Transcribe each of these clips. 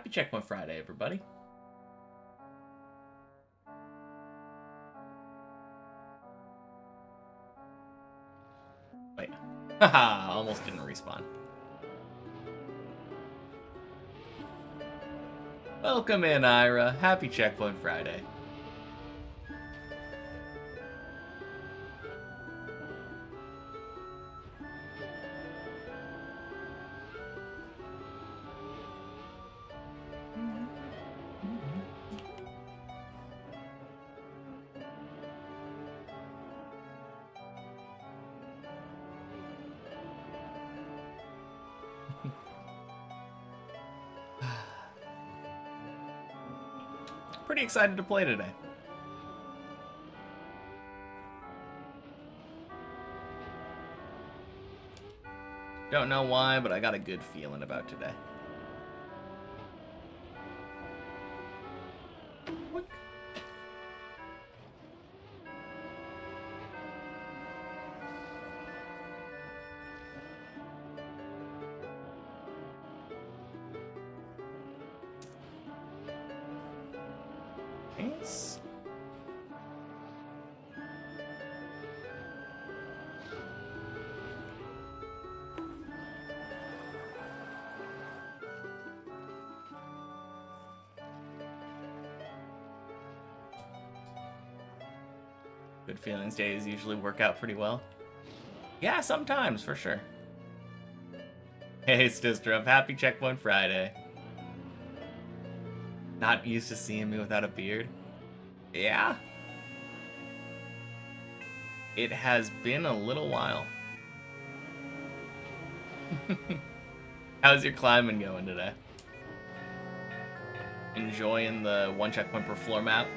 Happy Checkpoint Friday, everybody. Wait. Haha, almost didn't respawn. Welcome in, Ira. Happy Checkpoint Friday. Pretty excited to play today. Don't know why, but I got a good feeling about today. What? Nice. Good feelings days usually work out pretty well. Yeah, sometimes, for sure. Hey, Stistrup, happy Checkpoint Friday. Not used to seeing me without a beard? Yeah. It has been a little while. How's your climbing going today? Enjoying the 1 checkpoint per floor map?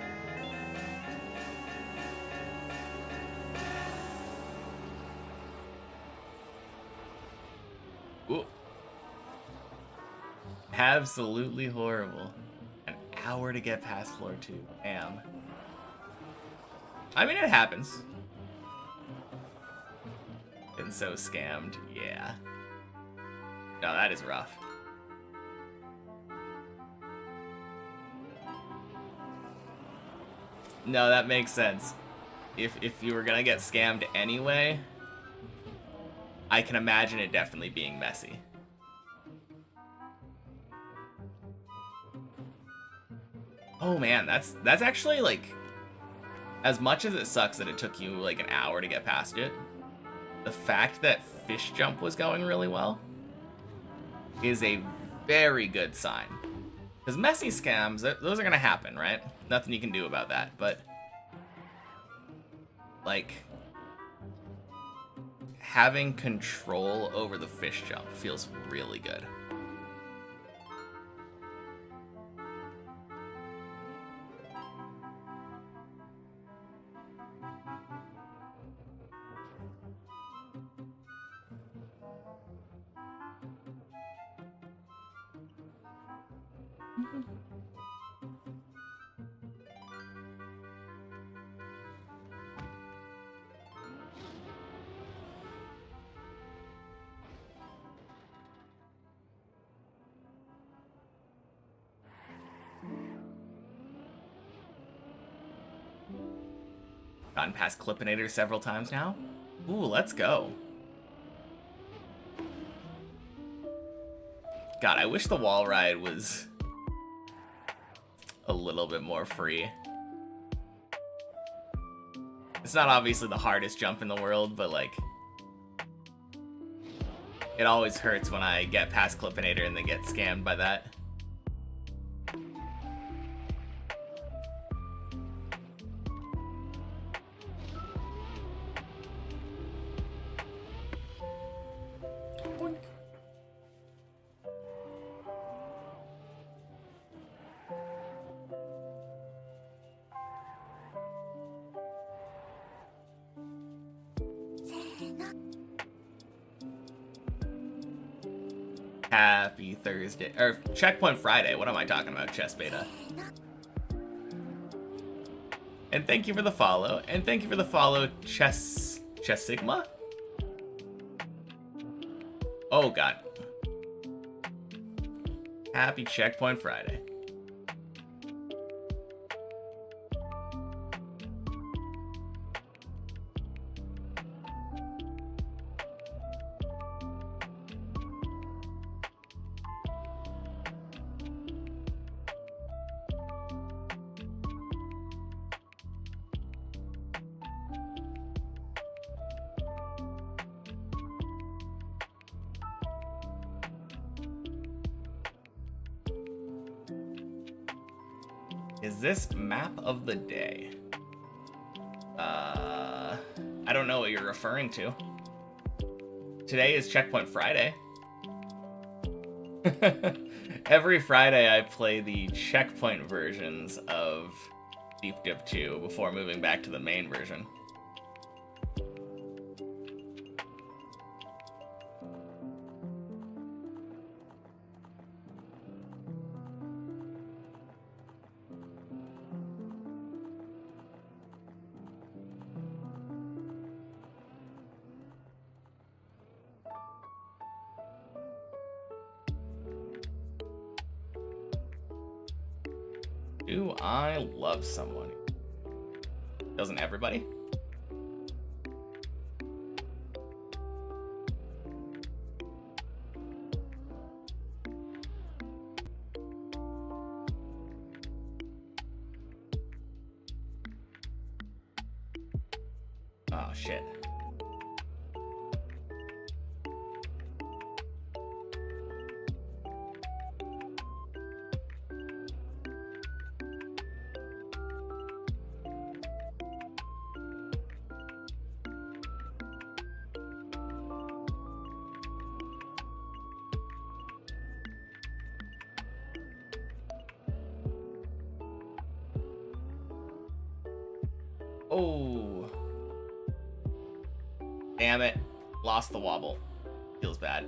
Ooh. Absolutely horrible. An hour to get past floor 2. Damn. I mean, it happens. Been so scammed. Yeah. No, that is rough. No, that makes sense. If you were gonna get scammed anyway, I can imagine it definitely being messy. Oh man, that's actually like, as much as it sucks that it took you like an hour to get past it, the fact that fish jump was going really well is a very good sign. Because messy scams, those are gonna happen, right? Nothing you can do about that, but like having control over the fish jump feels really good. Gotten past Clippinator several times now. Ooh, let's go. God, I wish the wall ride was a little bit more free. It's not obviously the hardest jump in the world, but like, it always hurts when I get past Clippinator and then get scammed by that. Happy Thursday, or Checkpoint Friday. What am I talking about, Chess Beta? And thank you for the follow. And thank you for the follow, Chess Sigma? Oh, God. Happy Checkpoint Friday. Is this map of the day? I don't know what you're referring to. Today is Checkpoint Friday. Every Friday I play the checkpoint versions of Deep Dip 2 before moving back to the main version. Do I love someone? Doesn't everybody? Oh, shit. Oh. Damn it. Lost the wobble. Feels bad.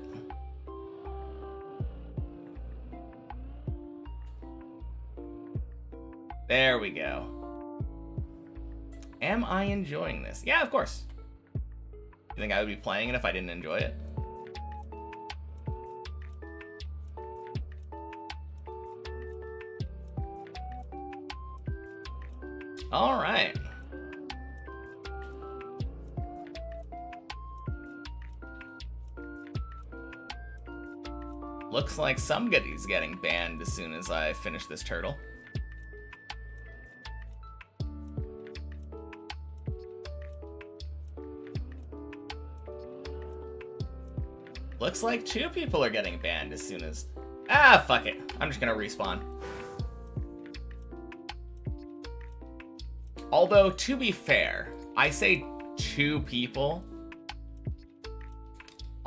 There we go. Am I enjoying this? Yeah, of course. You think I would be playing it if I didn't enjoy it? All right. Looks like somebody's getting banned as soon as I finish this turtle. Looks like 2 people are getting banned as soon as... Ah, fuck it. I'm just gonna respawn. Although, to be fair, I say 2 people.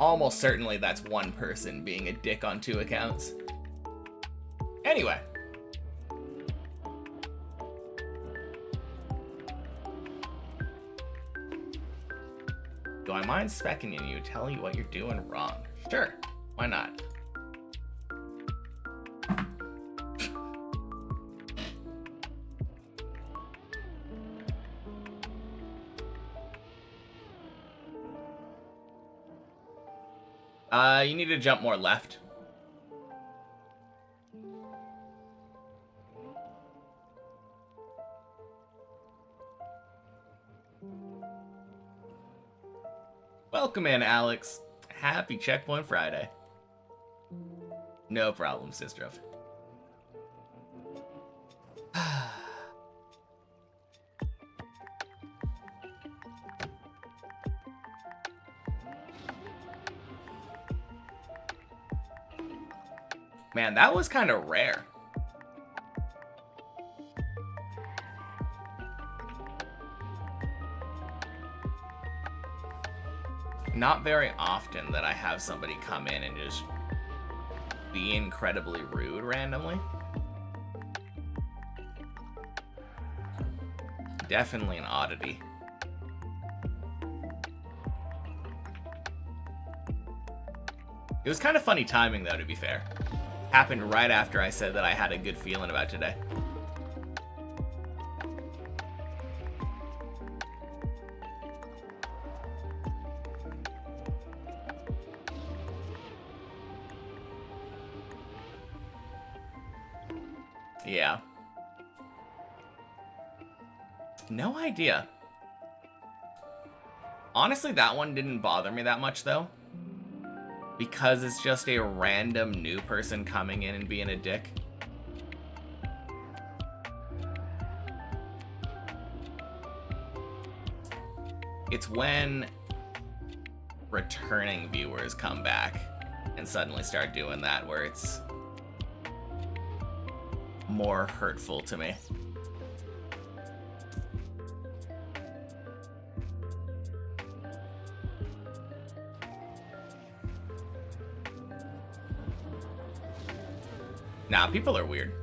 Almost certainly that's one person being a dick on 2 accounts. Anyway. Do I mind specking in you, telling you what you're doing wrong? Sure, why not? You need to jump more left. Welcome in, Alex. Happy Checkpoint Friday. No problem, Sistrov. Man, that was kind of rare. Not very often that I have somebody come in and just be incredibly rude randomly. Definitely an oddity. It was kind of funny timing, though, to be fair. Happened right after I said that I had a good feeling about today. Yeah. No idea. Honestly, that one didn't bother me that much, though. Because it's just a random new person coming in and being a dick. It's when returning viewers come back and suddenly start doing that where it's more hurtful to me. Nah, people are weird.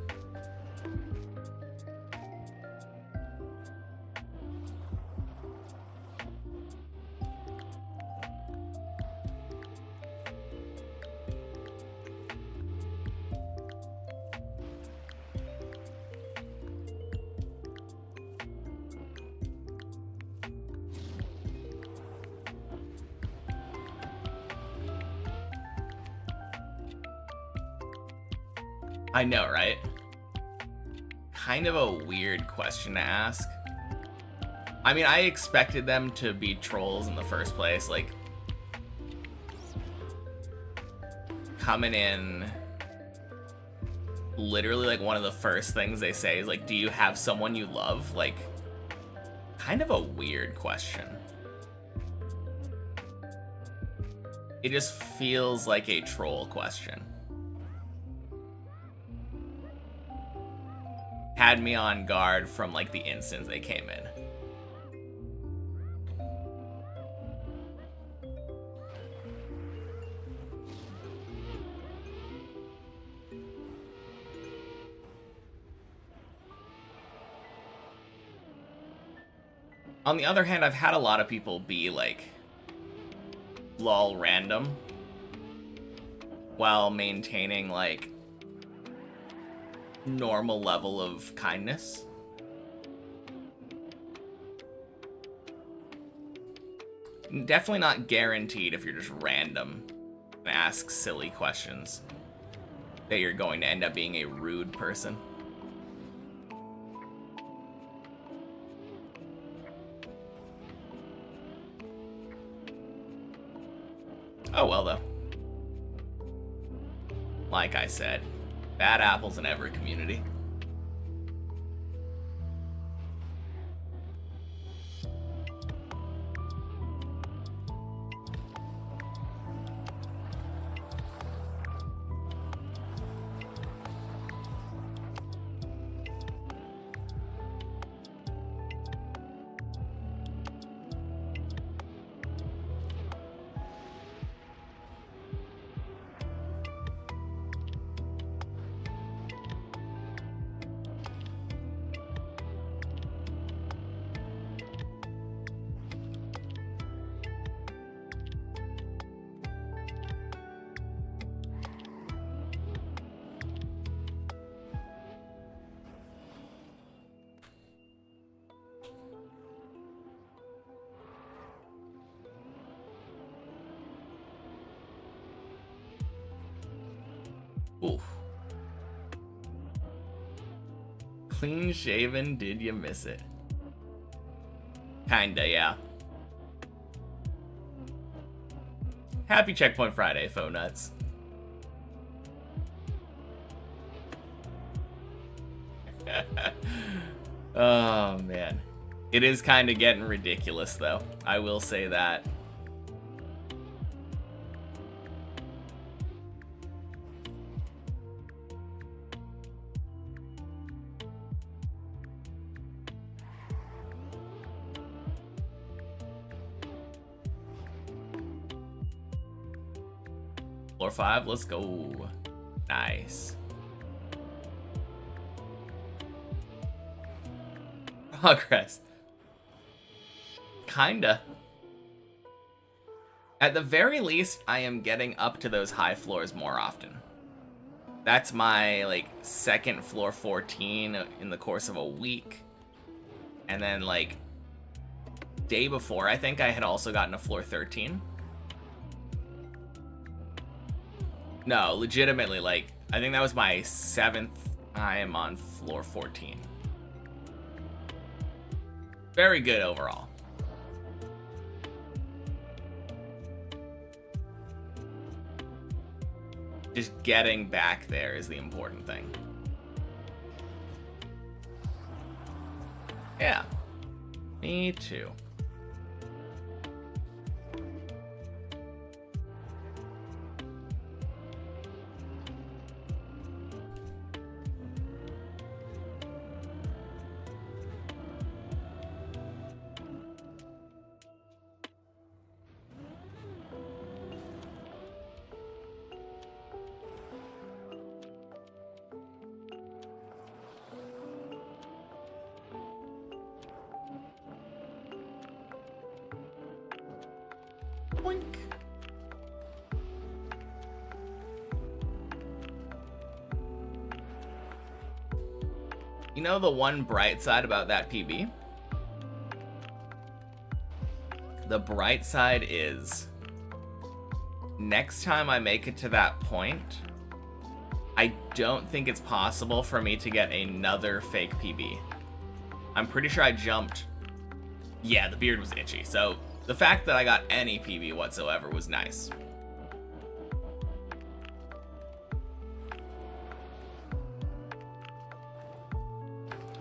I know, right? Kind of a weird question to ask. I mean, I expected them to be trolls in the first place. Like, coming in, literally, like, one of the first things they say is, like, do you have someone you love? Like, kind of a weird question. It just feels like a troll question. Had me on guard from, like, the instant they came in. On the other hand, I've had a lot of people be, like, lol random while maintaining, like, normal level of kindness. Definitely not guaranteed if you're just random and ask silly questions that you're going to end up being a rude person. Oh well, though. Like I said, bad apples in every community. Oof. Clean shaven, did you miss it? Kinda, yeah. Happy Checkpoint Friday, faux nuts. Oh, man. It is kind of getting ridiculous, though. I will say that. Floor 5, let's go. Nice. Progress. Kinda. At the very least, I am getting up to those high floors more often. That's my, like, second floor 14 in the course of a week. And then, like, day before, I think I had also gotten a floor 13. No, legitimately, like, I think that was my 7th I am on floor 14. Very good overall. Just getting back there is the important thing. Yeah, me too. Boink. You know the one bright side about that PB? The bright side is next time I make it to that point, I don't think it's possible for me to get another fake PB. I'm pretty sure I jumped. Yeah, the beard was itchy, so the fact that I got any PB whatsoever was nice.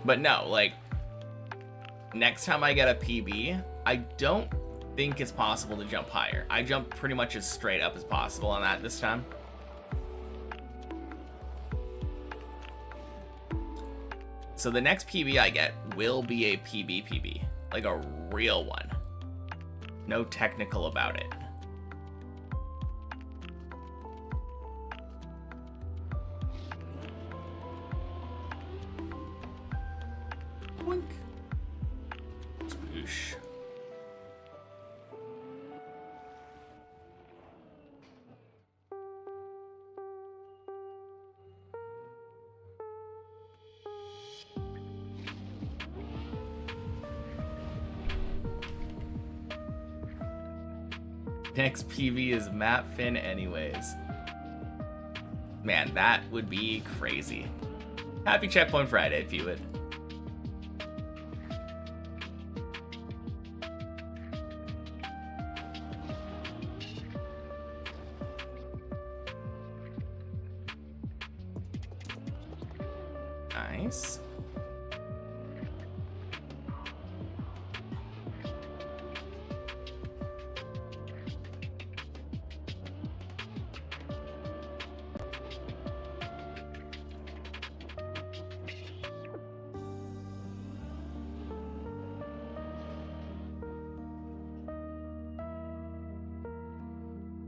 But no, like, next time I get a PB, I don't think it's possible to jump higher. I jumped pretty much as straight up as possible on that this time. So the next PB I get will be a PB, like a real one. No technical about it. Boink. Sploosh. Next PV is map fin anyways. Man, that would be crazy. Happy Checkpoint Friday, Peewit. Nice.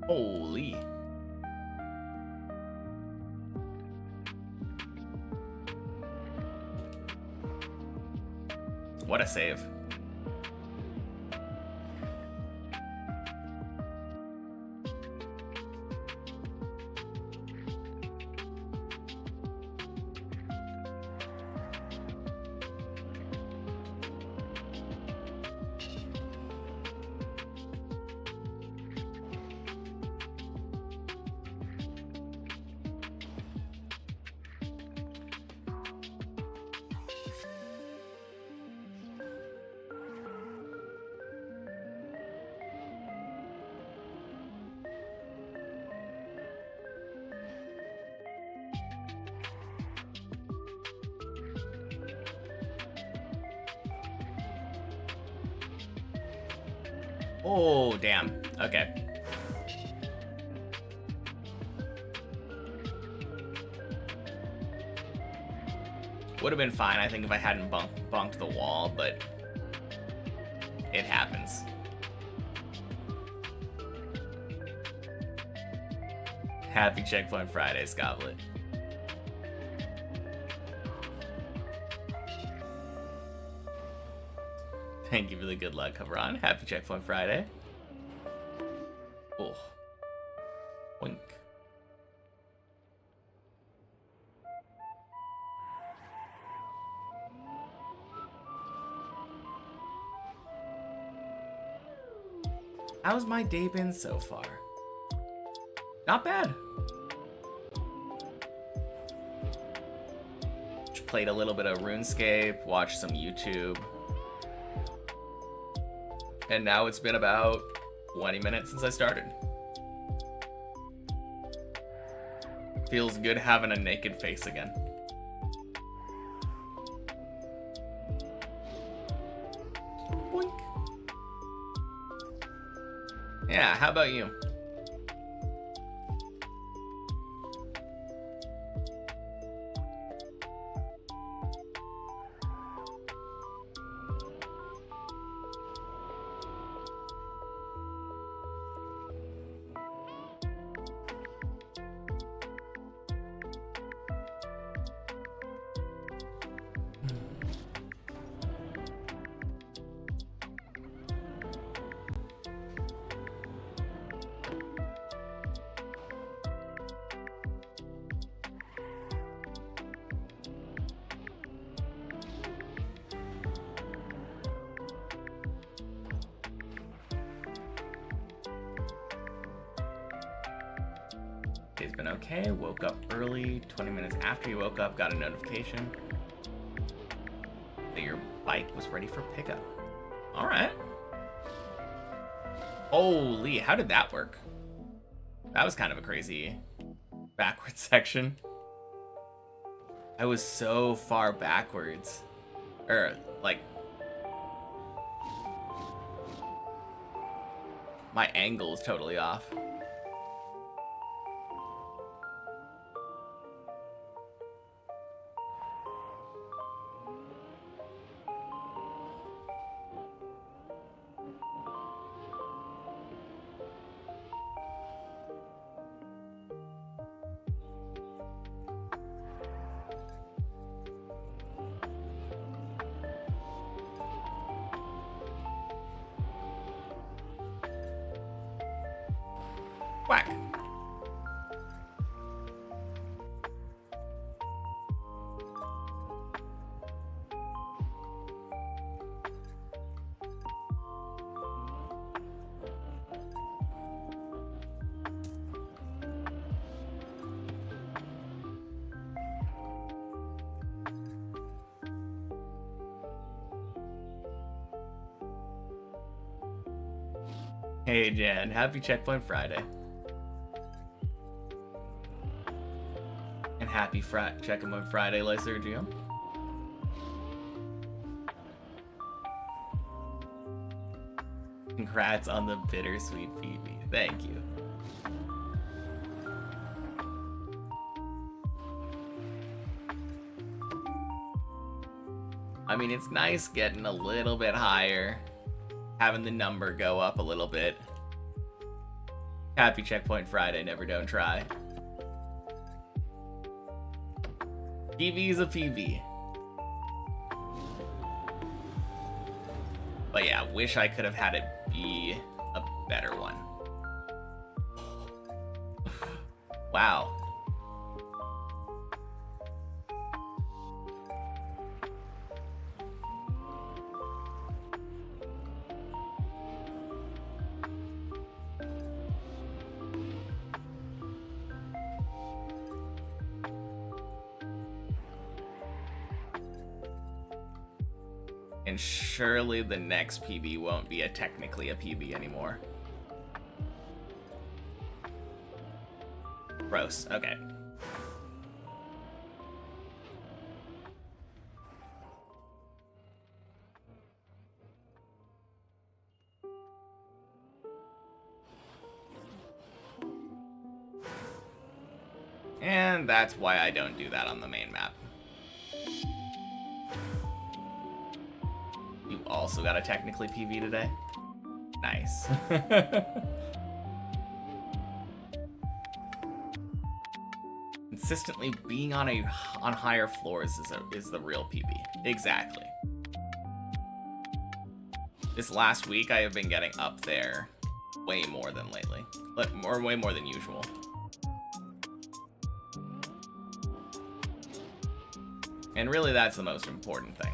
Holy. What a save. Oh, damn. Okay. Would have been fine, I think, if I hadn't bunked the wall, but it happens. Happy Checkpoint Friday, Scoblet. Thank you for the good luck, Havron. Happy Checkpoint Friday. Oh. Wink. How's my day been so far? Not bad. played a little bit of RuneScape, watched some YouTube. And now it's been about 20 minutes since I started. Feels good having a naked face again. Boink. Yeah, how about you? Day's been okay, woke up early, 20 minutes after you woke up, got a notification that your bike was ready for pickup. Alright. Holy, how did that work? That was kind of a crazy backwards section. I was so far backwards. Or, like, my angle is totally off. Whack. Hey Jan, happy Checkpoint Friday. And happy Checkpoint Friday, Lysergium. Congrats on the bittersweet PB. Thank you. I mean, it's nice getting a little bit higher, having the number go up a little bit. Happy Checkpoint Friday, never don't try. PV is a PV. But yeah, wish I could have had it be a better one. Wow. And surely the next PB won't be technically a PB anymore. Gross. Okay. And that's why I don't do that on the main map. You also got a technically PV today? Nice. Consistently being on higher floors is the real PB. Exactly. This last week I have been getting up there way more than lately. Or way more than usual. And really that's the most important thing.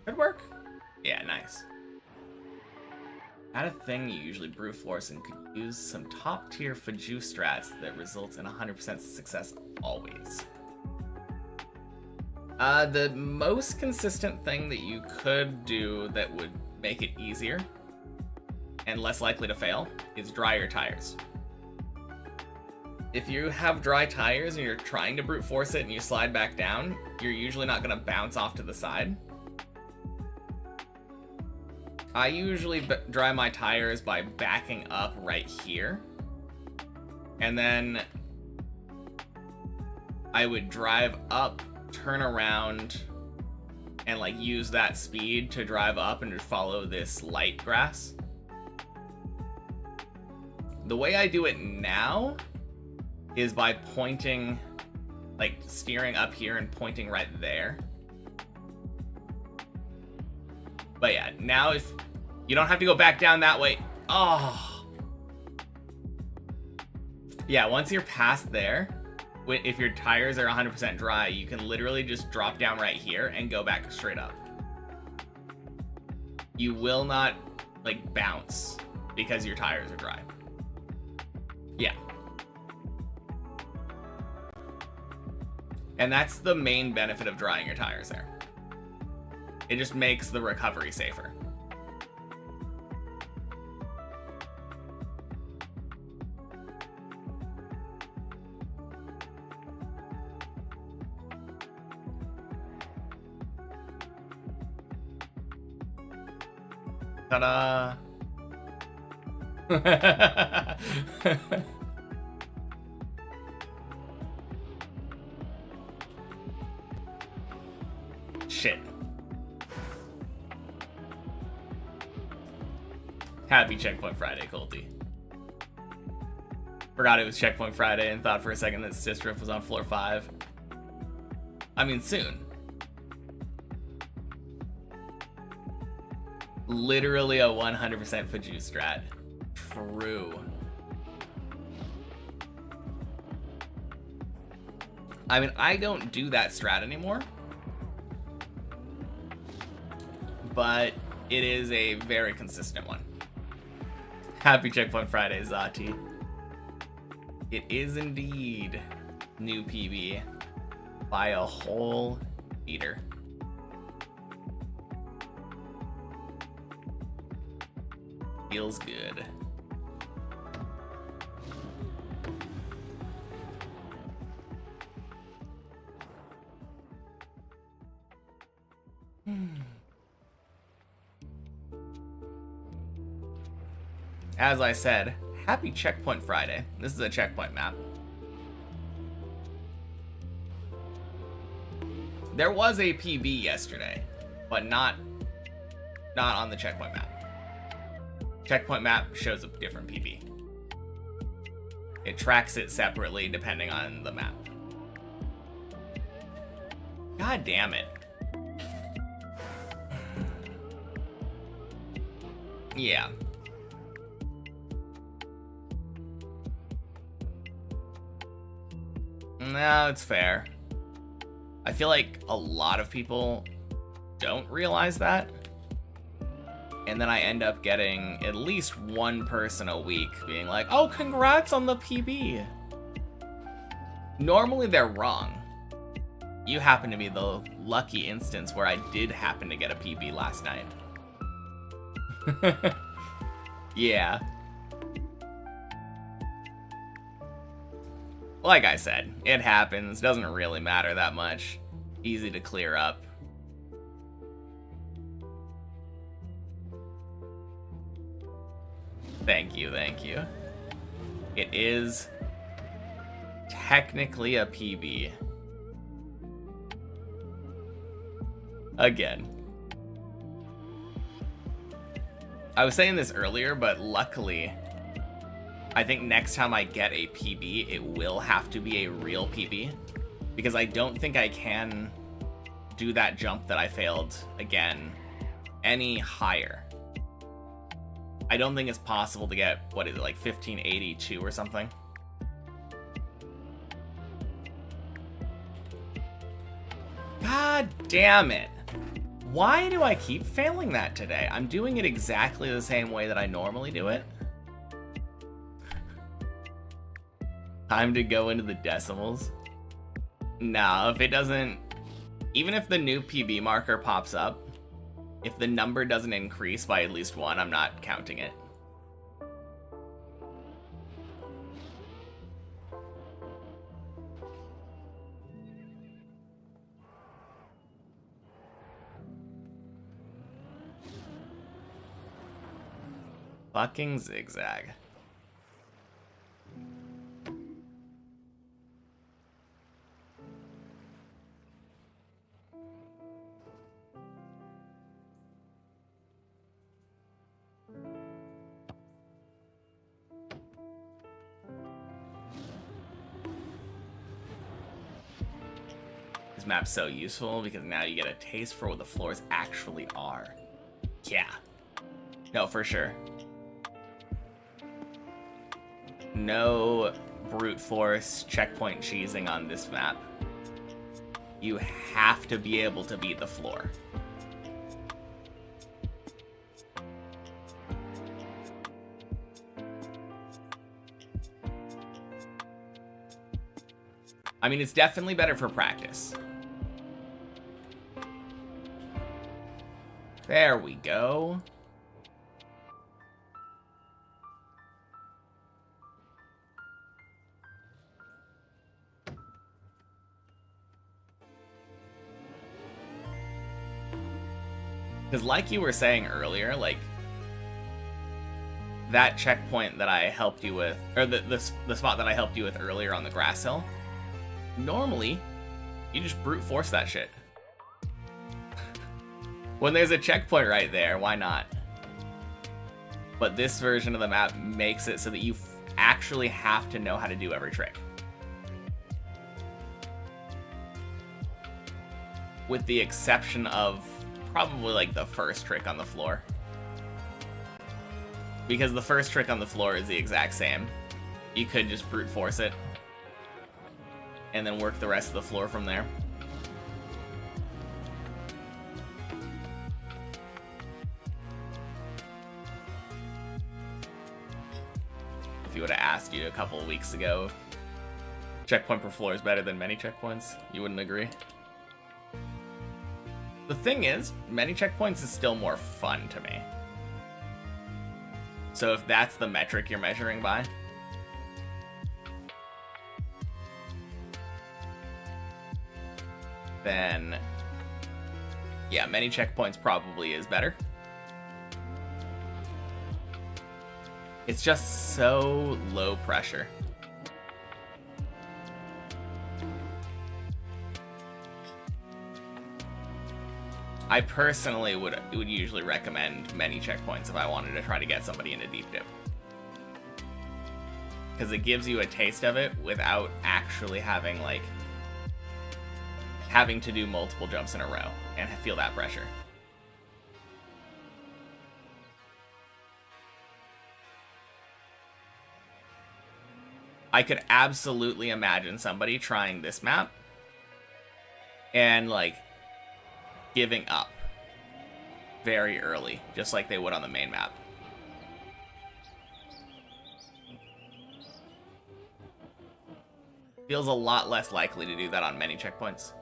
Could work. Yeah, nice. Add a thing you usually brute force and could use some top tier Faju strats that results in 100% success always. The most consistent thing that you could do that would make it easier and less likely to fail is dry your tires. If you have dry tires and you're trying to brute force it and you slide back down, you're usually not going to bounce off to the side. I usually dry my tires by backing up right here. And then I would drive up, turn around, and like use that speed to drive up and just follow this light grass. The way I do it now is by pointing, like steering up here and pointing right there. But yeah, now if you don't have to go back down that way. Oh. Yeah, once you're past there, if your tires are 100% dry, you can literally just drop down right here and go back straight up. You will not like bounce because your tires are dry. Yeah. And that's the main benefit of drying your tires there. It just makes the recovery safer. Ta-da! Shit. Happy Checkpoint Friday, Colty. Forgot it was Checkpoint Friday and thought for a second that Sistriff was on floor 5. I mean, soon. Literally a 100% Faju strat. True. I mean, I don't do that strat anymore. But it is a very consistent one. Happy Checkpoint Friday, Zati. It is indeed new PB by a whole beater. Feels good. As I said, happy Checkpoint Friday. This is a checkpoint map. There was a PB yesterday, but not on the checkpoint map. Checkpoint map shows a different PB. It tracks it separately depending on the map. God damn it. Yeah. No, it's fair. I feel like a lot of people don't realize that. And then I end up getting at least one person a week being like, oh, congrats on the PB. Normally they're wrong. You happen to be the lucky instance where I did happen to get a PB last night. Yeah. Like I said, it happens. Doesn't really matter that much. Easy to clear up. Thank you, thank you. It is technically a PB. Again. I was saying this earlier, but luckily, I think next time I get a PB, it will have to be a real PB. Because I don't think I can do that jump that I failed again any higher. I don't think it's possible to get, what is it, like 1582 or something? God damn it. Why do I keep failing that today? I'm doing it exactly the same way that I normally do it. Time to go into the decimals. No, if it doesn't... Even if the new PB marker pops up, if the number doesn't increase by at least 1, I'm not counting it. Fucking zigzag. This map's so useful because now you get a taste for what the floors actually are. Yeah. No, for sure. No brute force checkpoint cheesing on this map. You have to be able to beat the floor. I mean, it's definitely better for practice. There we go. Because like you were saying earlier, like, that checkpoint that I helped you with, or the spot that I helped you with earlier on the grass hill, normally, you just brute force that shit. When there's a checkpoint right there, why not? But this version of the map makes it so that you actually have to know how to do every trick. With the exception of probably like the first trick on the floor. Because the first trick on the floor is the exact same. You could just brute force it and then work the rest of the floor from there. If you would have asked you a couple of weeks ago if checkpoint per floor is better than many checkpoints, you wouldn't agree. The thing is, many checkpoints is still more fun to me. So if that's the metric you're measuring by, then yeah, many checkpoints probably is better. It's just so low pressure. I personally would usually recommend many checkpoints if I wanted to try to get somebody into deep dip. Because it gives you a taste of it without actually having to do multiple jumps in a row and feel that pressure. I could absolutely imagine somebody trying this map and giving up very early, just like they would on the main map. Feels a lot less likely to do that on many checkpoints.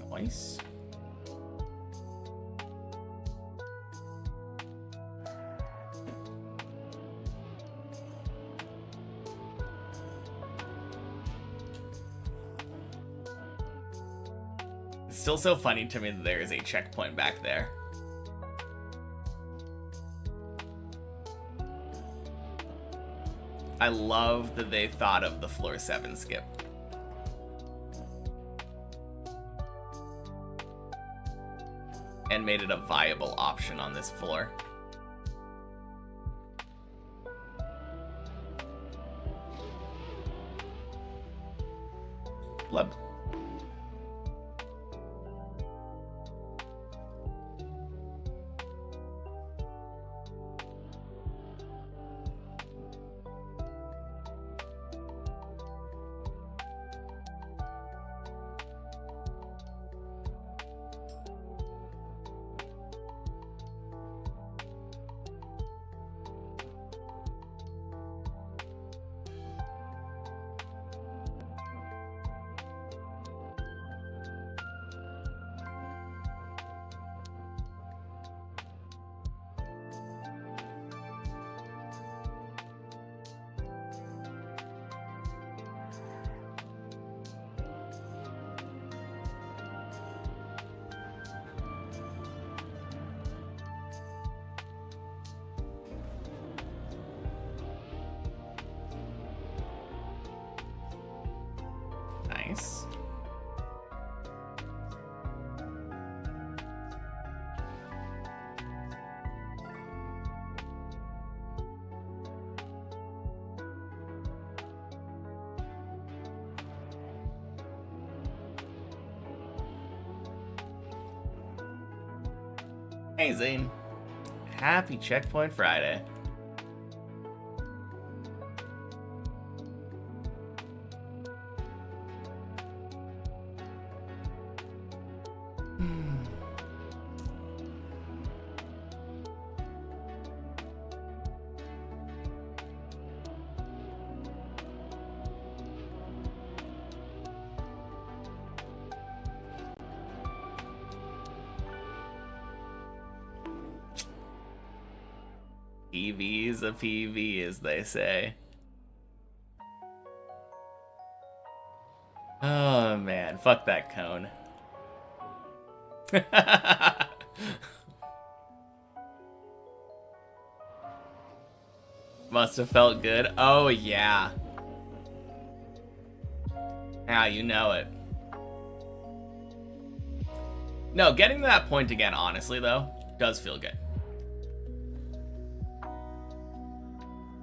Nice. still so funny to me that there is a checkpoint back there. I love that they thought of the floor 7 skip. And made it a viable option on this floor. Blub. Nice. Hey Zane, happy Checkpoint Friday. PV's a PV, as they say. Oh man, fuck that cone. Must have felt good. Oh yeah. Ah, you know it. No, getting to that point again, honestly though, does feel good.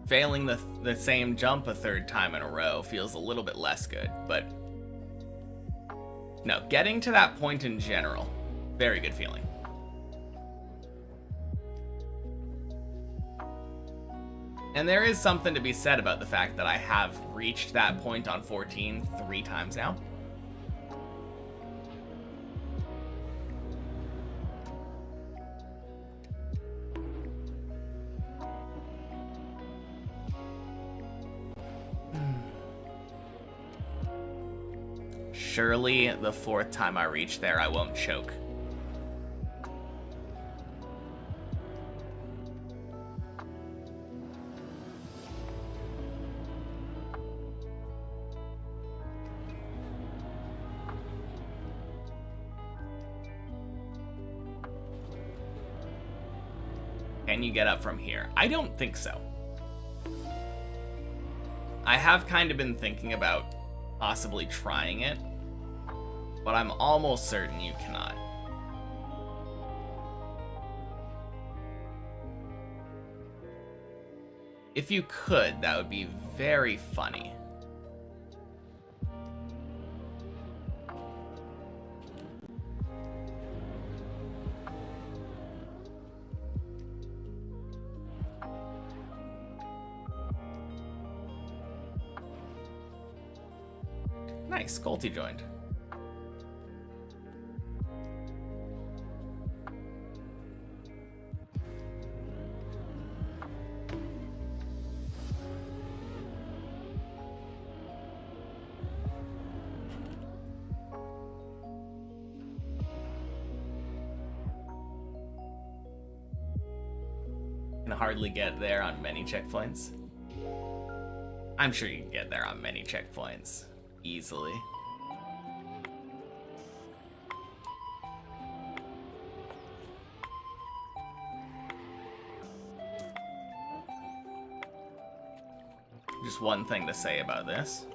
Failing the same jump a third time in a row feels a little bit less good, but no, getting to that point in general, very good feeling. And there is something to be said about the fact that I have reached that point on 14 3 times now. Surely the 4th time I reach there, I won't choke. Can you get up from here? I don't think so. I have kind of been thinking about possibly trying it, but I'm almost certain you cannot. If you could, that would be very funny. Nice, Colty joined. Can hardly get there on many checkpoints. I'm sure you can get there on many checkpoints easily. Just one thing to say about this.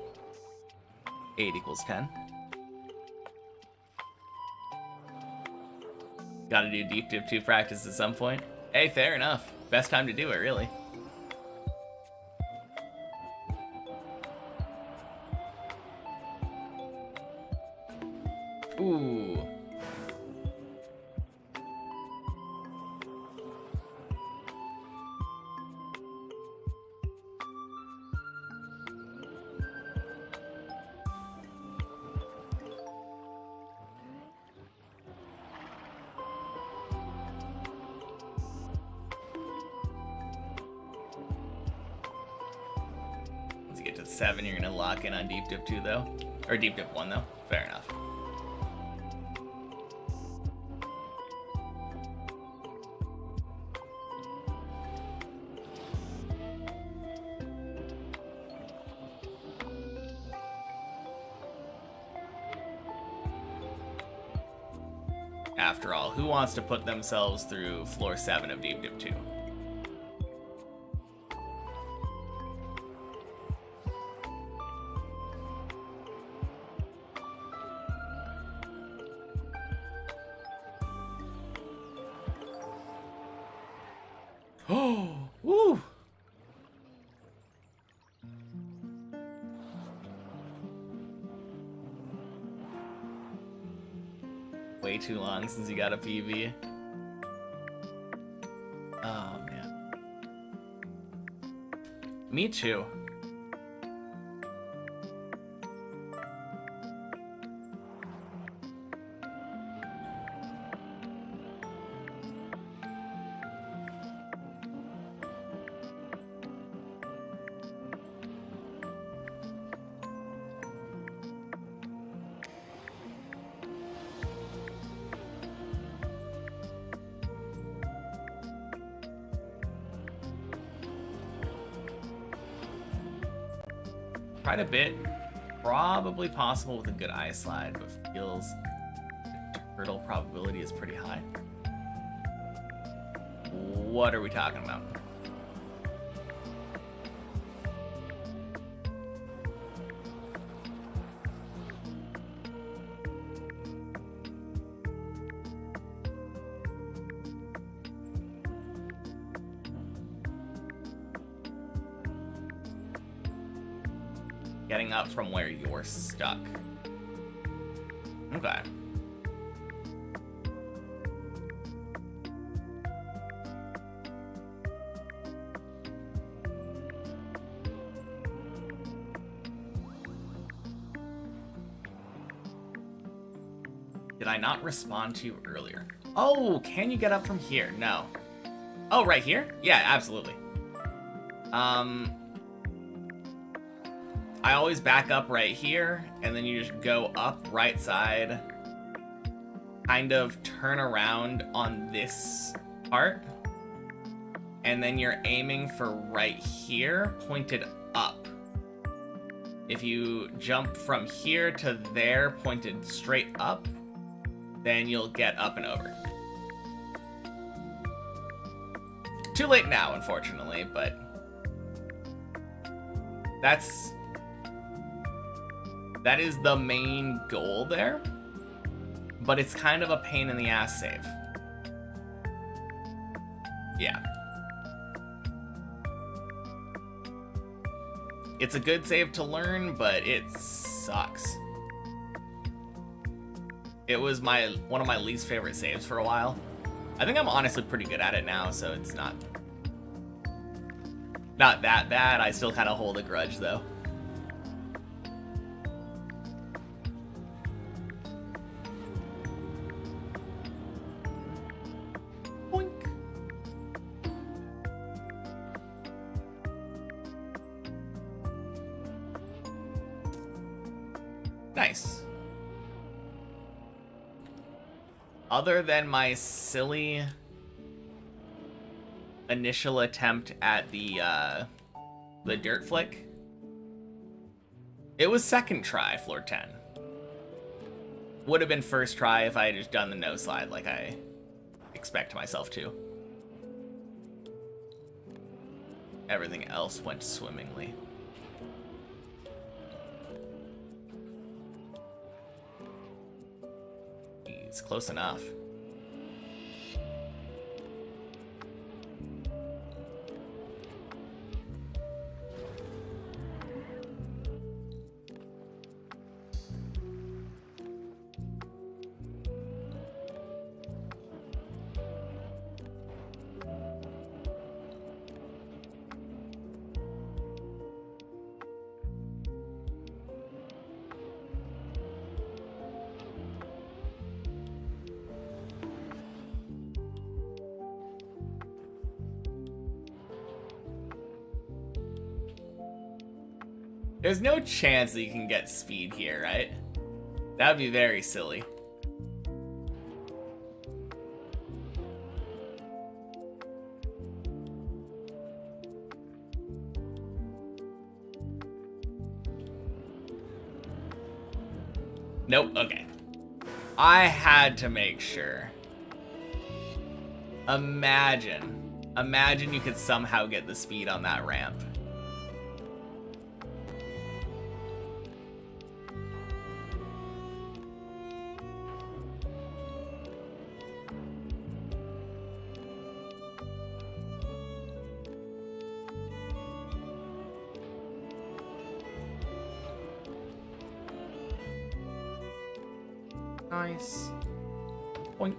8 equals 10. Gotta do deep dip 2 practice at some point. Hey, fair enough. Best time to do it, really. Ooh. Once you get to 7, you're gonna lock in on deep dip 2 though. Or deep dip 1 though. Fair enough. After all, who wants to put themselves through floor 7 of deep dip 2? Oh, woo! Way too long since you got a PB. Oh, man. Me too. Tried a bit, probably possible with a good eye slide, but feels turtle probability is pretty high. What are we talking about? Getting up from where you're stuck. Okay. Did I not respond to you earlier? Oh, can you get up from here? No. Oh, right here? Yeah, absolutely. I always back up right here, and then you just go up right side, kind of turn around on this part, and then you're aiming for right here, pointed up. If you jump from here to there, pointed straight up, then you'll get up and over. Too late now, unfortunately, but that is the main goal there, but it's kind of a pain in the ass save. Yeah. It's a good save to learn, but it sucks. It was one of my least favorite saves for a while. I think I'm honestly pretty good at it now, so it's not that bad. I still kind of hold a grudge though. Nice. Other than my silly initial attempt at the dirt flick, it was second try, floor 10. Would have been first try if I had just done the no slide like I expect myself to. Everything else went swimmingly. It's close enough. There's no chance that you can get speed here, right? That would be very silly. Nope, okay. I had to make sure. Imagine you could somehow get the speed on that ramp. Nice. Boink.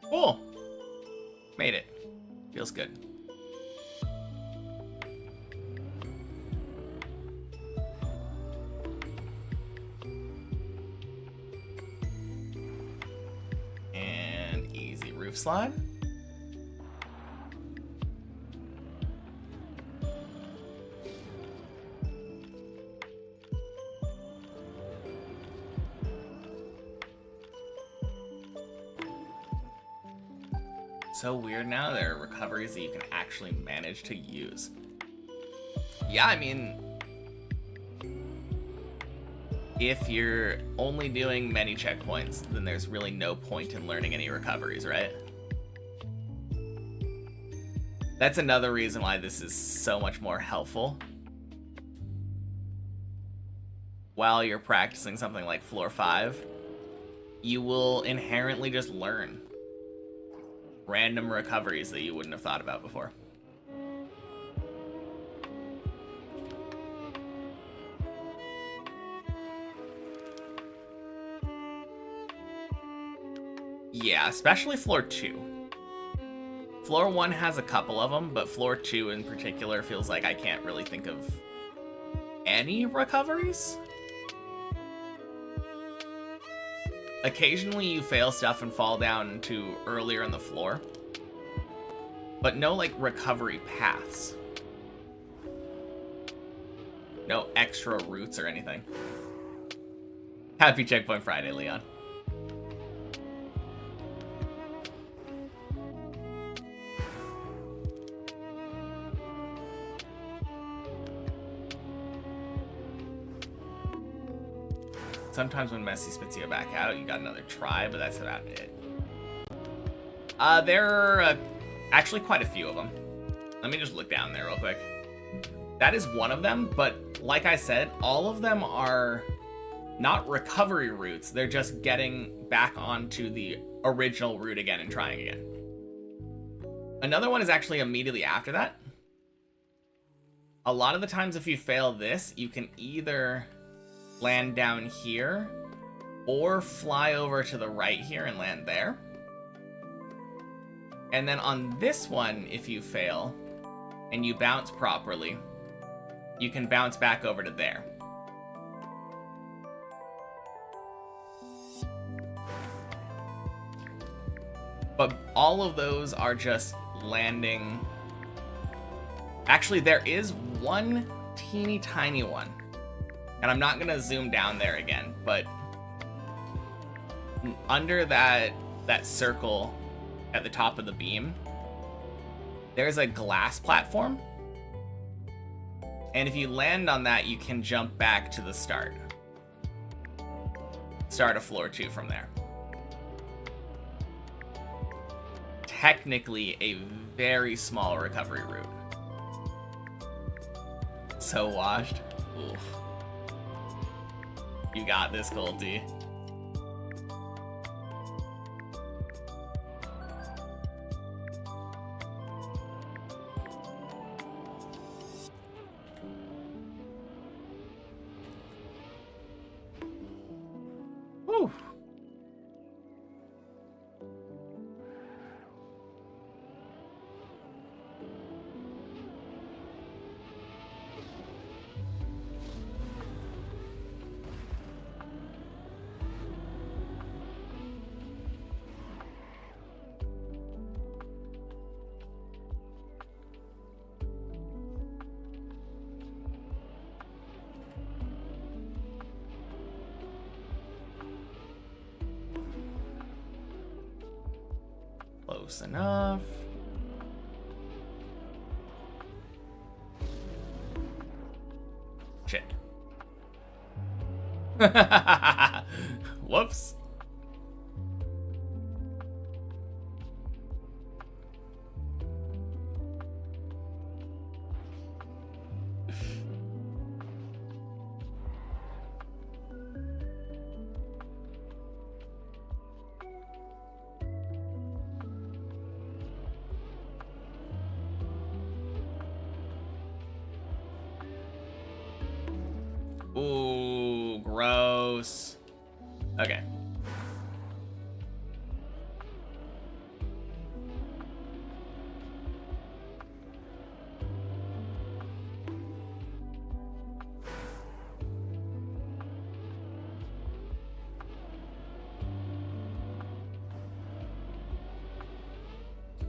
Cool. Made it. Feels good. And easy roof slide. So weird now, there are recoveries that you can actually manage to use. Yeah, I mean, if you're only doing many checkpoints, then there's really no point in learning any recoveries, right? That's another reason why this is so much more helpful. While you're practicing something like floor 5, you will inherently just learn random recoveries that you wouldn't have thought about before. Yeah, especially floor 2. Floor 1 has a couple of them, but floor 2 in particular feels like I can't really think of any recoveries. Occasionally you fail stuff and fall down to earlier in the floor, but no like recovery paths. No extra routes or anything. Happy Checkpoint Friday, Leon. Sometimes when Messi spits you back out, you got another try, but that's about it. There are actually quite a few of them. Let me just look down there real quick. That is one of them, but like I said, all of them are not recovery routes. They're just getting back onto the original route again and trying again. Another one is actually immediately after that. A lot of the times if you fail this, you can either land down here or fly over to the right here and land there. And then on this one, if you fail and you bounce properly, you can bounce back over to there. But all of those are just landing Actually, there is one teeny tiny one. And I'm not going to zoom down there again, but under that circle at the top of the beam, there's a glass platform. And if you land on that, you can jump back to the start. Start of floor 2 from there. Technically a very small recovery route. So washed. Oof. You got this, Colty. Whew. Close enough. Shit. Whoops. Ooh, gross. Okay.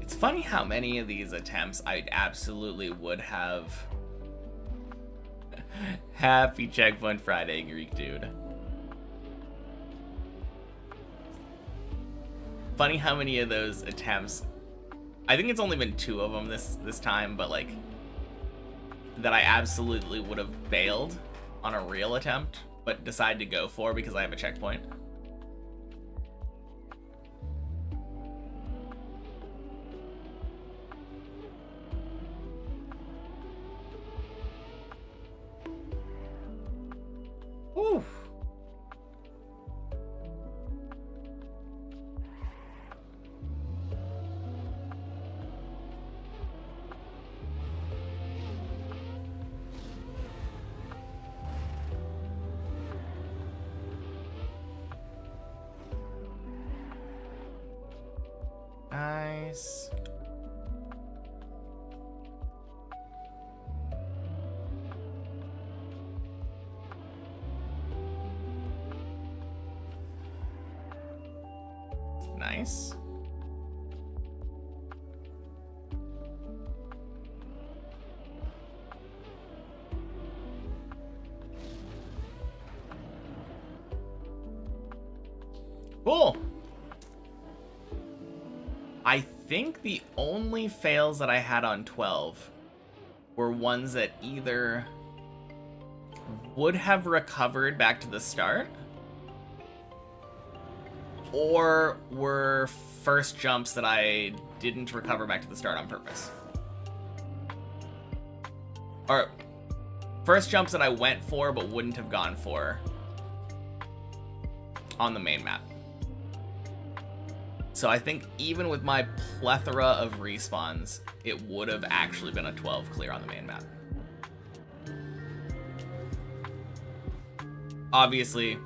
It's funny how many of these attempts I absolutely would have. Happy Checkpoint Friday, Greek dude. Funny how many of those attempts, I think it's only been 2 of them this time, but like that I absolutely would have bailed on a real attempt, but decide to go for because I have a checkpoint. Whew. Nice. Nice. Cool. I think the only fails that I had on 12 were ones that either would have recovered back to the start or were first jumps that I didn't recover back to the start on purpose. Or first jumps that I went for but wouldn't have gone for on the main map. So I think even with my plethora of respawns, it would have actually been a 12 clear on the main map. Obviously,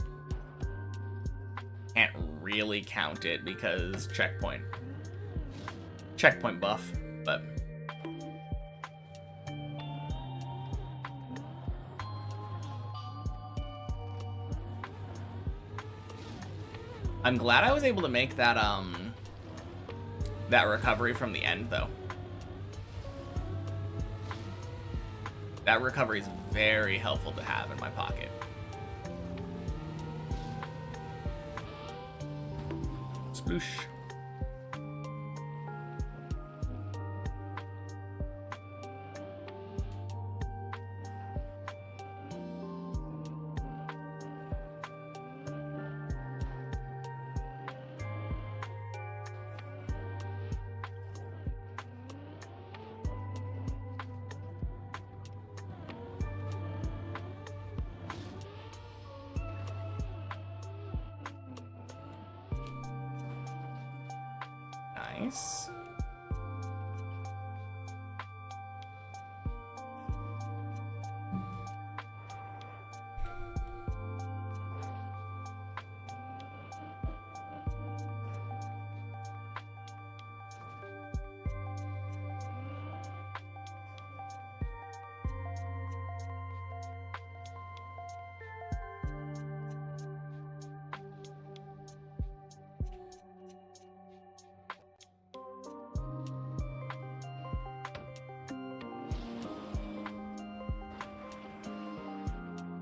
can't really count it because checkpoint buff, but I'm glad I was able to make that that recovery from the end though. That recovery is very helpful to have in my pocket. Sploosh. Nice.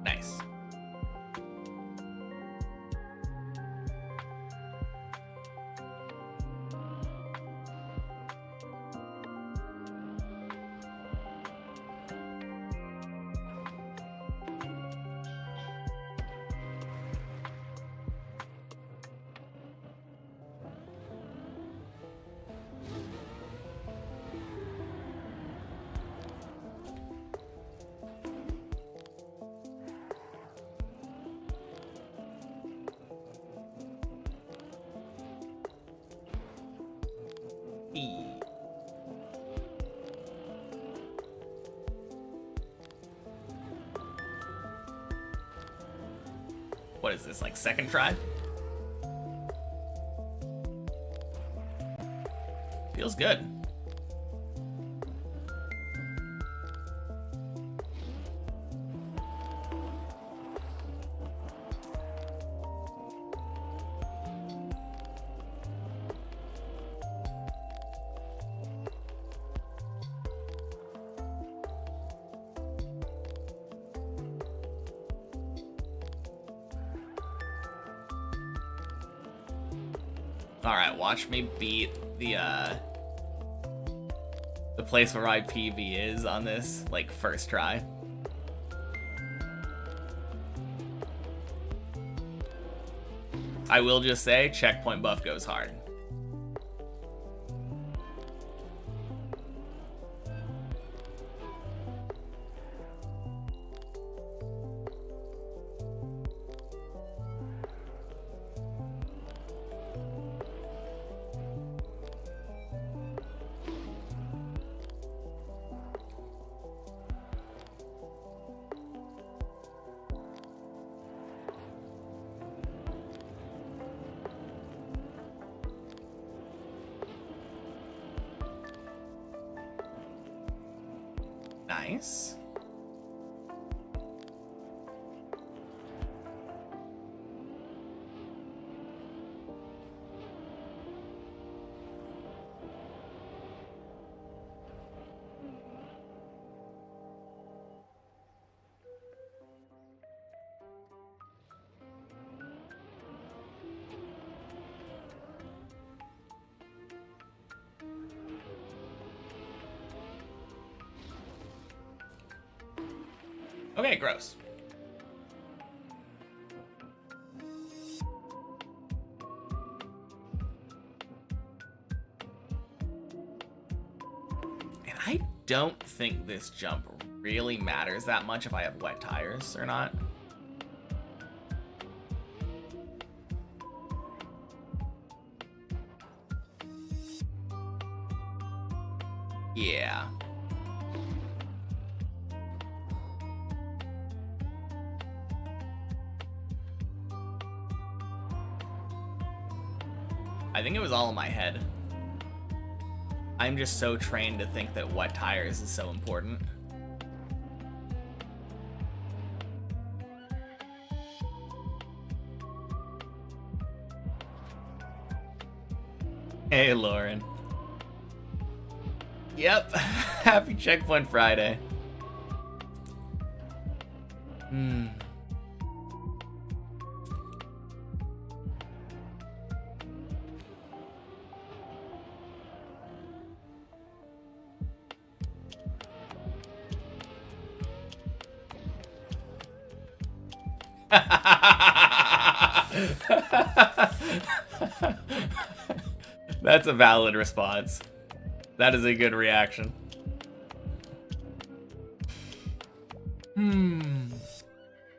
Nice. What is this, like second try? Feels good. Alright, watch me beat the place where my PV is on this, like, first try. I will just say, checkpoint buff goes hard. Nice. Okay, gross. And I don't think this jump really matters that much if I have wet tires or not. Yeah. I think it was all in my head. I'm just so trained to think that wet tires is so important. Hey, Lauren. Yep. Happy Checkpoint Friday. Hmm. That's a valid response. That is a good reaction.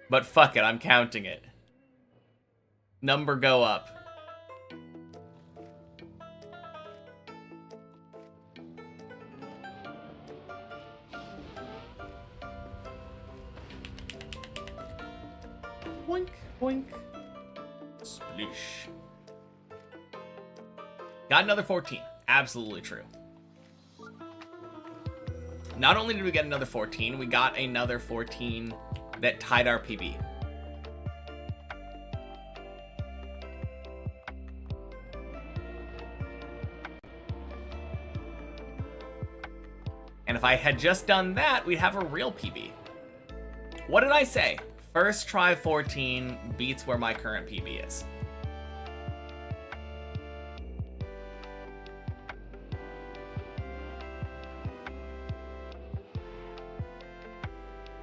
But fuck it, I'm counting it. Number go up. Boink, boink. Sploosh. Got another 14. Absolutely true. Not only did we get another 14, we got another 14 that tied our PB. And if I had just done that, we'd have a real PB. What did I say? First try 14 beats where my current PB is.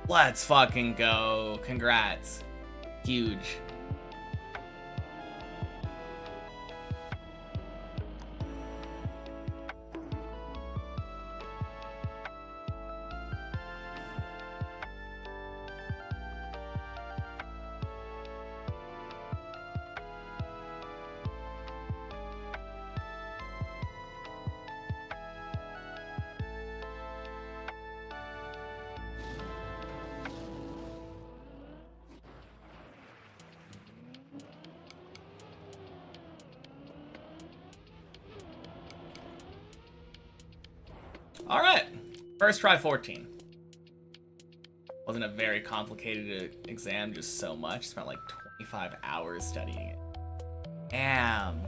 Let's fucking go. Congrats. Huge. All right, first try 14. Wasn't a very complicated exam, just so much. Spent like 25 hours studying it. Damn.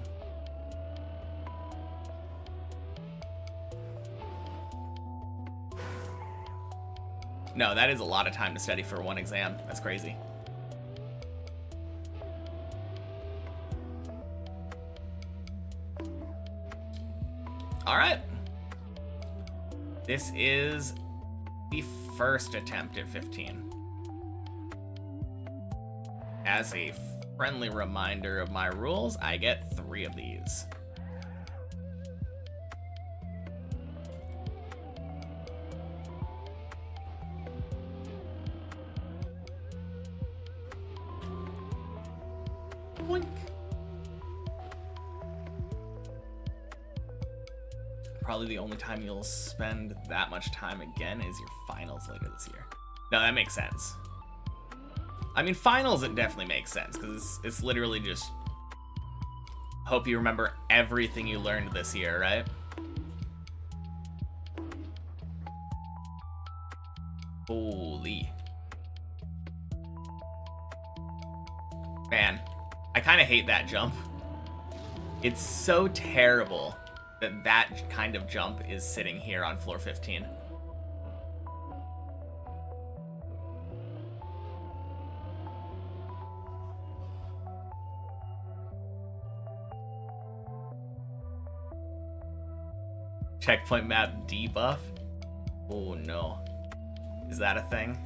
No, that is a lot of time to study for one exam. That's crazy. All right. This is the first attempt at 15. As a friendly reminder of my rules, I get 3 of these. Boink. Probably the only time you'll spend that much time again is your finals later this year. No, that makes sense. I mean, finals, it definitely makes sense, because it's literally just hope you remember everything you learned this year, right? Holy. Man, I kind of hate that jump. It's so terrible that that kind of jump is sitting here on floor 15. Checkpoint map debuff? Oh no. Is that a thing?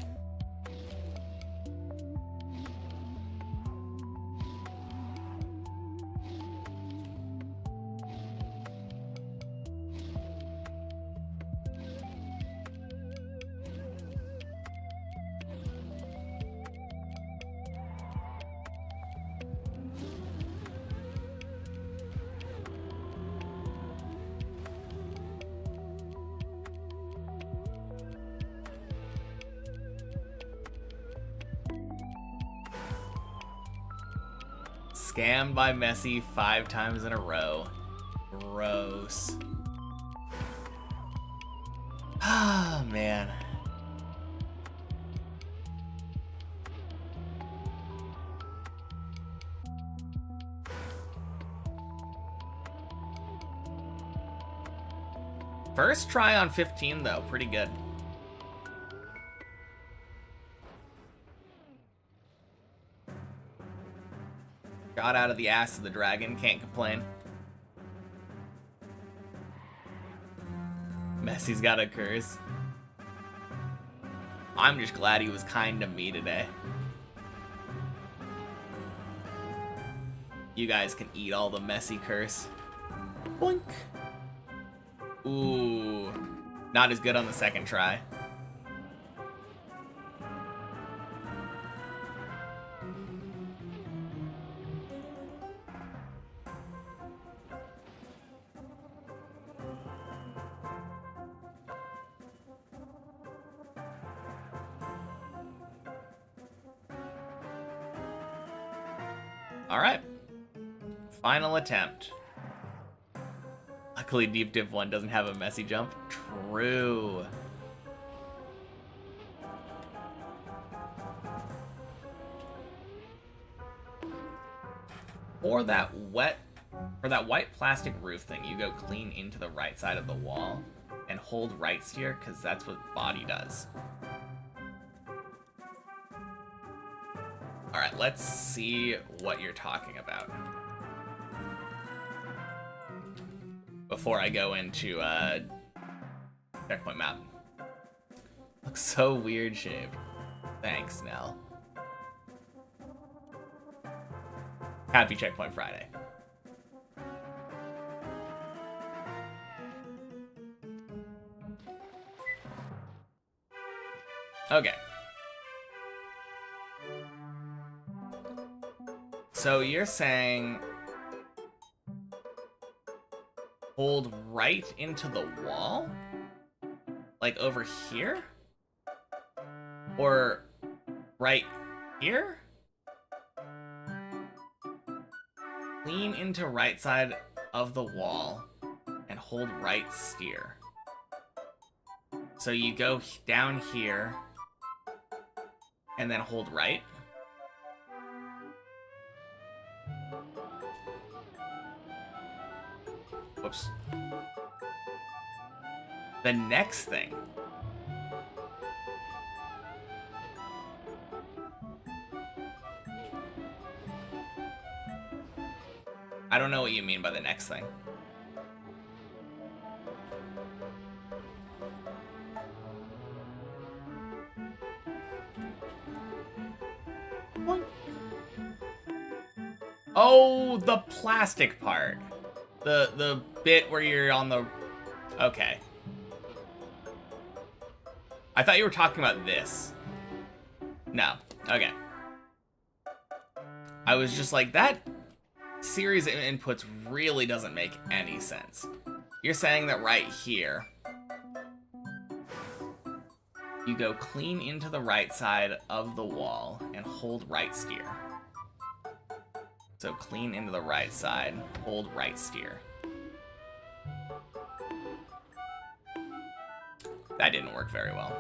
Scammed by Messi 5 times in a row. Gross. Ah, man. First try on 15, though. Pretty good. Got out of the ass of the dragon, can't complain. Messi's got a curse. I'm just glad he was kind to me today. You guys can eat all the Messi curse. Boink. Ooh. Not as good on the second try. Alright. Final attempt. Luckily, Deep Div 1 doesn't have a messy jump. True. For that white plastic roof thing, you go clean into the right side of the wall and hold right steer, because that's what body does. Alright, let's see what you're talking about. Before I go into checkpoint map. Looks so weird shaped. Thanks, Nell. Happy Checkpoint Friday. Okay. So you're saying hold right into the wall? Like over here? Or right here? Lean into right side of the wall and hold right steer. So you go down here and then hold right. Whoops. The next thing. I don't know what you mean by the next thing. What? Oh, the plastic part. The bit where you're on the... Okay. I thought you were talking about this. No. Okay. I was just like, that series of inputs really doesn't make any sense. You're saying that right here, you go clean into the right side of the wall and hold right steer. So clean into the right side, hold right steer. That didn't work very well.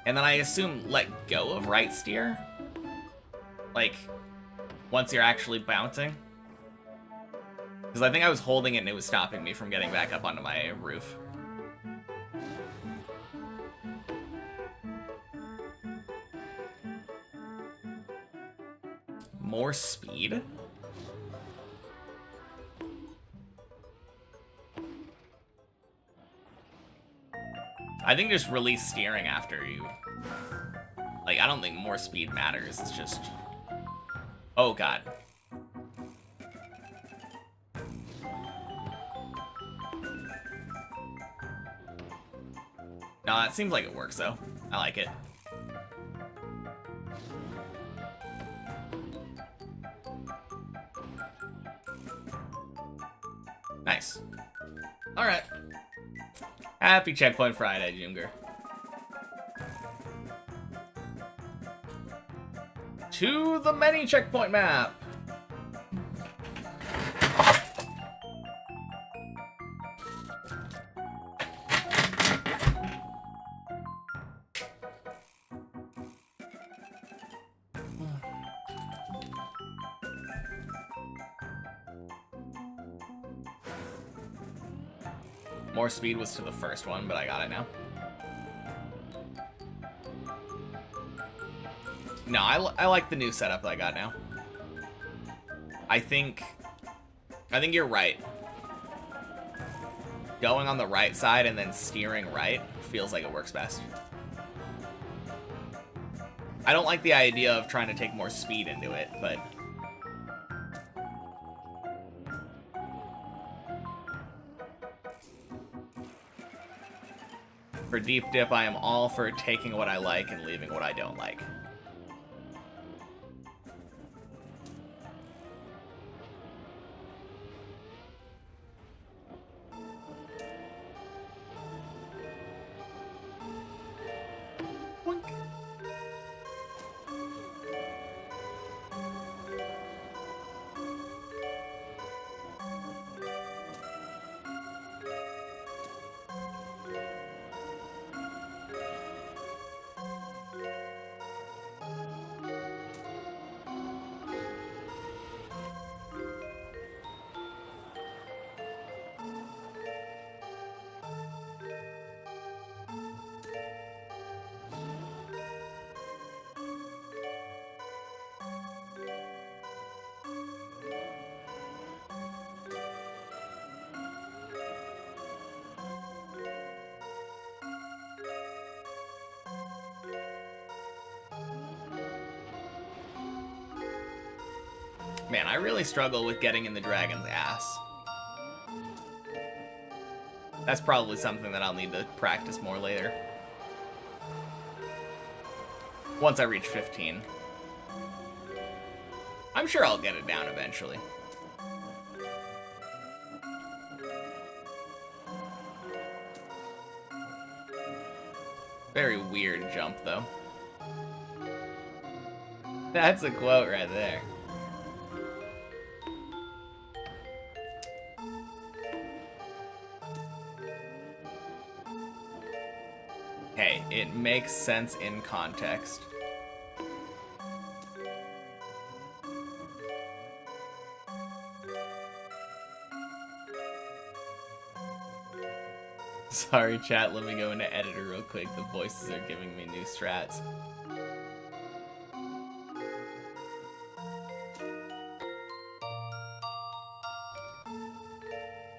And then I assume let go of right steer? Like, once you're actually bouncing? Because I think I was holding it and it was stopping me from getting back up onto my roof. More speed? I think just release steering after you. Like, I don't think more speed matters. It's just... Oh, God. No, that seems like it works, though. I like it. Nice. Alright. Happy Checkpoint Friday, Jimger. To the many checkpoint map. More speed was to the first one, but I got it now. No, I like the new setup that I got now. I think you're right. Going on the right side and then steering right feels like it works best. I don't like the idea of trying to take more speed into it, but... For deep dip, I am all for taking what I like and leaving what I don't like. Man, I really struggle with getting in the dragon's ass. That's probably something that I'll need to practice more later. Once I reach 15. I'm sure I'll get it down eventually. Very weird jump, though. That's a quote right there. Hey, it makes sense in context. Sorry, chat, let me go into editor real quick. The voices are giving me new strats.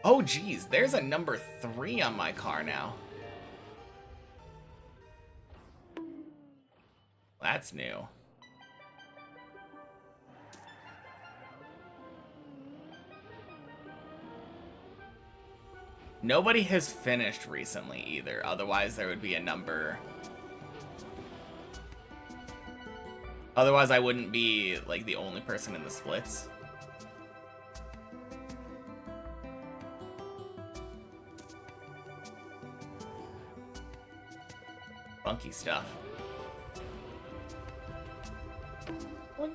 Oh, geez, there's a number 3 on my car now. That's new. Nobody has finished recently either, otherwise there would be a number. Otherwise I wouldn't be, like, the only person in the splits. Funky stuff. Boink.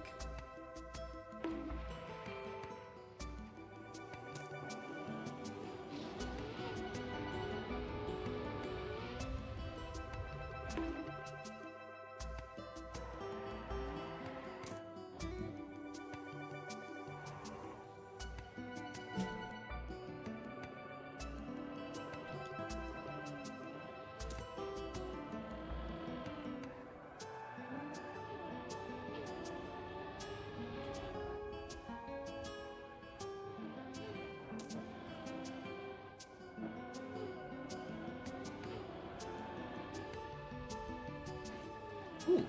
Ooh.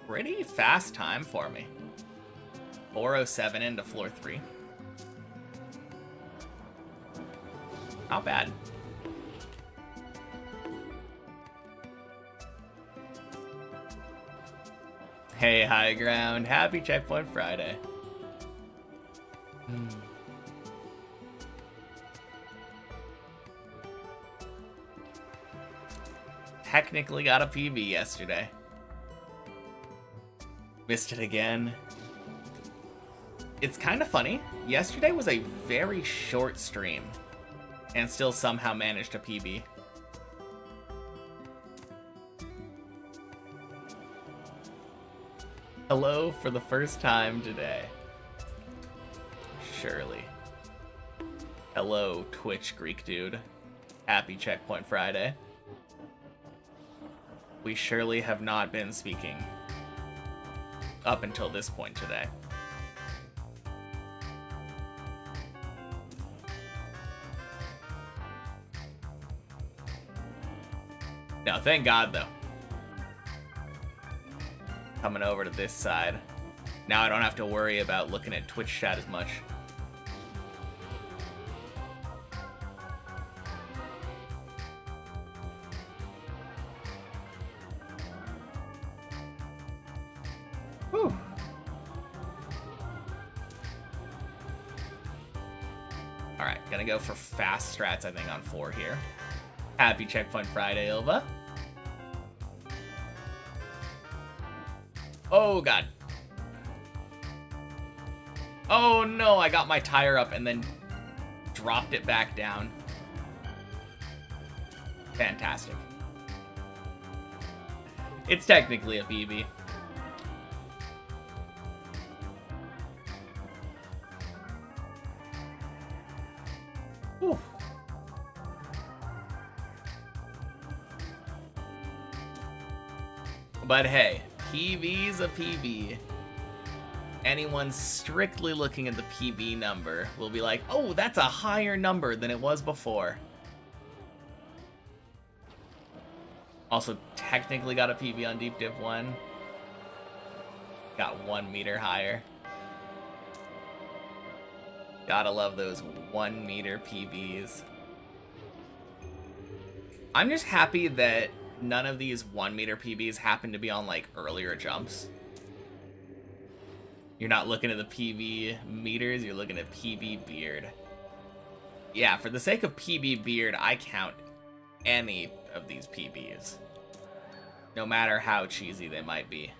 Pretty fast time for me. 4:07 into floor 3. Not bad. Hey, High Ground. Happy Checkpoint Friday. Technically got a PB yesterday. Missed it again. It's kind of funny. Yesterday was a very short stream and still somehow managed a PB. Hello for the first time today. Surely. Hello, Twitch Greek dude. Happy Checkpoint Friday. We surely have not been speaking up until this point today. No, thank God, though. Coming over to this side. Now I don't have to worry about looking at Twitch chat as much. Whew. Alright, gonna go for fast strats, I think, on 4 here. Happy Checkpoint Friday, Ilva. Oh, God. Oh, no, I got my tire up and then dropped it back down. Fantastic. It's technically a PB. Whew. But hey, PB's a PB. Anyone strictly looking at the PB number will be like, oh, that's a higher number than it was before. Also, technically got a PB on Deep Dip 1. Got 1 meter higher. Gotta love those 1 meter PBs. I'm just happy that none of these 1 meter PBs happen to be on, like, earlier jumps. You're not looking at the PB meters, you're looking at PB beard. Yeah, for the sake of PB beard, I count any of these PBs. No matter how cheesy they might be.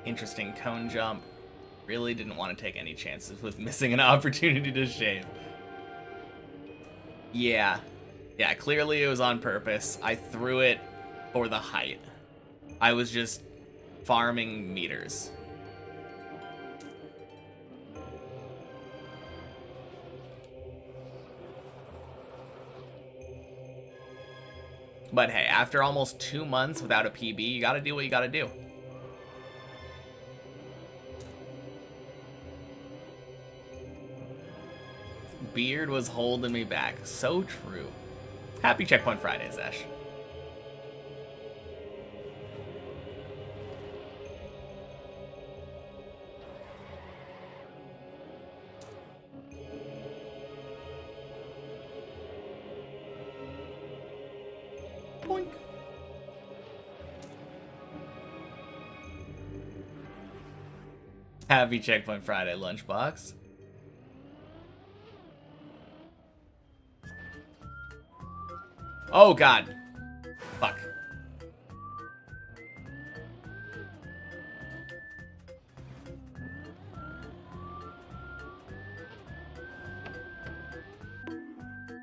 Interesting cone jump. Really didn't want to take any chances with missing an opportunity to shave. Yeah, clearly it was on purpose. I threw it for the height. I was just farming meters. But hey, after almost 2 months without a PB, you gotta do what you gotta do. Beard was holding me back. So true. Happy Checkpoint Friday, Zesh. Boink. Happy Checkpoint Friday, Lunchbox. Oh, God. Fuck.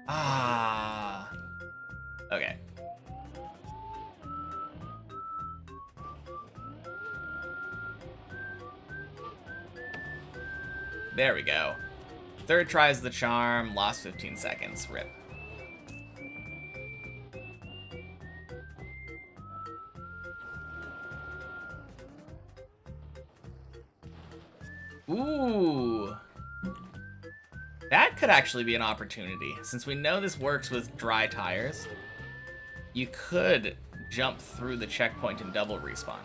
Ah. Okay. There we go. Third tries the charm, lost 15 seconds. Rip. Ooh. That could actually be an opportunity. Since we know this works with dry tires, you could jump through the checkpoint and double respawn.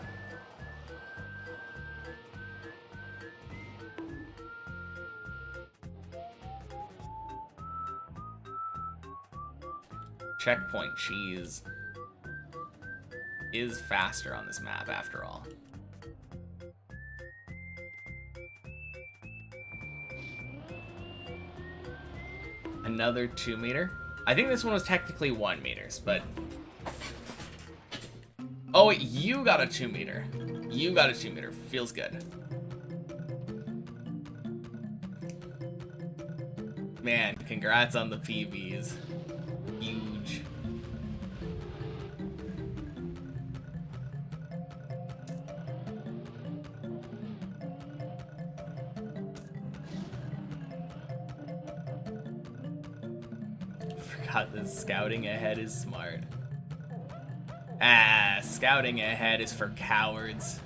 Checkpoint cheese is faster on this map after all. Another 2 meter. I think this one was technically 1 meters, but... Oh, wait, you got a 2 meter. You got a 2 meter. Feels good. Man, congrats on the PBs. Huge. Forgot that scouting ahead is smart. Ah, scouting ahead is for cowards.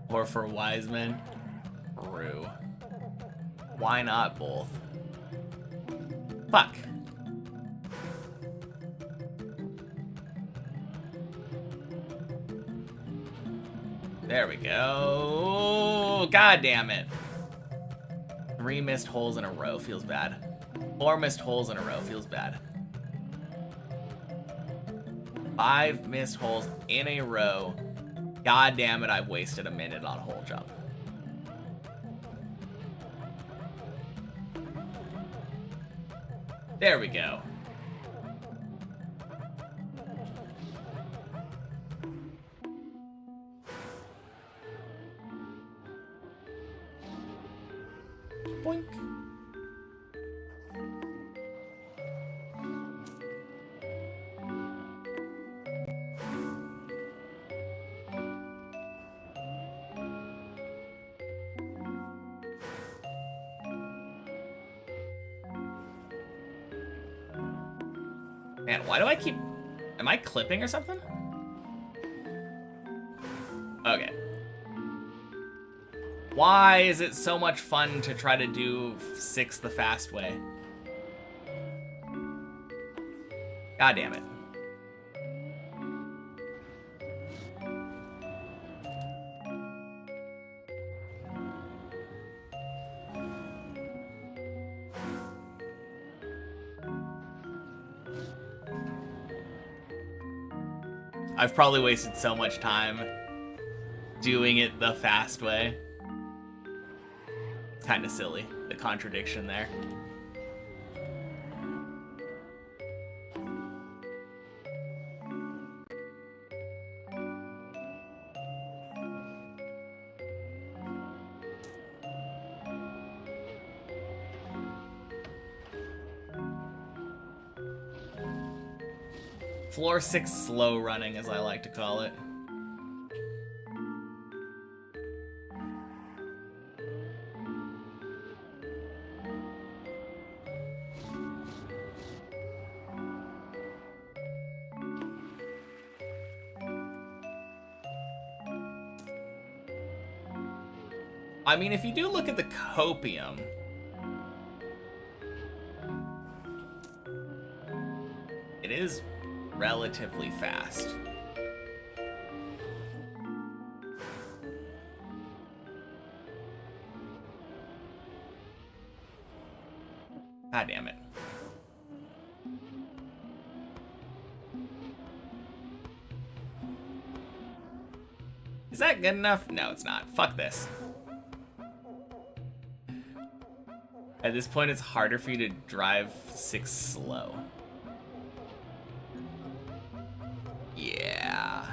Or for wise men? True. Why not both? Fuck. There we go. God damn it. 3 missed holes in a row feels bad. 4 missed holes in a row feels bad. 5 missed holes in a row. God damn it, I've wasted a minute on a hole jump. There we go. Boink. Man, why do I keep... Am I clipping or something? Okay. Why is it so much fun to try to do 6 the fast way? God damn it. I've probably wasted so much time doing it the fast way. It's kind of silly, the contradiction there. Floor 6 slow running, as I like to call it. I mean, if you do look at the copium, it is relatively fast. God damn it. Is that good enough? No, it's not. Fuck this. At this point, it's harder for you to drive 6 slow. Yeah.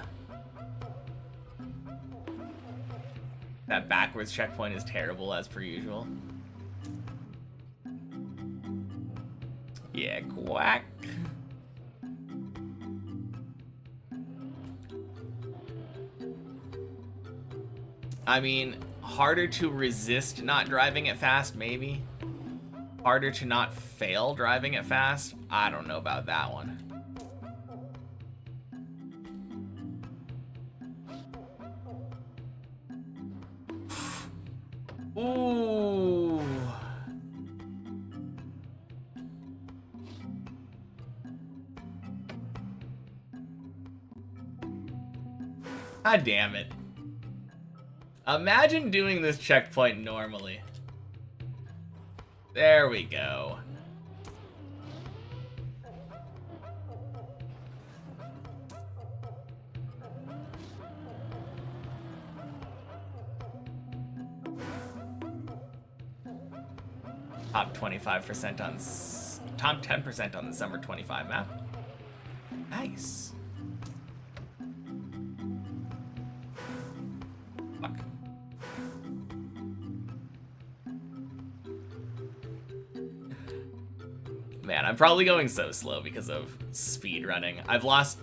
That backwards checkpoint is terrible, as per usual. Yeah, quack. I mean, harder to resist not driving it fast, maybe. Harder to not fail driving it fast. I don't know about that one. Ooh. Ah, damn it. Imagine doing this checkpoint normally. There we go. Top 25% on... Top 10% on the Summer 25 map. Nice. Fuck. Man, I'm probably going so slow because of speed running. I've lost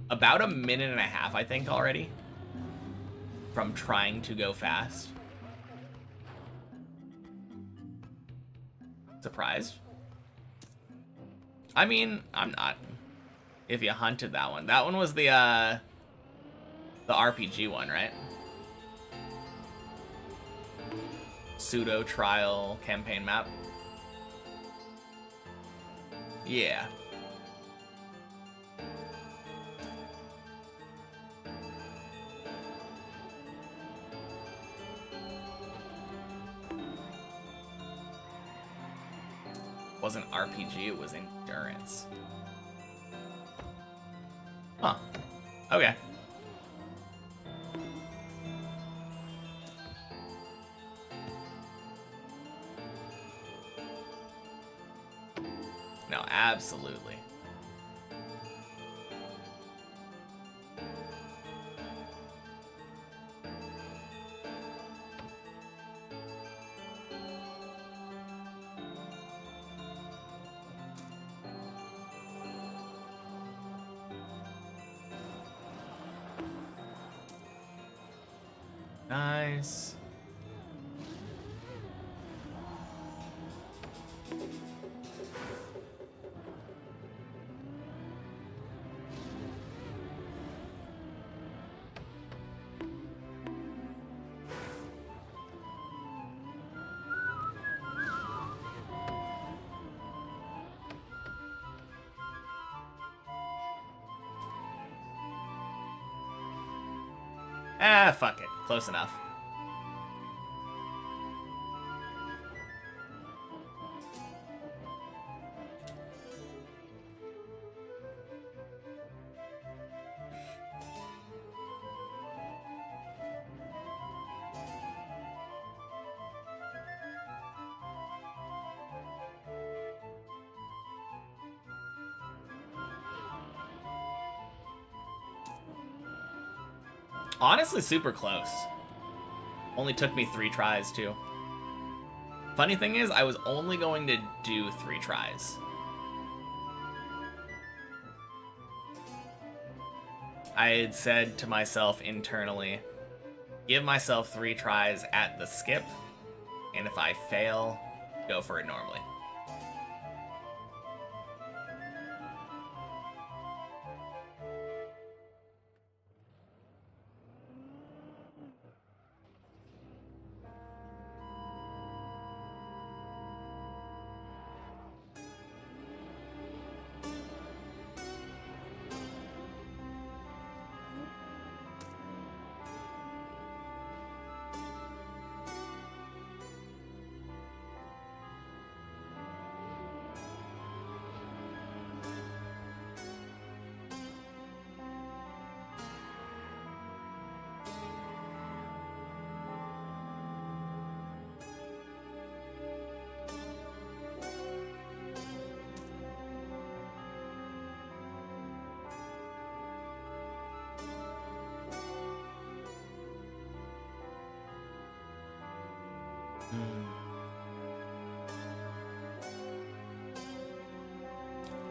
about a minute and a half, I think, already from trying to go fast. Surprised? I mean, I'm not. If you hunted that one. That one was the RPG one, right? Pseudo trial campaign map. Yeah. Wasn't RPG, it was endurance. Huh. Okay. No, absolutely. Nice. Ah, fuck it. Close enough. Honestly, super close. Only took me 3 tries, too. Funny thing is, I was only going to do 3 tries. I had said to myself internally, give myself 3 tries at the skip, and if I fail, go for it normally.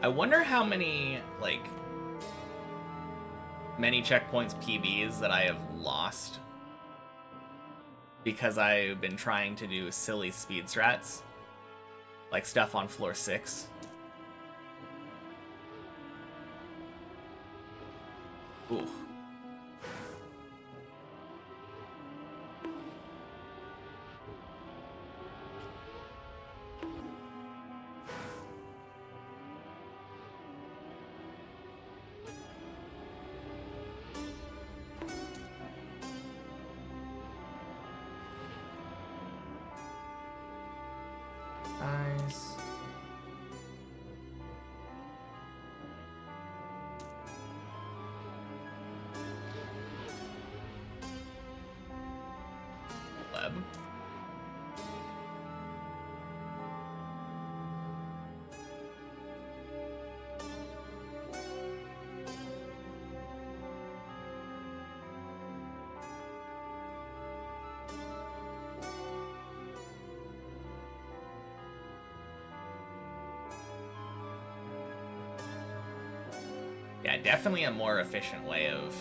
I wonder how many, like, many checkpoints PBs that I have lost because I've been trying to do silly speed strats, like stuff on floor 6. Ooh. Yeah, definitely a more efficient way of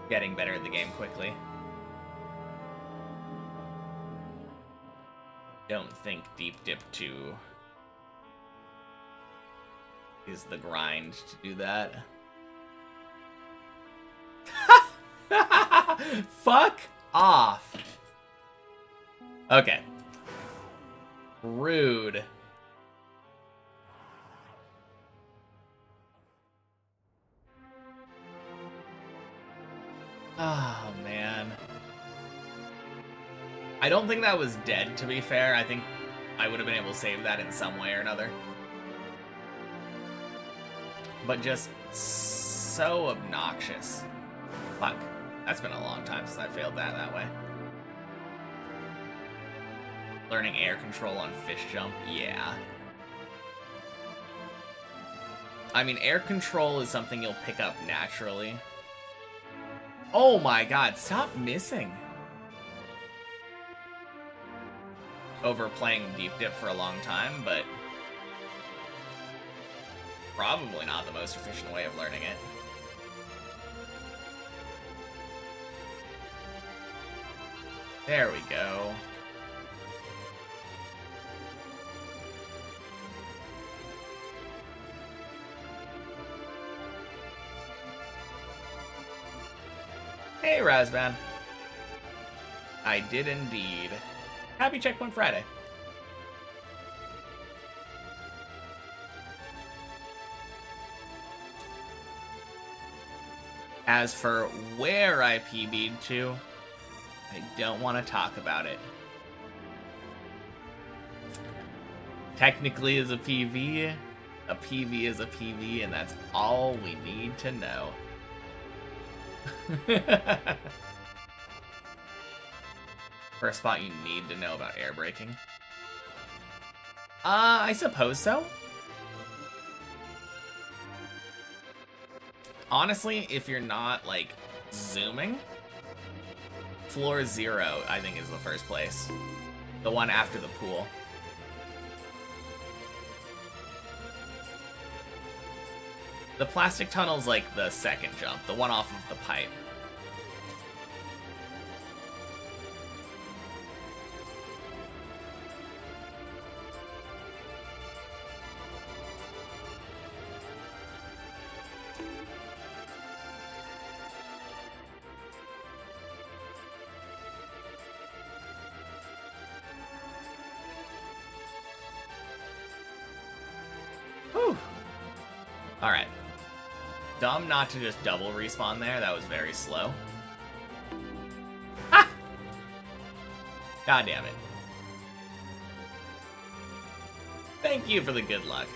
getting better at the game quickly. Don't think Deep Dip 2 is the grind to do that. Fuck off. Okay. Rude. Oh, man. I don't think that was dead, to be fair. I think I would have been able to save that in some way or another. But just so obnoxious. Fuck. That's been a long time since I failed that way. Learning air control on fish jump, yeah. I mean, air control is something you'll pick up naturally. Oh my god, stop missing. Over playing Deep Dip for a long time, but probably not the most efficient way of learning it. There we go. Hey, Razvan. I did indeed. Happy Checkpoint Friday. As for where I PB'd to, I don't want to talk about it. Technically is a PV is a PV, and that's all we need to know. For a spot you need to know about air braking? I suppose so. Honestly, if you're not, like, zooming, floor 0, I think, is the first place. The one after the pool. The plastic tunnel's like the second jump, the one off of the pipe. Whew. Alright. Dumb not to just double respawn there. That was very slow. Ah! God damn it. Thank you for the good luck.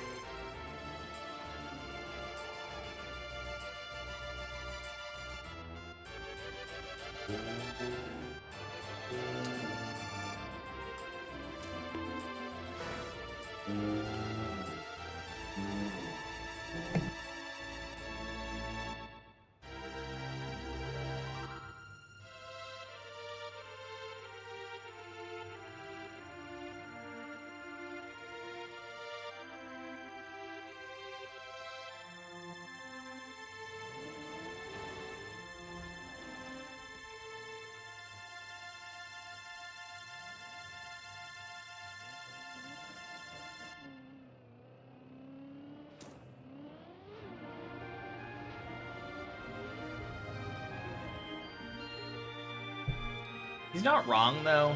He's not wrong, though.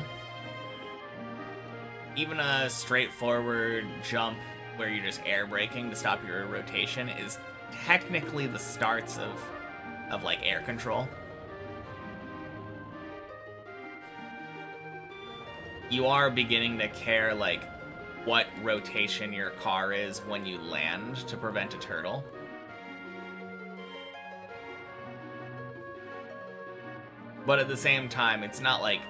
Even a straightforward jump where you're just air braking to stop your rotation is technically the starts of like, air control. You are beginning to care, like, what rotation your car is when you land to prevent a turtle. But at the same time, it's not, like,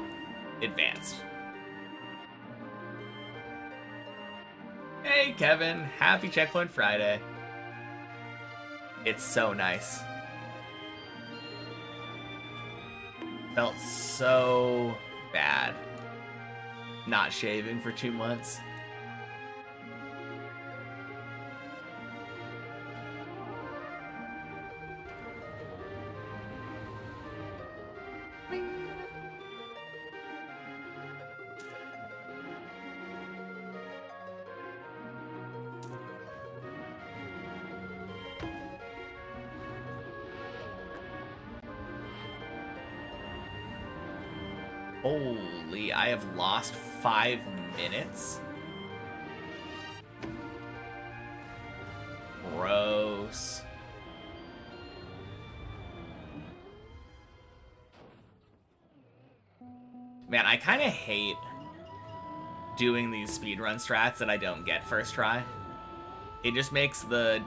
advanced. Hey, Kevin. Happy Checkpoint Friday. It's so nice. Felt so bad not shaving for 2 months. Holy, I have lost 5 minutes? Gross. Man, I kind of hate doing these speedrun strats that I don't get first try. It just makes the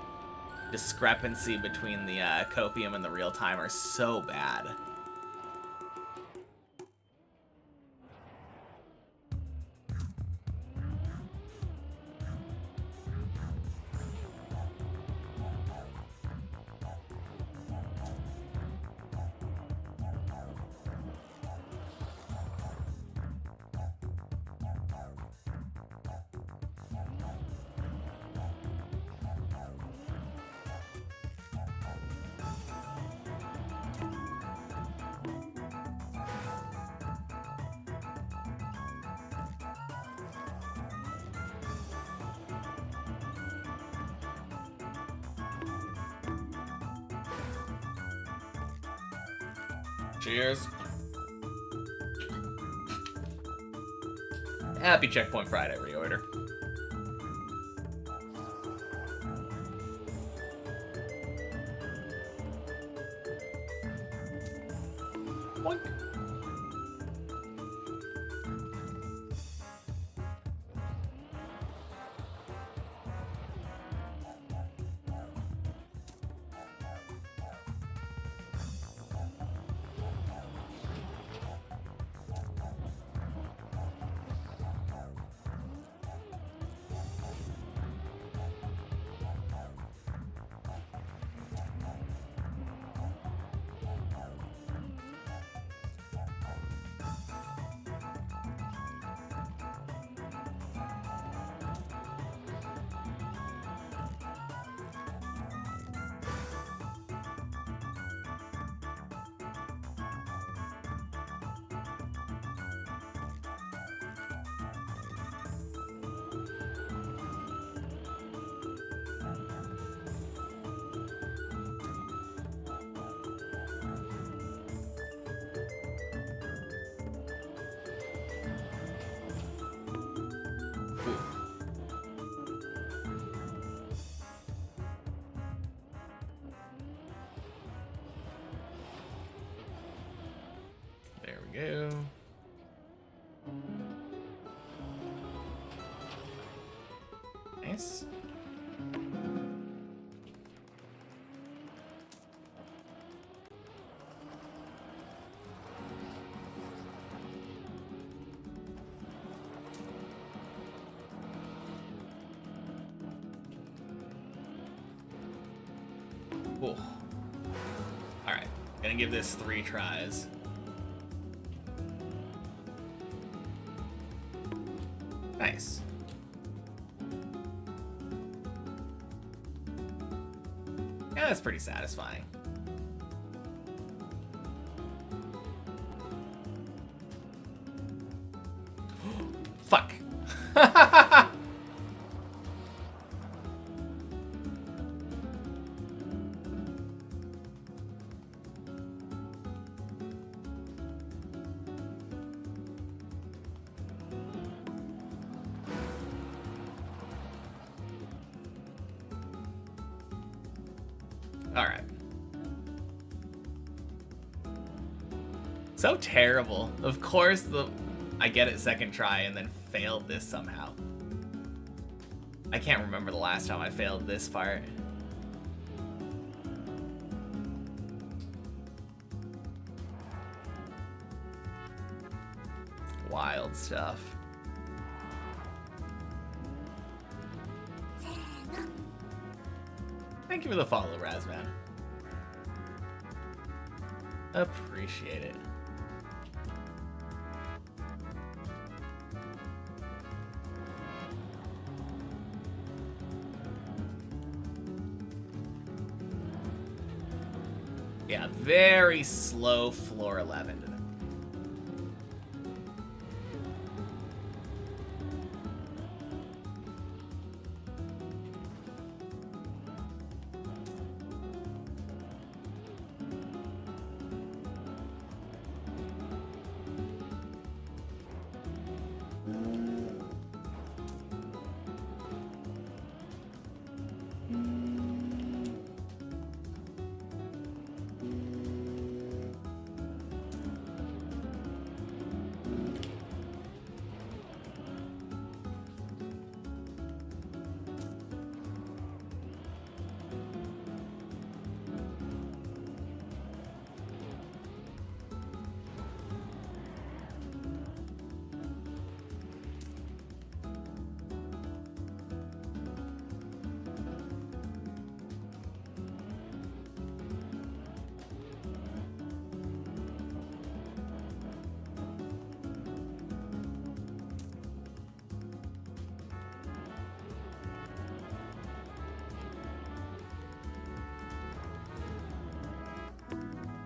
discrepancy between the copium and the real timer so bad. Cheers. Happy Checkpoint Friday reorder. Boink. There we go. Nice. Cool. Alright, gonna give this 3 tries. Nice. Yeah, that's pretty satisfying. Fuck. All right. So terrible. Of course, I get it second try and then failed this somehow. I can't remember the last time I failed this part. Wild stuff. Thank you for the follow, Razman. Appreciate it. Yeah, very slow floor 11 today.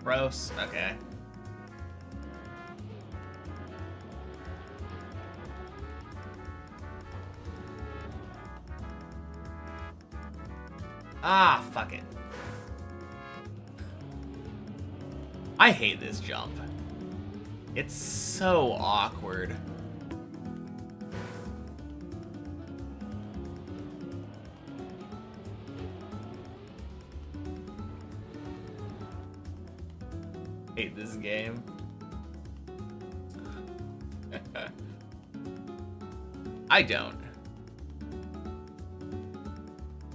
Gross. Okay. Ah, fuck it. I hate this jump. It's so awkward. Hate this game. I don't.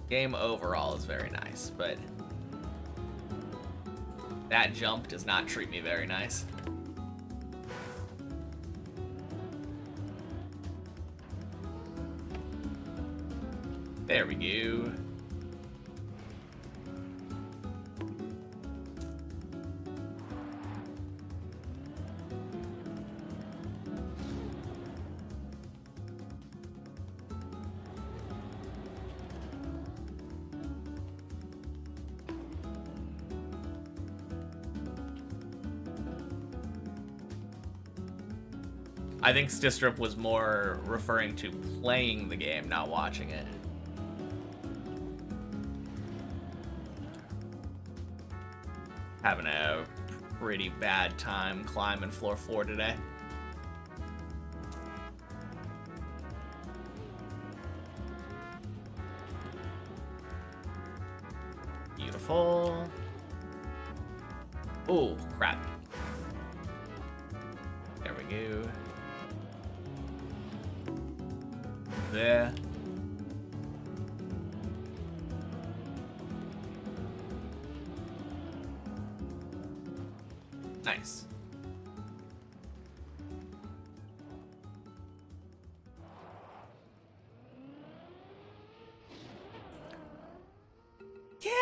Game overall is very nice, but that jump does not treat me very nice. There we go. I think Stistrip was more referring to playing the game, not watching it. Having a pretty bad time climbing floor 4 today. Beautiful. Oh, crap. There we go. There. Nice. Yeah,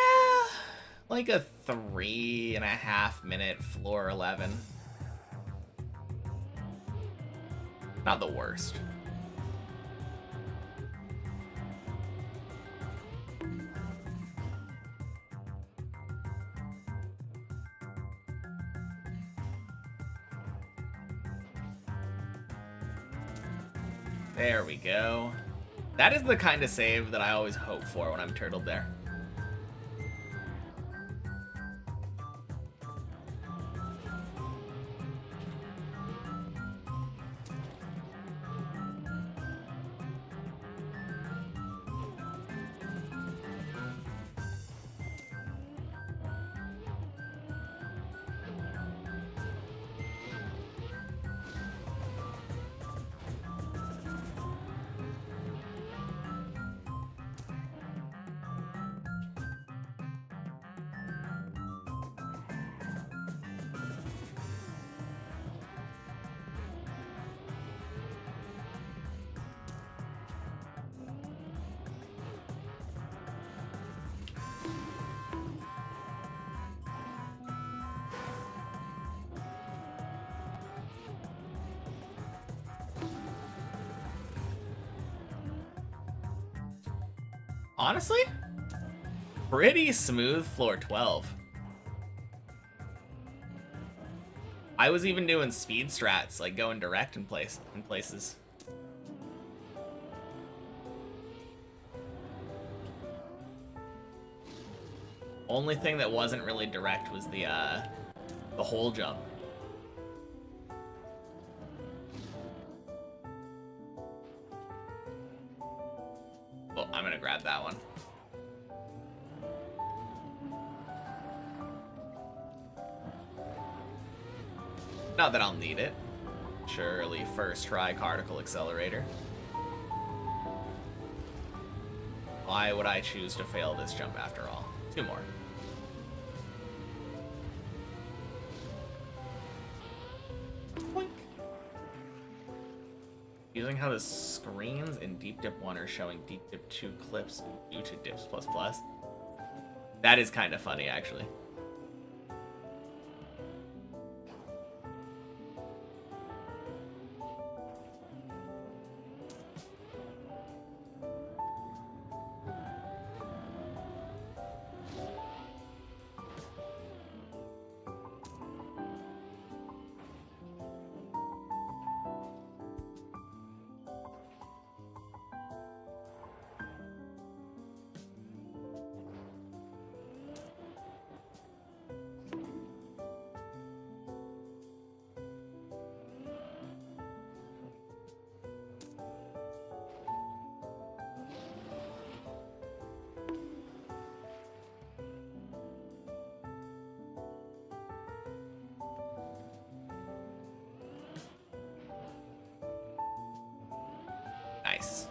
like a 3.5 minute floor 11. Not the worst. There we go. That is the kind of save that I always hope for when I'm turtled there. Honestly, pretty smooth floor 12. I was even doing speed strats, like going direct in places. Only thing that wasn't really direct was the hole jump. Oh, I'm gonna grab that one. Not that I'll need it. Surely first try particle accelerator. Why would I choose to fail this jump after all? 2 more. Boink. Using how the screens in Deep Dip 1 are showing Deep Dip 2 clips due to Dips++. That is kind of funny, actually. Nice.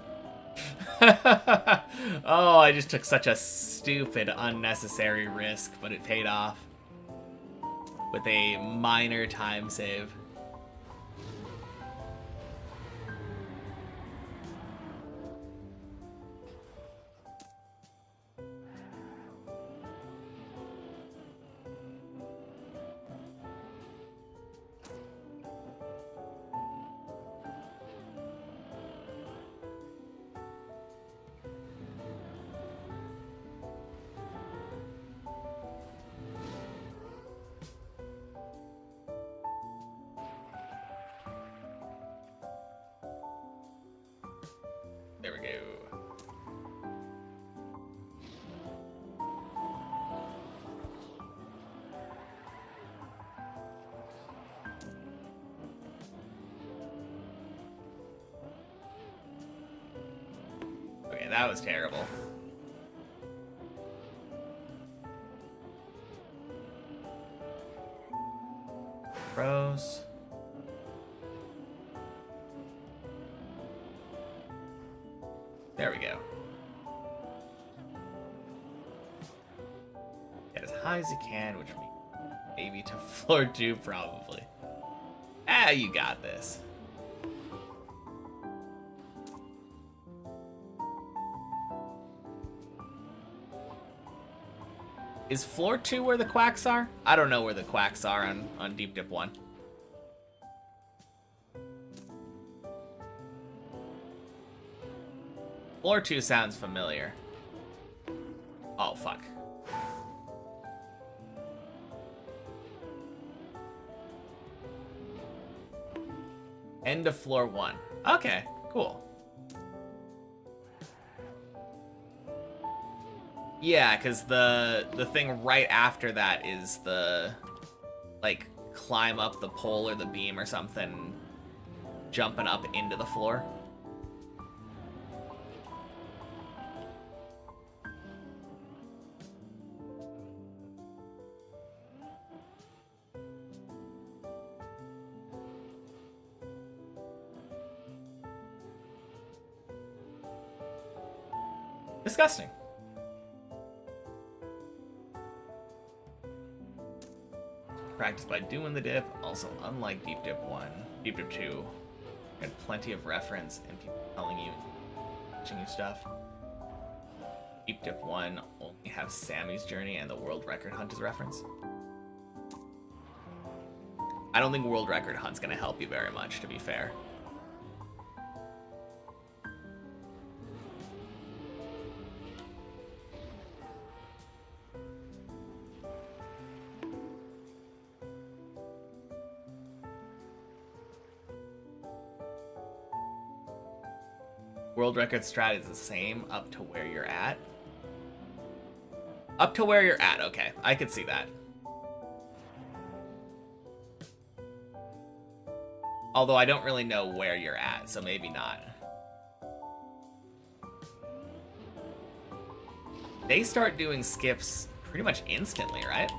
Oh, I just took such a stupid, unnecessary risk, but it paid off. With a minor time save. There we go. Okay, that was terrible. Pros. There we go. Get as high as you can, which means maybe to floor 2, probably. Ah, you got this. Is floor 2 where the quacks are? I don't know where the quacks are on Deep Dip 1. Floor 2 sounds familiar. Oh, fuck. End of floor 1. Okay, cool. Yeah, because the thing right after that is the, like, climb up the pole or the beam or something, jumping up into the floor. Disgusting. Practice by doing the dip. Also, unlike Deep Dip 1, Deep Dip 2, you had plenty of reference and people telling you, teaching you stuff. Deep Dip 1 only have Sammy's journey and the world record hunt as reference. I don't think world record hunt's gonna help you very much, to be fair. World record strat is the same up to where you're at. Up to where you're at, okay. I could see that. Although I don't really know where you're at, so maybe not. They start doing skips pretty much instantly, right?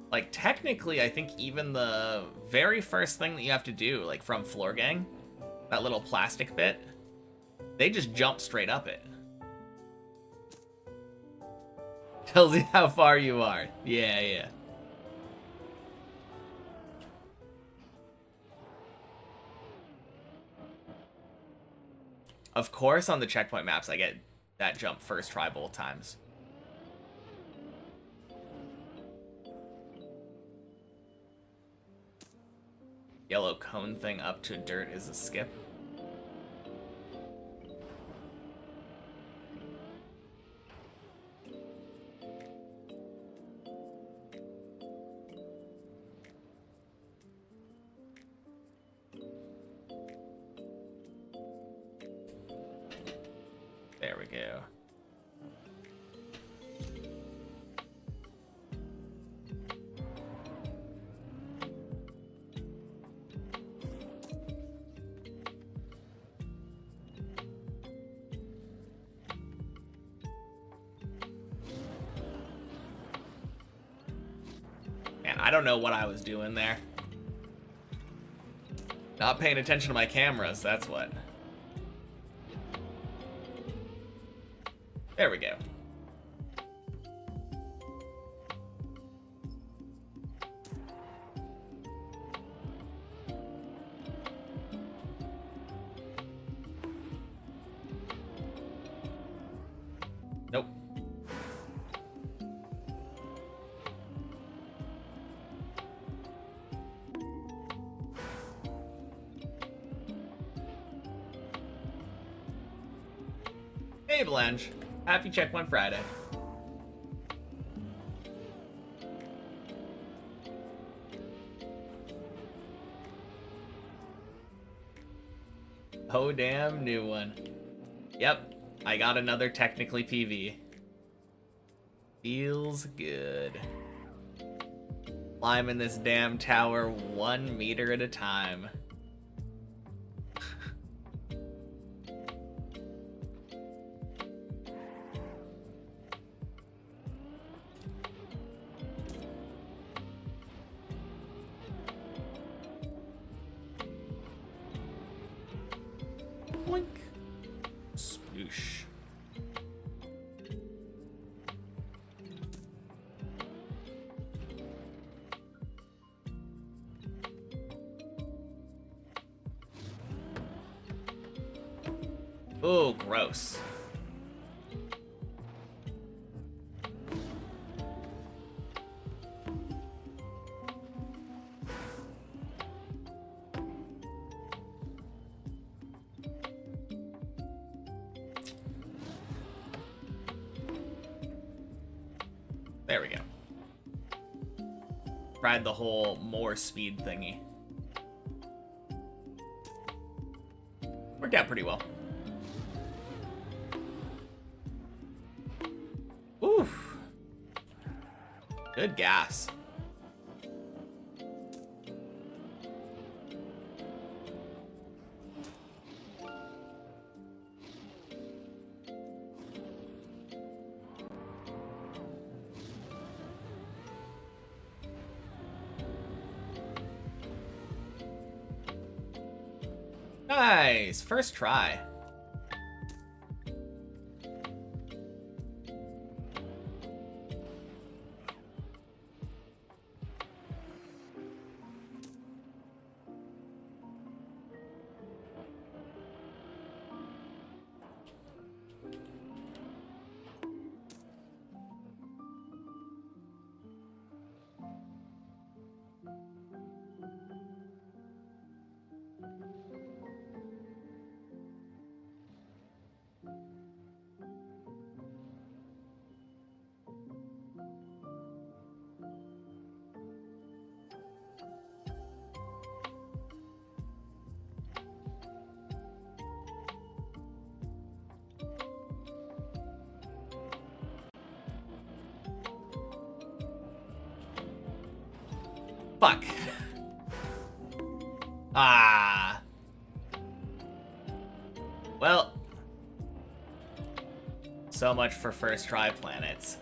Like, technically, I think even the very first thing that you have to do, like, from Floor Gang, that little plastic bit, they just jump straight up it. Tells you how far you are. Yeah, yeah. Of course, on the checkpoint maps, I get that jump first try both times. Yellow cone thing up to dirt is a skip. There we go. Man, I don't know what I was doing there. Not paying attention to my cameras, that's what. There we go. Nope. Hey, Blanche. Happy Checkpoint Friday. Oh, damn, new one. Yep, I got another technically PV. Feels good. Climbing this damn tower 1 meter at a time. Boink. Sploosh. Oh, gross. There we go. Tried the whole more speed thingy. Worked out pretty well. Oof. Good gas. Nice! First try. Fuck. Ah. Well. So much for first try planets.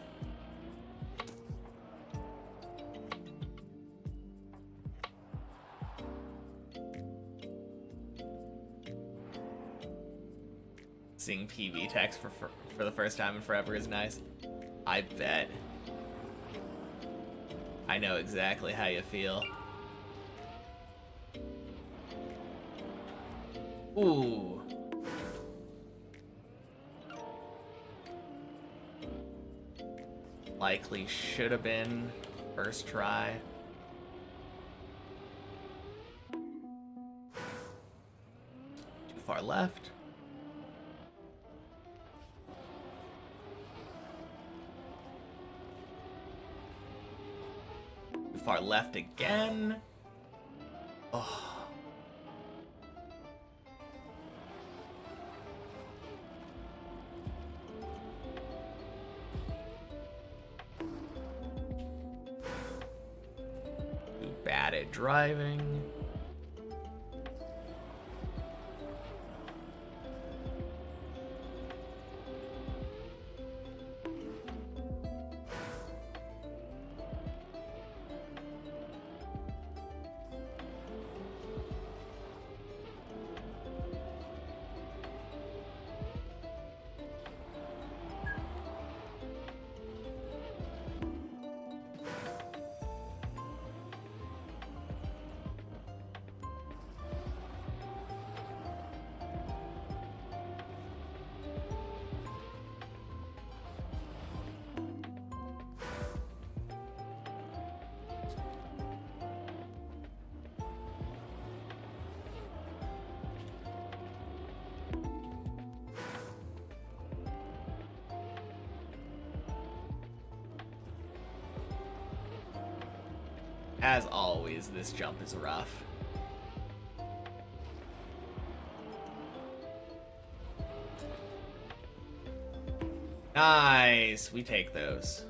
Seeing PV text for the first time in forever is nice. I bet. I know exactly how you feel. Ooh. Likely should have been first try. Too far left. Too far left again. Oh. Bad at driving. As always, this jump is rough. Nice, we take those.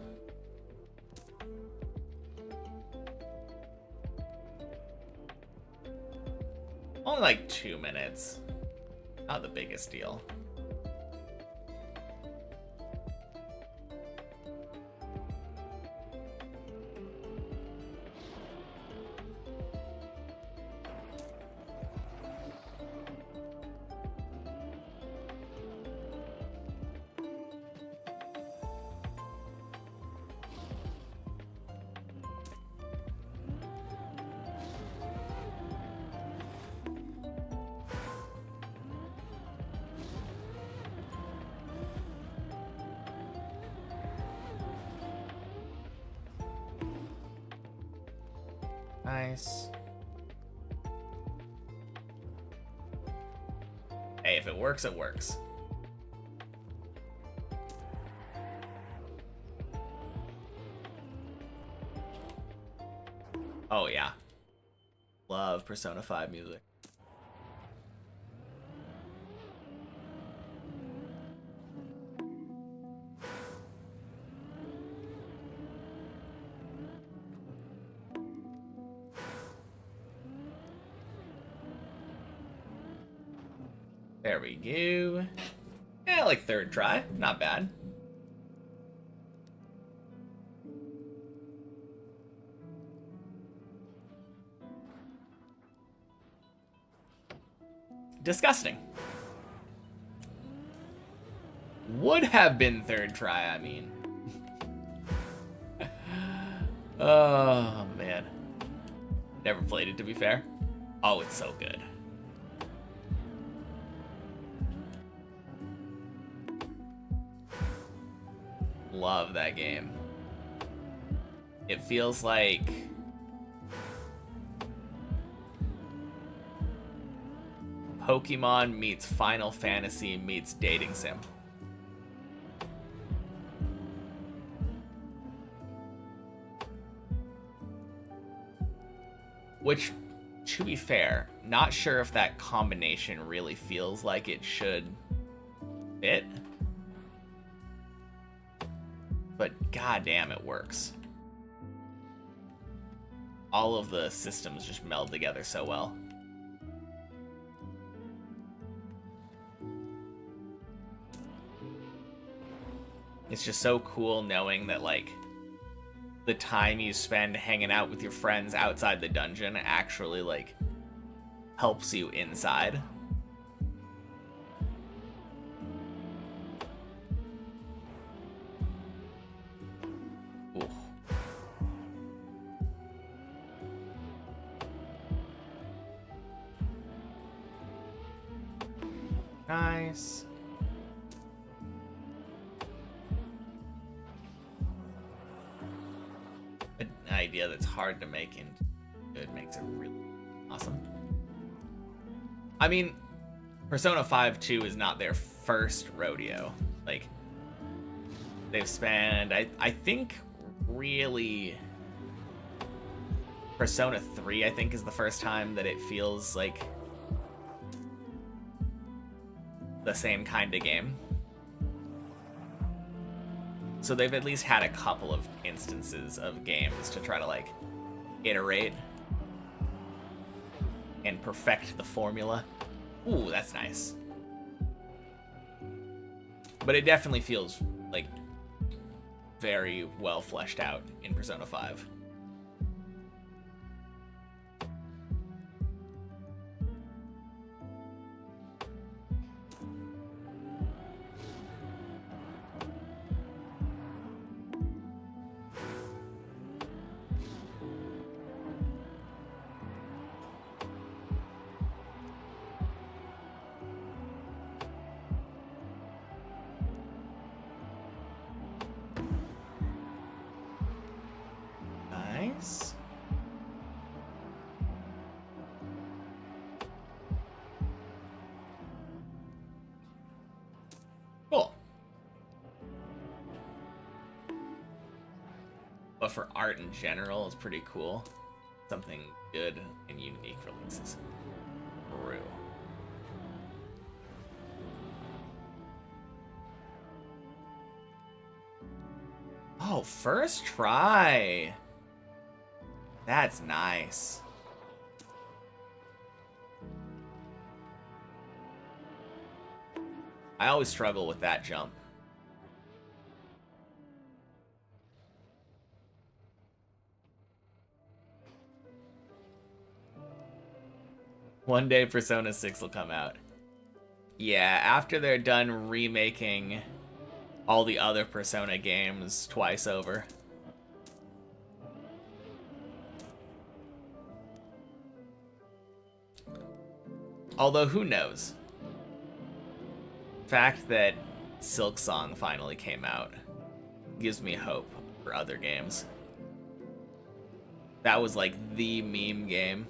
Only like 2 minutes. Not the biggest deal. Nice. Hey, if it works, it works. Oh, yeah. Love Persona 5 music. There we go. Yeah, like third try. Not bad. Disgusting. Would have been third try, I mean. Oh, man. Never played it, to be fair. Oh, it's so good. Love that game. It feels like Pokemon meets Final Fantasy meets dating sim. Which, to be fair, not sure if that combination really feels like it should fit. But goddamn, it works. All of the systems just meld together so well. It's just so cool knowing that, like, the time you spend hanging out with your friends outside the dungeon actually, like, helps you inside. Ooh. Nice. An idea that's hard to make and good makes it really awesome. I mean, Persona 5 2 is not their first rodeo. Like, they've spanned, I think, really, Persona 3, I think, is the first time that it feels like the same kind of game. So they've at least had a couple of instances of games to try to, like, iterate and perfect the formula. Ooh, that's nice. But it definitely feels, like, very well fleshed out in Persona 5. Nice. Cool. But for art in general, it's pretty cool. something good and unique releases. True. Oh, first try. That's nice. I always struggle with that jump. One day Persona 6 will come out. Yeah, after they're done remaking all the other Persona games twice over. Although, who knows? The fact that Silk Song finally came out gives me hope for other games. That was like the meme game.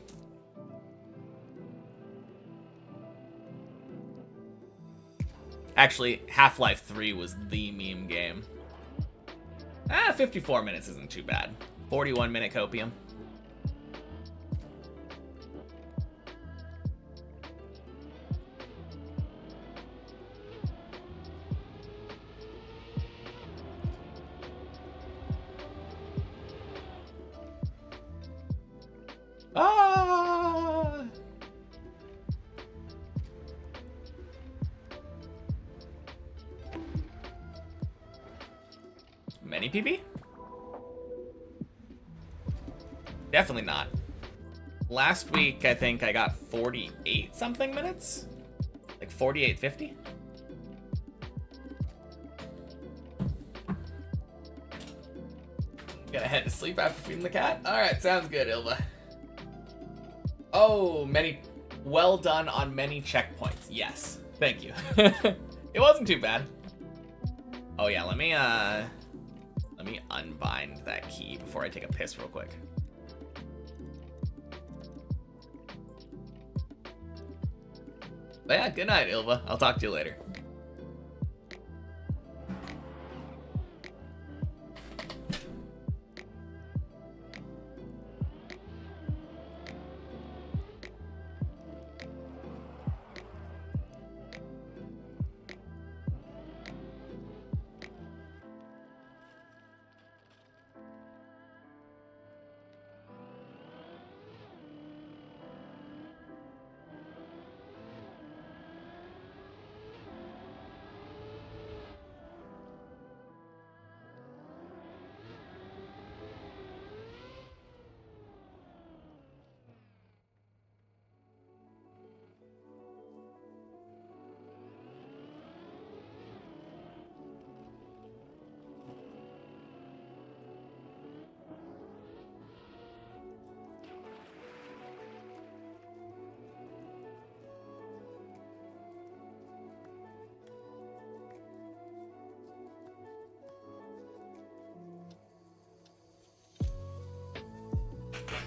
Actually, Half-Life 3 was the meme game. 54 minutes isn't too bad. 41-minute copium. Ah! Many PB? Definitely not. Last week, I think I got 48 something minutes? Like 48.50? Gonna head to sleep after feeding the cat? Alright, sounds good, Ilva. Oh, well done on many checkpoints. Yes, thank you. It wasn't too bad. Oh yeah, let me unbind that key before I take a piss real quick. But yeah, good night, Ilva. I'll talk to you later.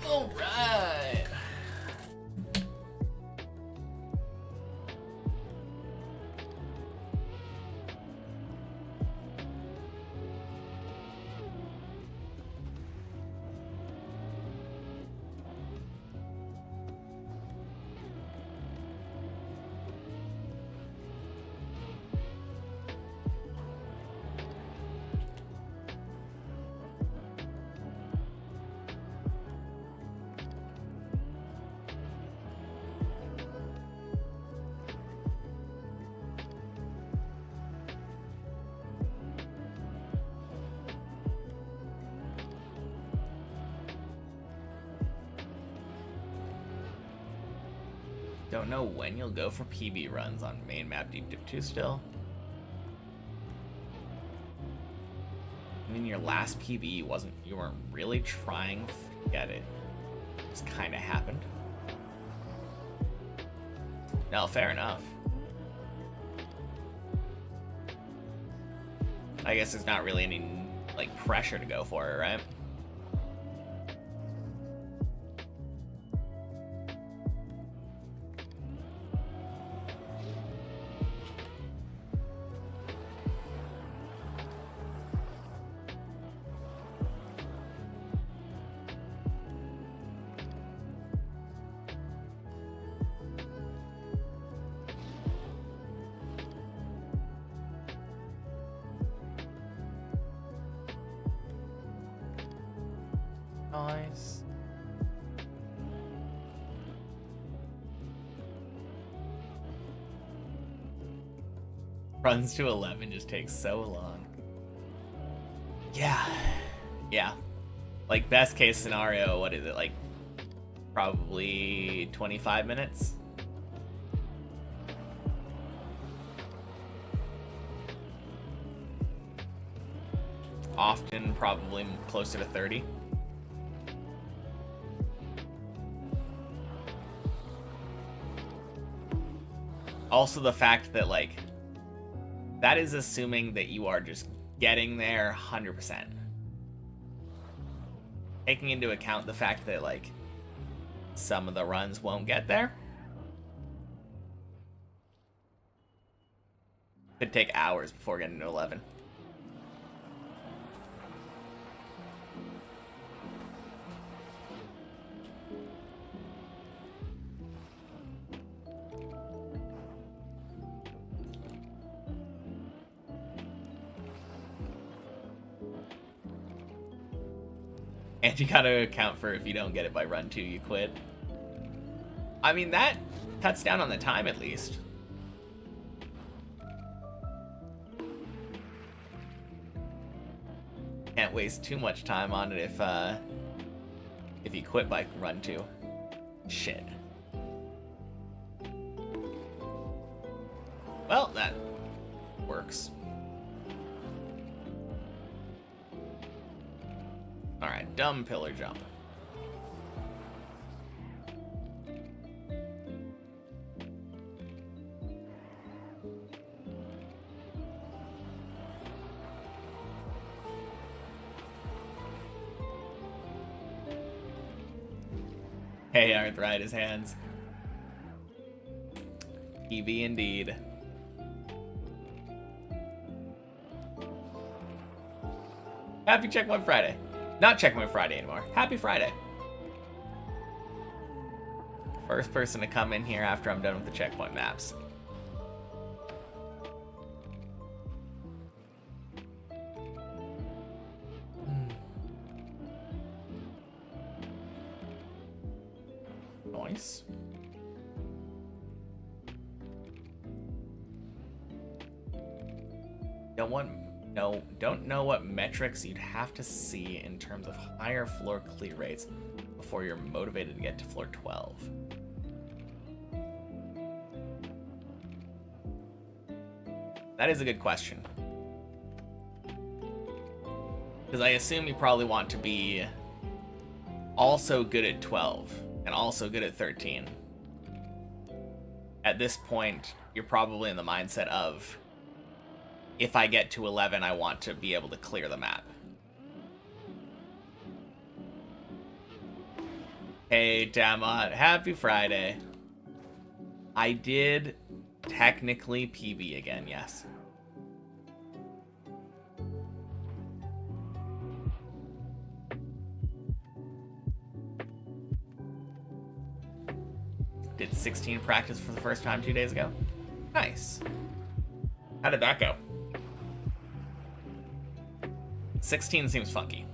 All right. Don't know when you'll go for PB runs on main map Deep Dip 2 still. I mean, your last PB you weren't really trying to get it. It just kind of happened. No, fair enough. I guess there's not really any, like, pressure to go for it, right? Nice. Runs to 11 just takes so long. Yeah. Yeah. Like, best case scenario, what is it, like, probably 25 minutes? Often, probably closer to 30. Also, the fact that, like, that is assuming that you are just getting there 100%. Taking into account the fact that, like, some of the runs won't get there. Could take hours before getting to 11. And you gotta account for if you don't get it by run 2, you quit. I mean, that cuts down on the time at least. Can't waste too much time on it if you quit by run 2. Shit. Well, that works. Alright, dumb pillar jump. Hey, arthritis hands. EV indeed. Happy Checkpoint Friday. Not Checkpoint Friday anymore. Happy Friday. First person to come in here after I'm done with the checkpoint maps. Nice. Don't know what metrics you'd have to see in terms of higher floor clear rates before you're motivated to get to floor 12. That is a good question. Because I assume you probably want to be also good at 12 and also good at 13. At this point, you're probably in the mindset of, if I get to 11, I want to be able to clear the map. Hey, Dammot, happy Friday. I did technically PB again, yes. Did 16 practice for the first time 2 days ago. Nice. How did that go? 16 seems funky.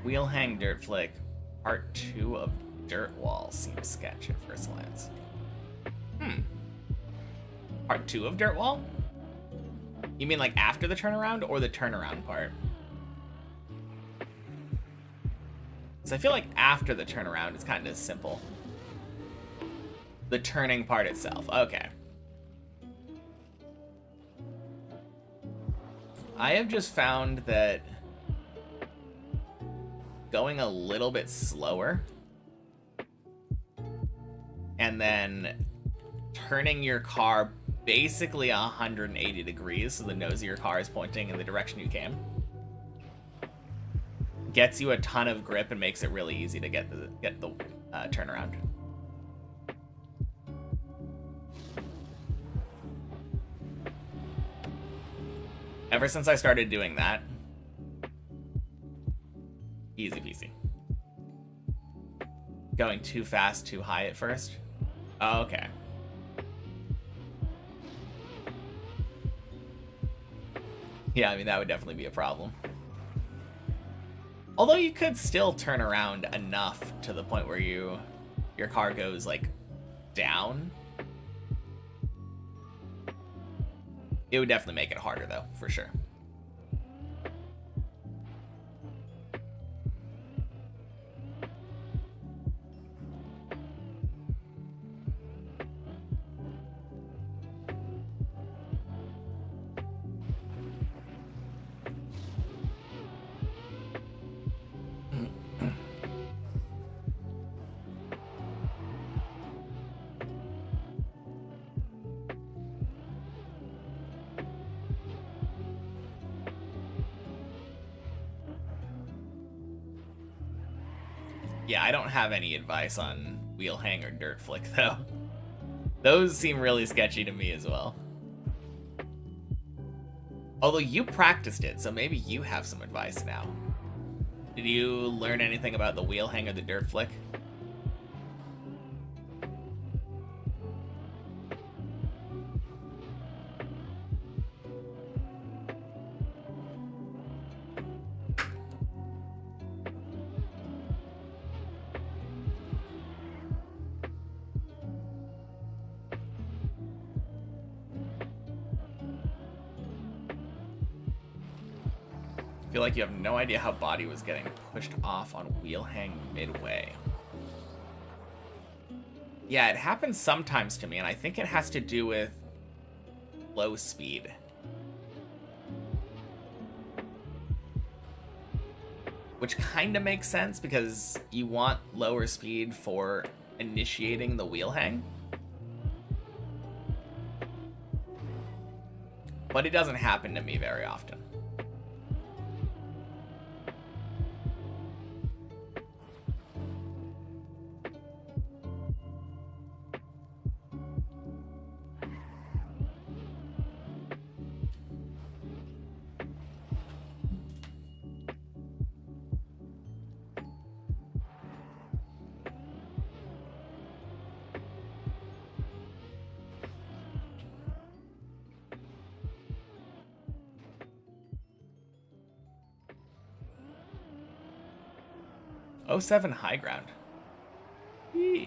Wheel hang dirt flick. Part 2 of Dirt Wall seems sketch at first glance. Part 2 of Dirt Wall? You mean like after the turnaround or the turnaround part? So I feel like after the turnaround it's kind of simple. The turning part itself. Okay. I have just found that going a little bit slower and then turning your car basically 180 degrees so the nose of your car is pointing in the direction you came gets you a ton of grip and makes it really easy to get the turnaround. Ever since I started doing that, easy peasy. Going too fast, too high at first. Oh, okay. Yeah, I mean, that would definitely be a problem. Although you could still turn around enough to the point where your car goes, like, down. It would definitely make it harder, though, for sure. Yeah, I don't have any advice on wheel hang or dirt flick, though. Those seem really sketchy to me as well. Although you practiced it, so maybe you have some advice now. Did you learn anything about the wheel hang or the dirt flick? I feel like you have no idea how body was getting pushed off on wheel hang midway. Yeah, it happens sometimes to me, and I think it has to do with low speed. Which kind of makes sense because you want lower speed for initiating the wheel hang. But it doesn't happen to me very often. '07 high ground. Yeah.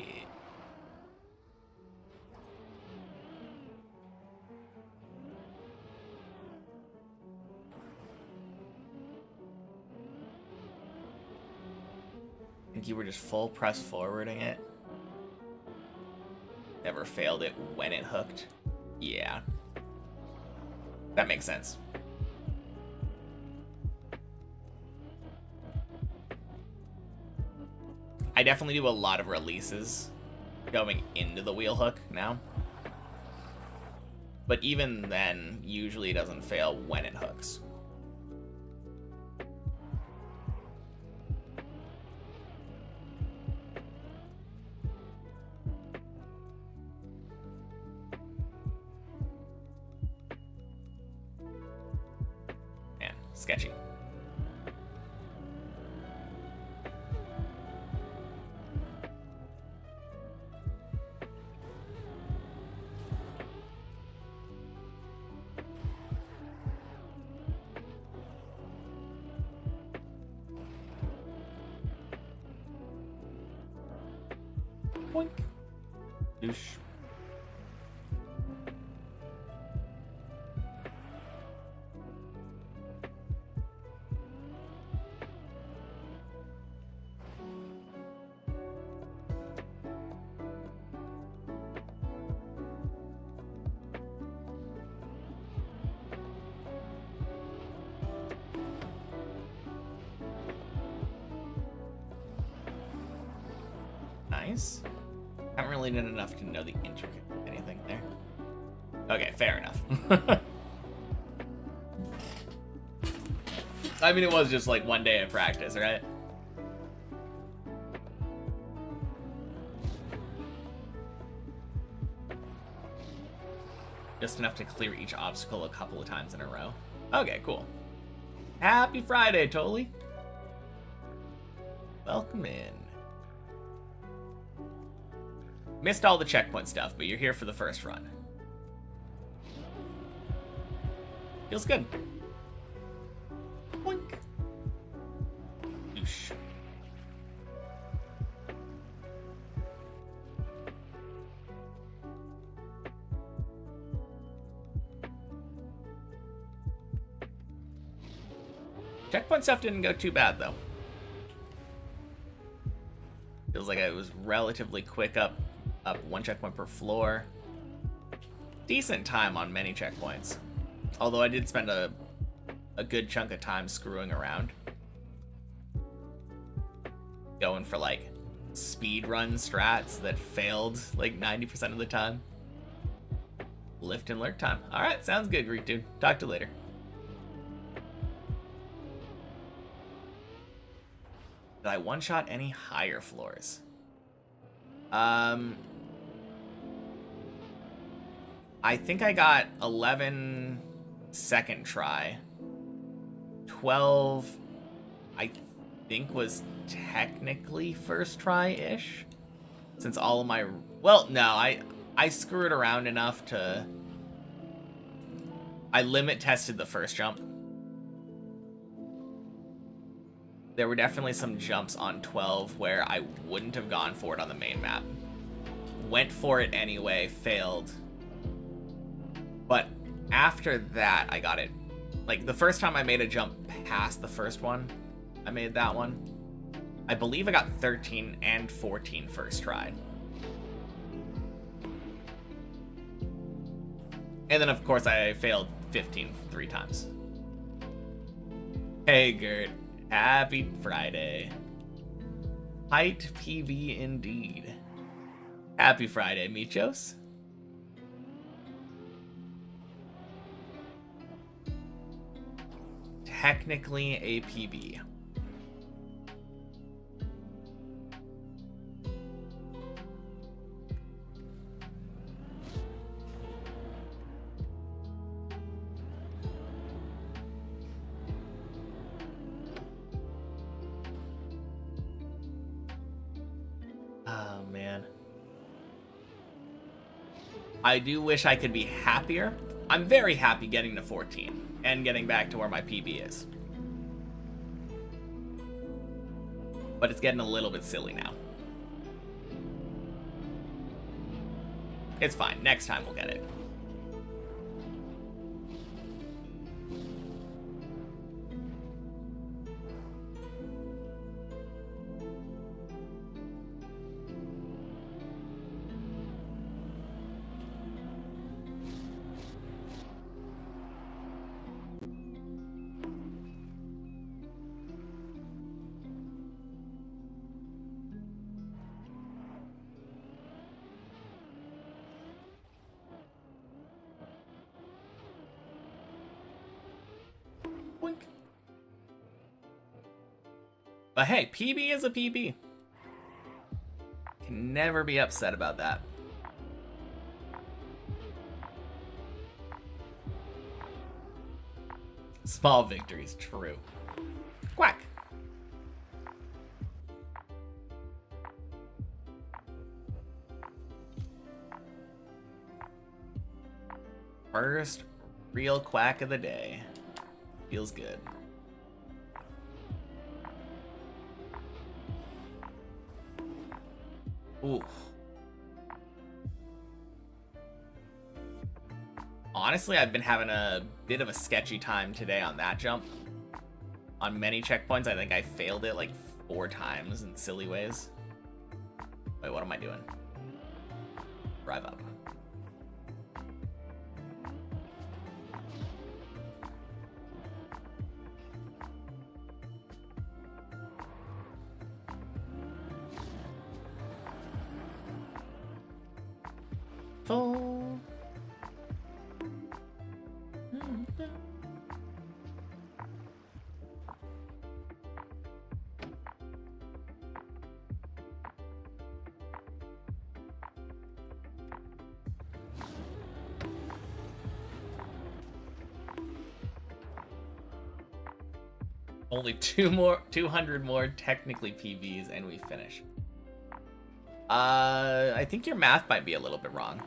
I think you were just full press forwarding it. Never failed it when it hooked. Yeah. That makes sense. I definitely do a lot of releases going into the wheel hook now. But even then, usually it doesn't fail when it hooks. Man, sketchy. Boink. Douche. Nice. Haven't really done enough to know the intricate anything there. Okay, fair enough. I mean, it was just like one day of practice, right? Just enough to clear each obstacle a couple of times in a row. Okay, cool. Happy Friday, Toli. Welcome in. Missed all the checkpoint stuff, but you're here for the first run. Feels good. Boink. Oosh. Checkpoint stuff didn't go too bad, though. Feels like I was relatively quick up one checkpoint per floor. Decent time on many checkpoints. Although I did spend a good chunk of time screwing around. Going for like speed run strats that failed like 90% of the time. Lift and lurk time. Alright, sounds good, Greek dude. Talk to you later. Did I one-shot any higher floors? I think I got 11 second try. 12, I think, was technically first try-ish. Since all of my... Well, no, I screwed around enough to... I limit tested the first jump. There were definitely some jumps on 12 where I wouldn't have gone for it on the main map. Went for it anyway, failed. But after that, I got it. Like, the first time I made a jump past the first one, I made that one. I believe I got 13 and 14 first try. And then, of course, I failed 15 3 times. Hey, Gert. Happy Friday. Height PB indeed. Happy Friday, Michos. Technically a PB. Oh, man. I do wish I could be happier. I'm very happy getting to 14 and getting back to where my PB is. But it's getting a little bit silly now. It's fine. Next time we'll get it. Boink. But hey, PB is a PB. Can never be upset about that. Small victories, true. Quack. First real quack of the day. Feels good. Ooh. Honestly, I've been having a bit of a sketchy time today on that jump. On many checkpoints, I think I failed it like 4 times in silly ways. Wait, what am I doing? Drive up. Full. Only 200 more technically PBs, and we finish. I think your math might be a little bit wrong.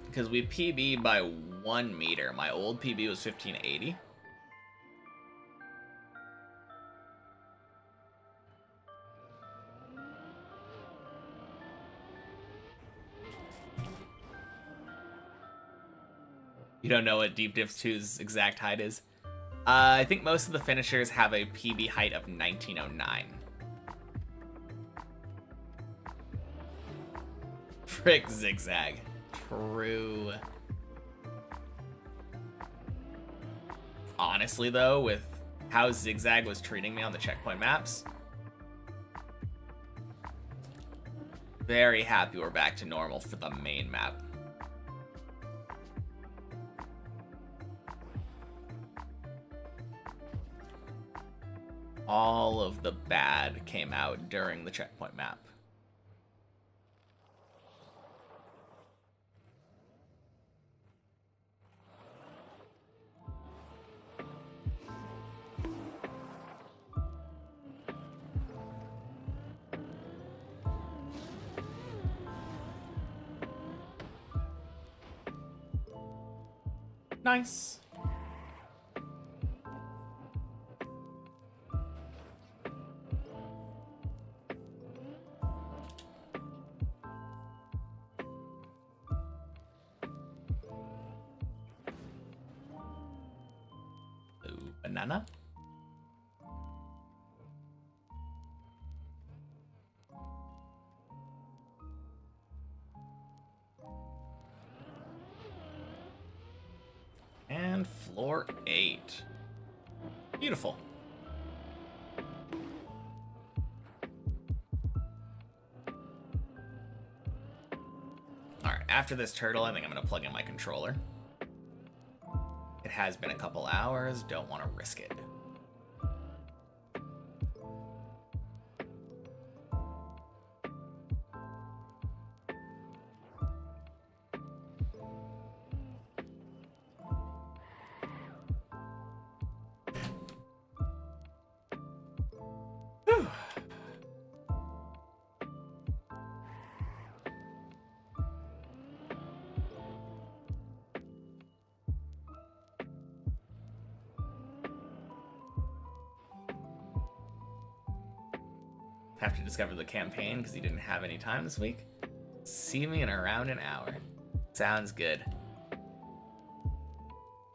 Because we PB by 1 meter. My old PB was 1580. You don't know what Deep Dips 2's exact height is? I think most of the finishers have a PB height of 1909. Frick Zigzag. True. Honestly, though, with how Zigzag was treating me on the checkpoint maps, very happy we're back to normal for the main map. All of the bad came out during the checkpoint map. Nice. Ooh, banana. And floor 8. Beautiful. Alright, after this turtle, I think I'm going to plug in my controller. It has been a couple hours, don't want to risk it. Whew. Have to discover the campaign because he didn't have any time this week. See me in around an hour. Sounds good.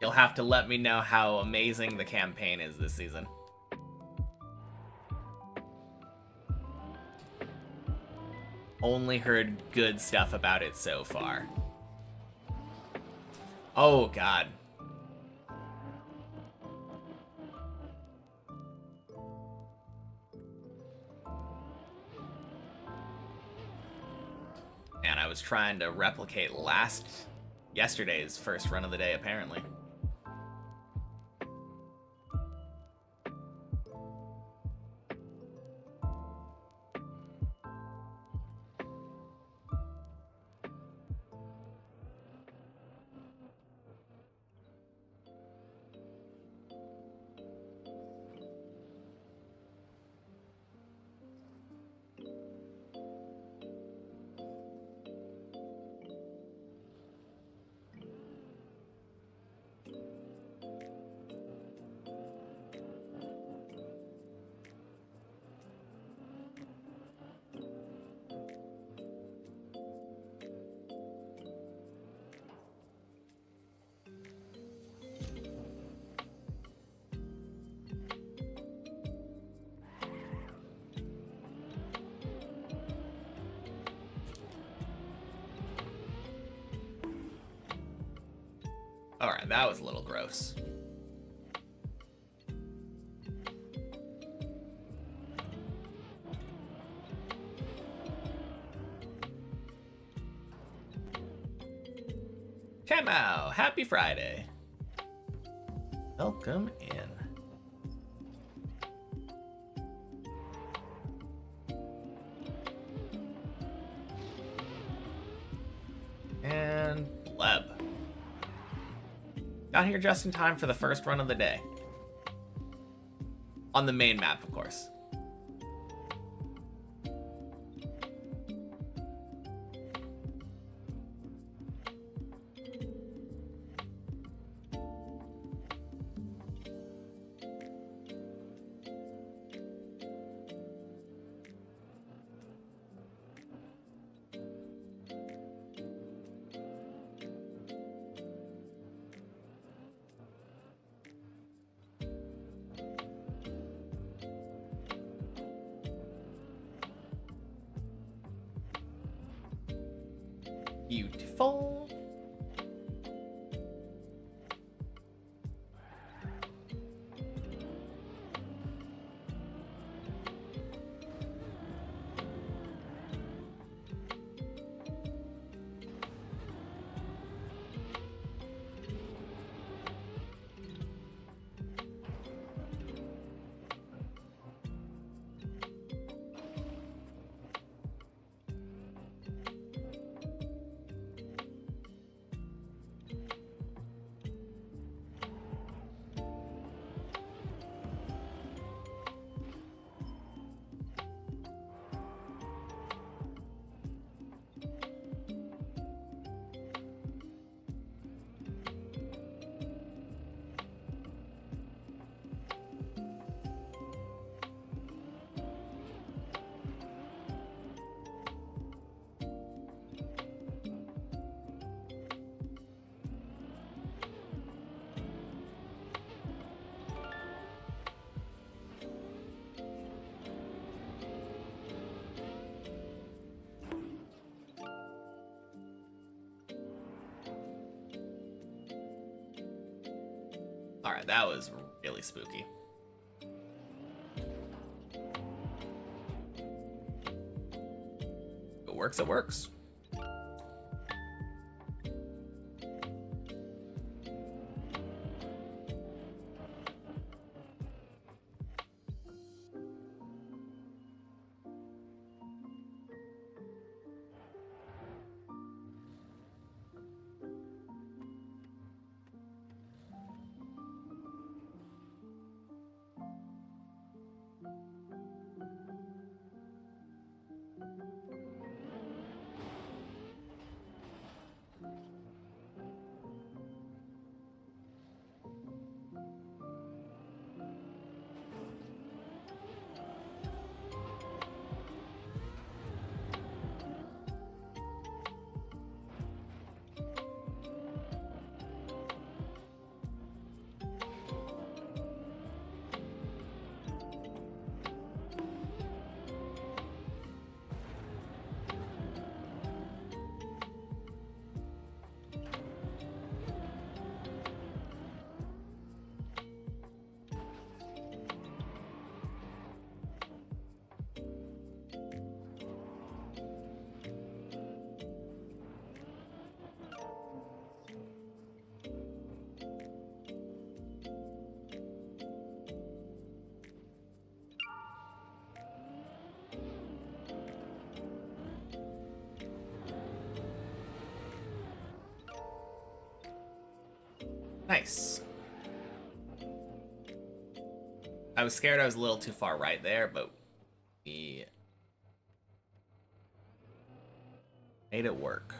You'll have to let me know how amazing the campaign is this season. Only heard good stuff about it so far. Oh, God. And I was trying to replicate yesterday's first run of the day, apparently. Alright, that was a little gross. Chamao, happy Friday. Welcome in. Got here just in time for the first run of the day. On the main map, of course. Beautiful. Alright, that was really spooky. It works, it works. Nice. I was scared I was a little too far right there, but we made it work.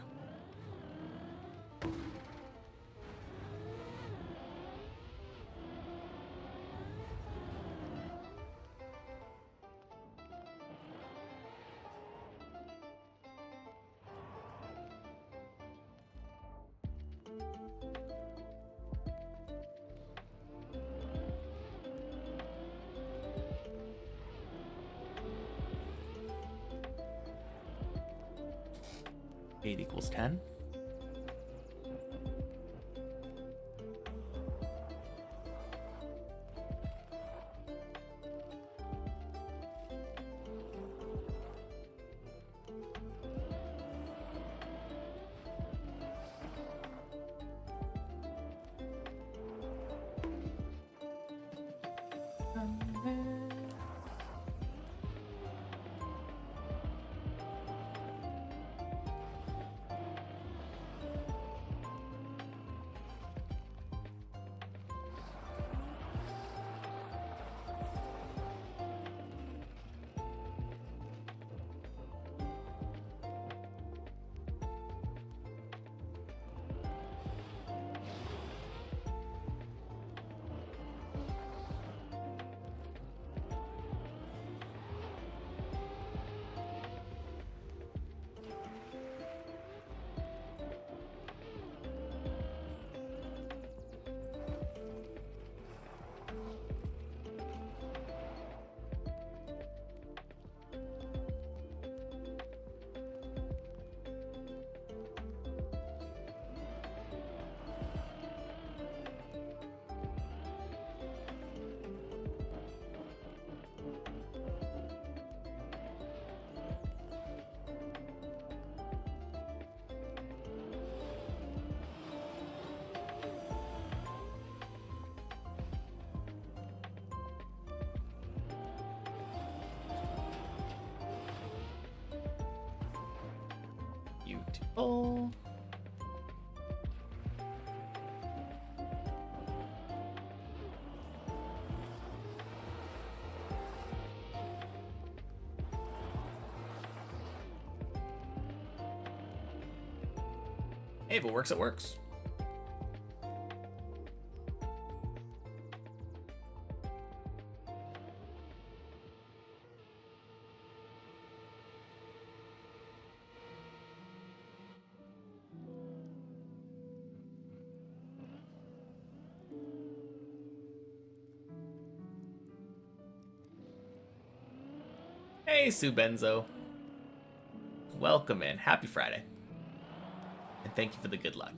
Eight equals 10. Beautiful. Hey, if it works, it works. Hey, Sue Benzo. Welcome in. Happy Friday. And thank you for the good luck.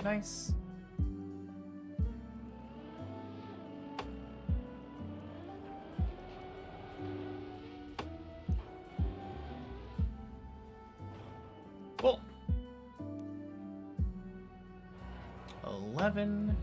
Nice. Cool. 11.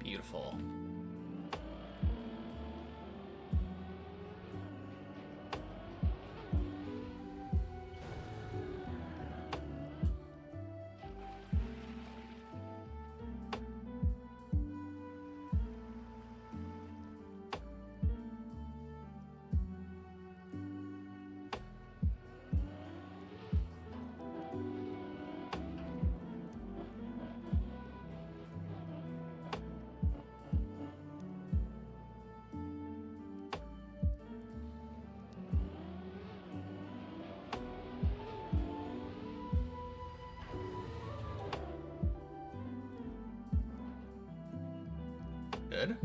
Beautiful. Good.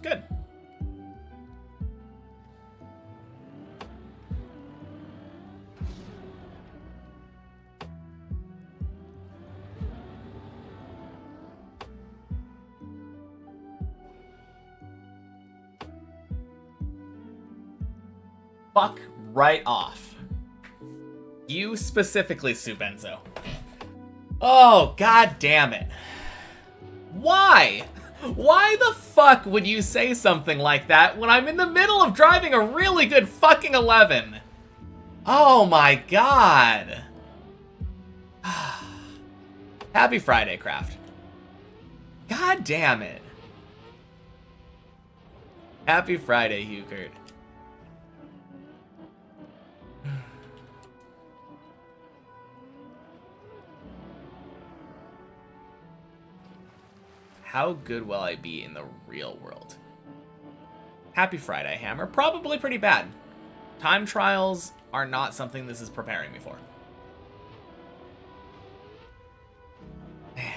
Good. Fuck right off. You specifically, Subenzo. Oh, god damn it. Why? Why the fuck would you say something like that when I'm in the middle of driving a really good fucking 11? Oh my god. Happy Friday, Craft. God damn it. Happy Friday, Hugert. How good will I be in the real world? Happy Friday, Hammer. Probably pretty bad. Time trials are not something this is preparing me for. Man.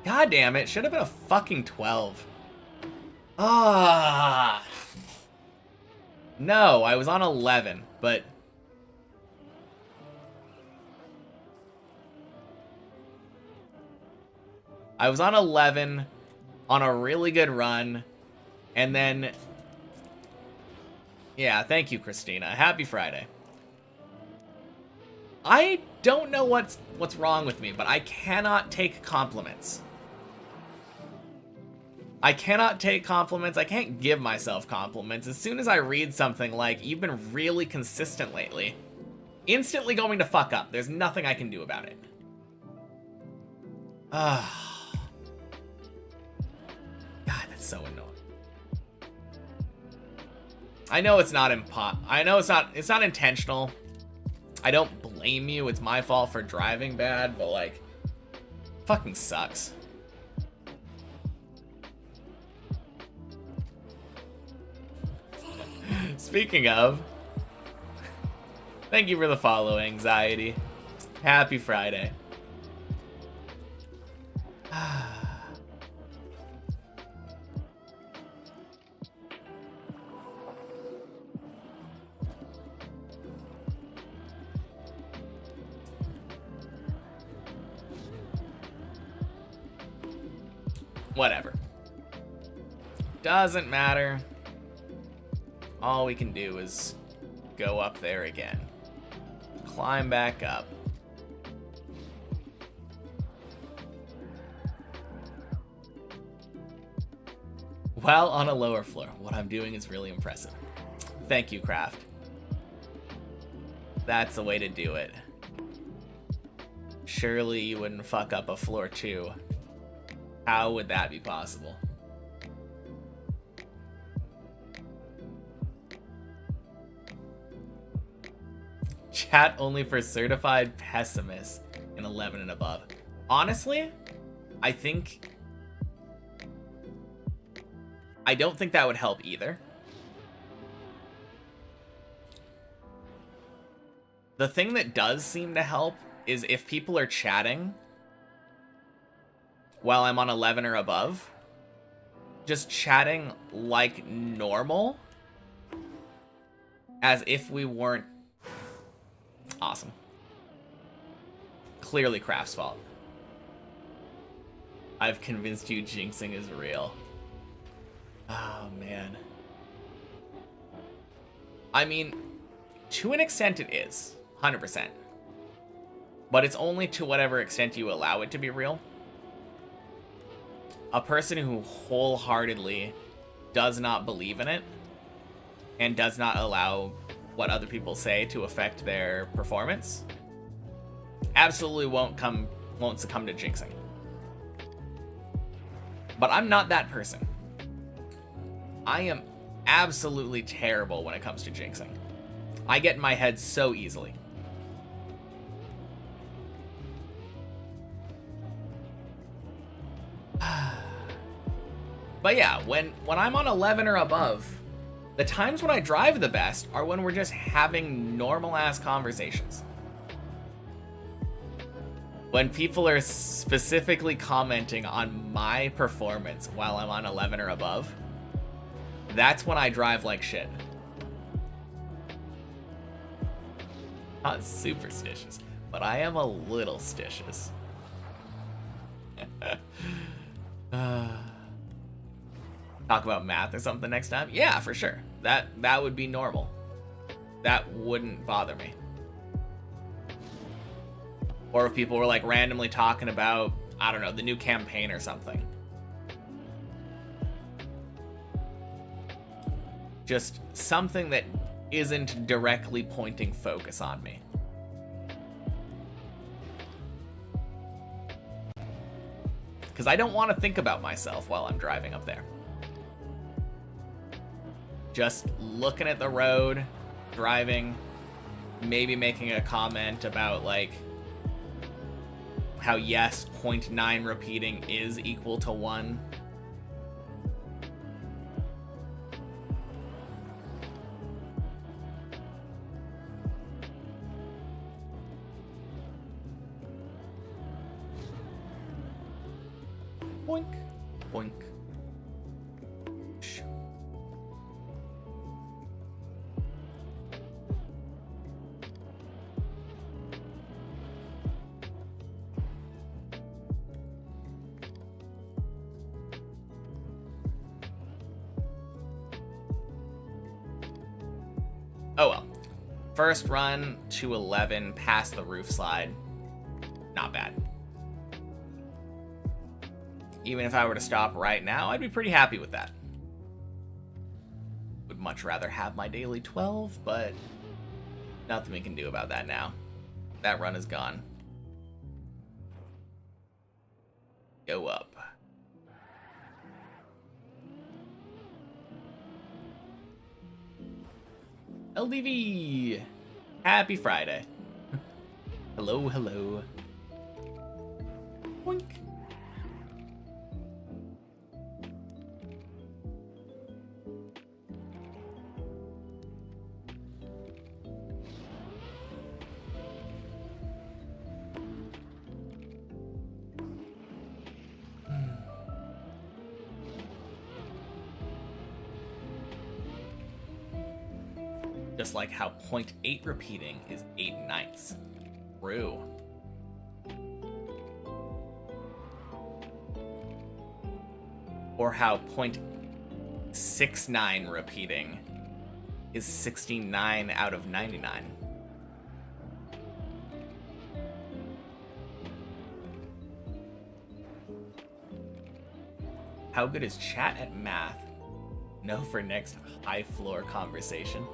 God damn it. Should have been a fucking 12. Ah. No, I was on 11, but... I was on 11 on a really good run, and then... Yeah, thank you, Christina. Happy Friday. I don't know what's wrong with me, but I cannot take compliments. I cannot take compliments. I can't give myself compliments. As soon as I read something like, you've been really consistent lately, instantly going to fuck up. There's nothing I can do about it. God, that's so annoying. I know it's not it's not intentional. I don't blame you. It's my fault for driving bad, but like, fucking sucks. Speaking of, thank you for the follow, Anxiety. Happy Friday. Whatever. Doesn't matter. All we can do is go up there again. Climb back up. While on a lower floor, what I'm doing is really impressive. Thank you, Craft. That's the way to do it. Surely you wouldn't fuck up a floor 2. How would that be possible? Chat only for certified pessimists in 11 and above. Honestly, I don't think that would help either. The thing that does seem to help is if people are chatting while I'm on 11 or above, just chatting like normal, as if we weren't. Awesome. Clearly Craft's fault. I've convinced you jinxing is real. Oh, man. I mean, to an extent it is. 100%. But it's only to whatever extent you allow it to be real. A person who wholeheartedly does not believe in it and does not allow what other people say to affect their performance absolutely won't succumb to jinxing. But I'm not that person. I am absolutely terrible when it comes to jinxing. I get in my head so easily. But yeah, when I'm on 11 or above, the times when I drive the best are when we're just having normal-ass conversations. When people are specifically commenting on my performance while I'm on 11 or above, that's when I drive like shit. Not superstitious, but I am a little stitious. Talk about math or something next time? Yeah, for sure. That would be normal. That wouldn't bother me. Or if people were like randomly talking about, I don't know, the new campaign or something. Just something that isn't directly pointing focus on me. Because I don't want to think about myself while I'm driving up there. Just looking at the road, driving, maybe making a comment about like how yes, 0.9 repeating is equal to 1. Boink, boink. Shh. Oh well. First run, 211, past the roof slide. Not bad. Even if I were to stop right now, I'd be pretty happy with that. Would much rather have my daily 12, but nothing we can do about that now. That run is gone. Go up. LDV! Happy Friday. Hello, hello. Boink. Just like how 0.8 repeating is 8/9. True. Or how 0.69 repeating is 69 out of 99. How good is chat at math? No for next high floor conversation.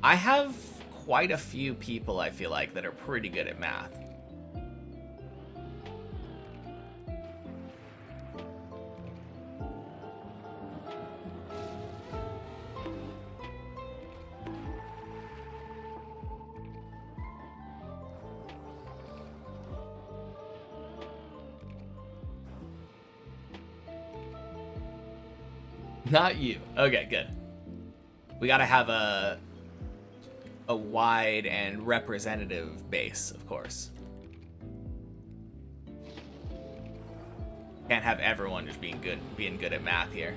I have quite a few people, I feel like, that are pretty good at math. Not you. Okay, good. We gotta have a wide and representative base, of course. Can't have everyone just being good at math here.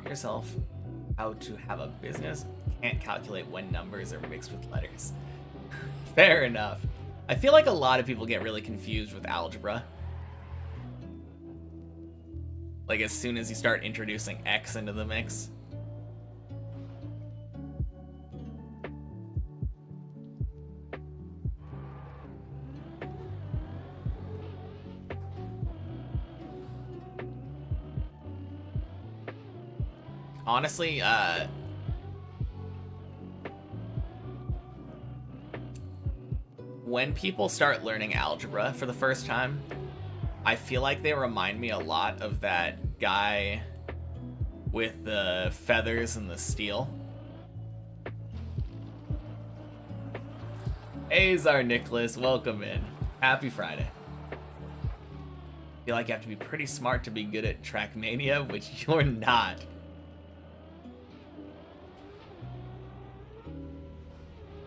Yourself how to have a business, can't calculate when numbers are mixed with letters. Fair enough. I feel like a lot of people get really confused with algebra. Like as soon as you start introducing X into the mix. Honestly, when people start learning algebra for the first time, I feel like they remind me a lot of that guy with the feathers and the steel. Hey, Czar Nicholas, welcome in. Happy Friday. I feel like you have to be pretty smart to be good at Trackmania, which you're not.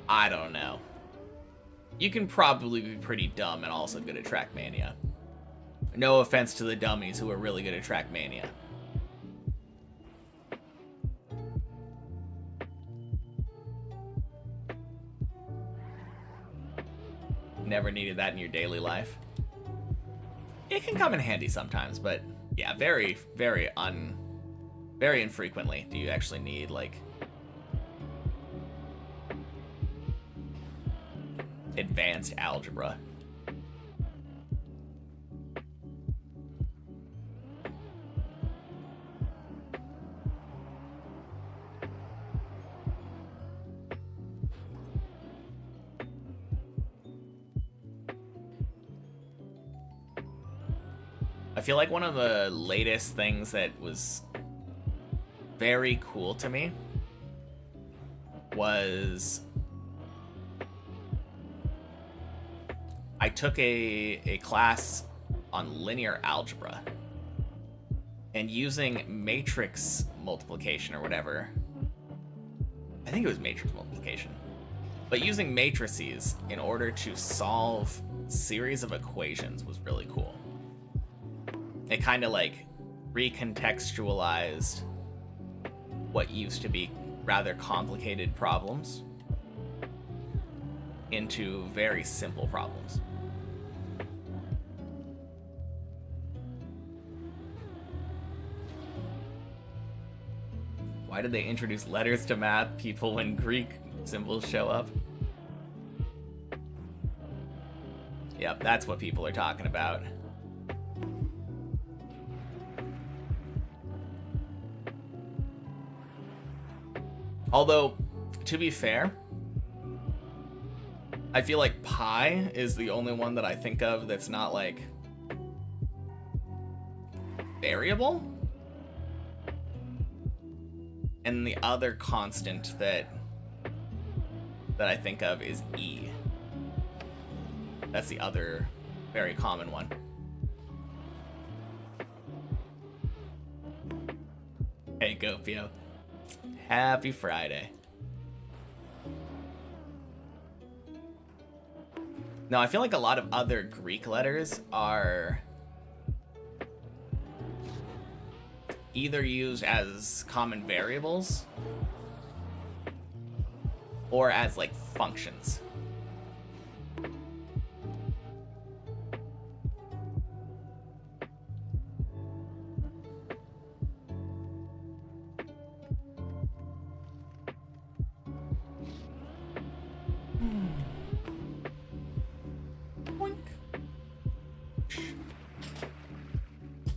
I don't know. You can probably be pretty dumb and also good at Trackmania. No offense to the dummies who are really good at Trackmania. Never needed that in your daily life. It can come in handy sometimes, but yeah, very infrequently do you actually need, like, advanced algebra. feel like one of the latest things that was very cool to me was I took a class on linear algebra, and using matrix multiplication or whatever, I think it was matrix multiplication, but using matrices in order to solve series of equations was really cool. It kind of like recontextualized what used to be rather complicated problems into very simple problems. Why did they introduce letters to math people when Greek symbols show up? Yep, that's what people are talking about. Although, to be fair, I feel like pi is the only one that I think of that's not like variable. And the other constant that I think of is e. That's the other very common one. Hey, Gopio. Happy Friday. No, I feel like a lot of other Greek letters are either used as common variables or as like functions.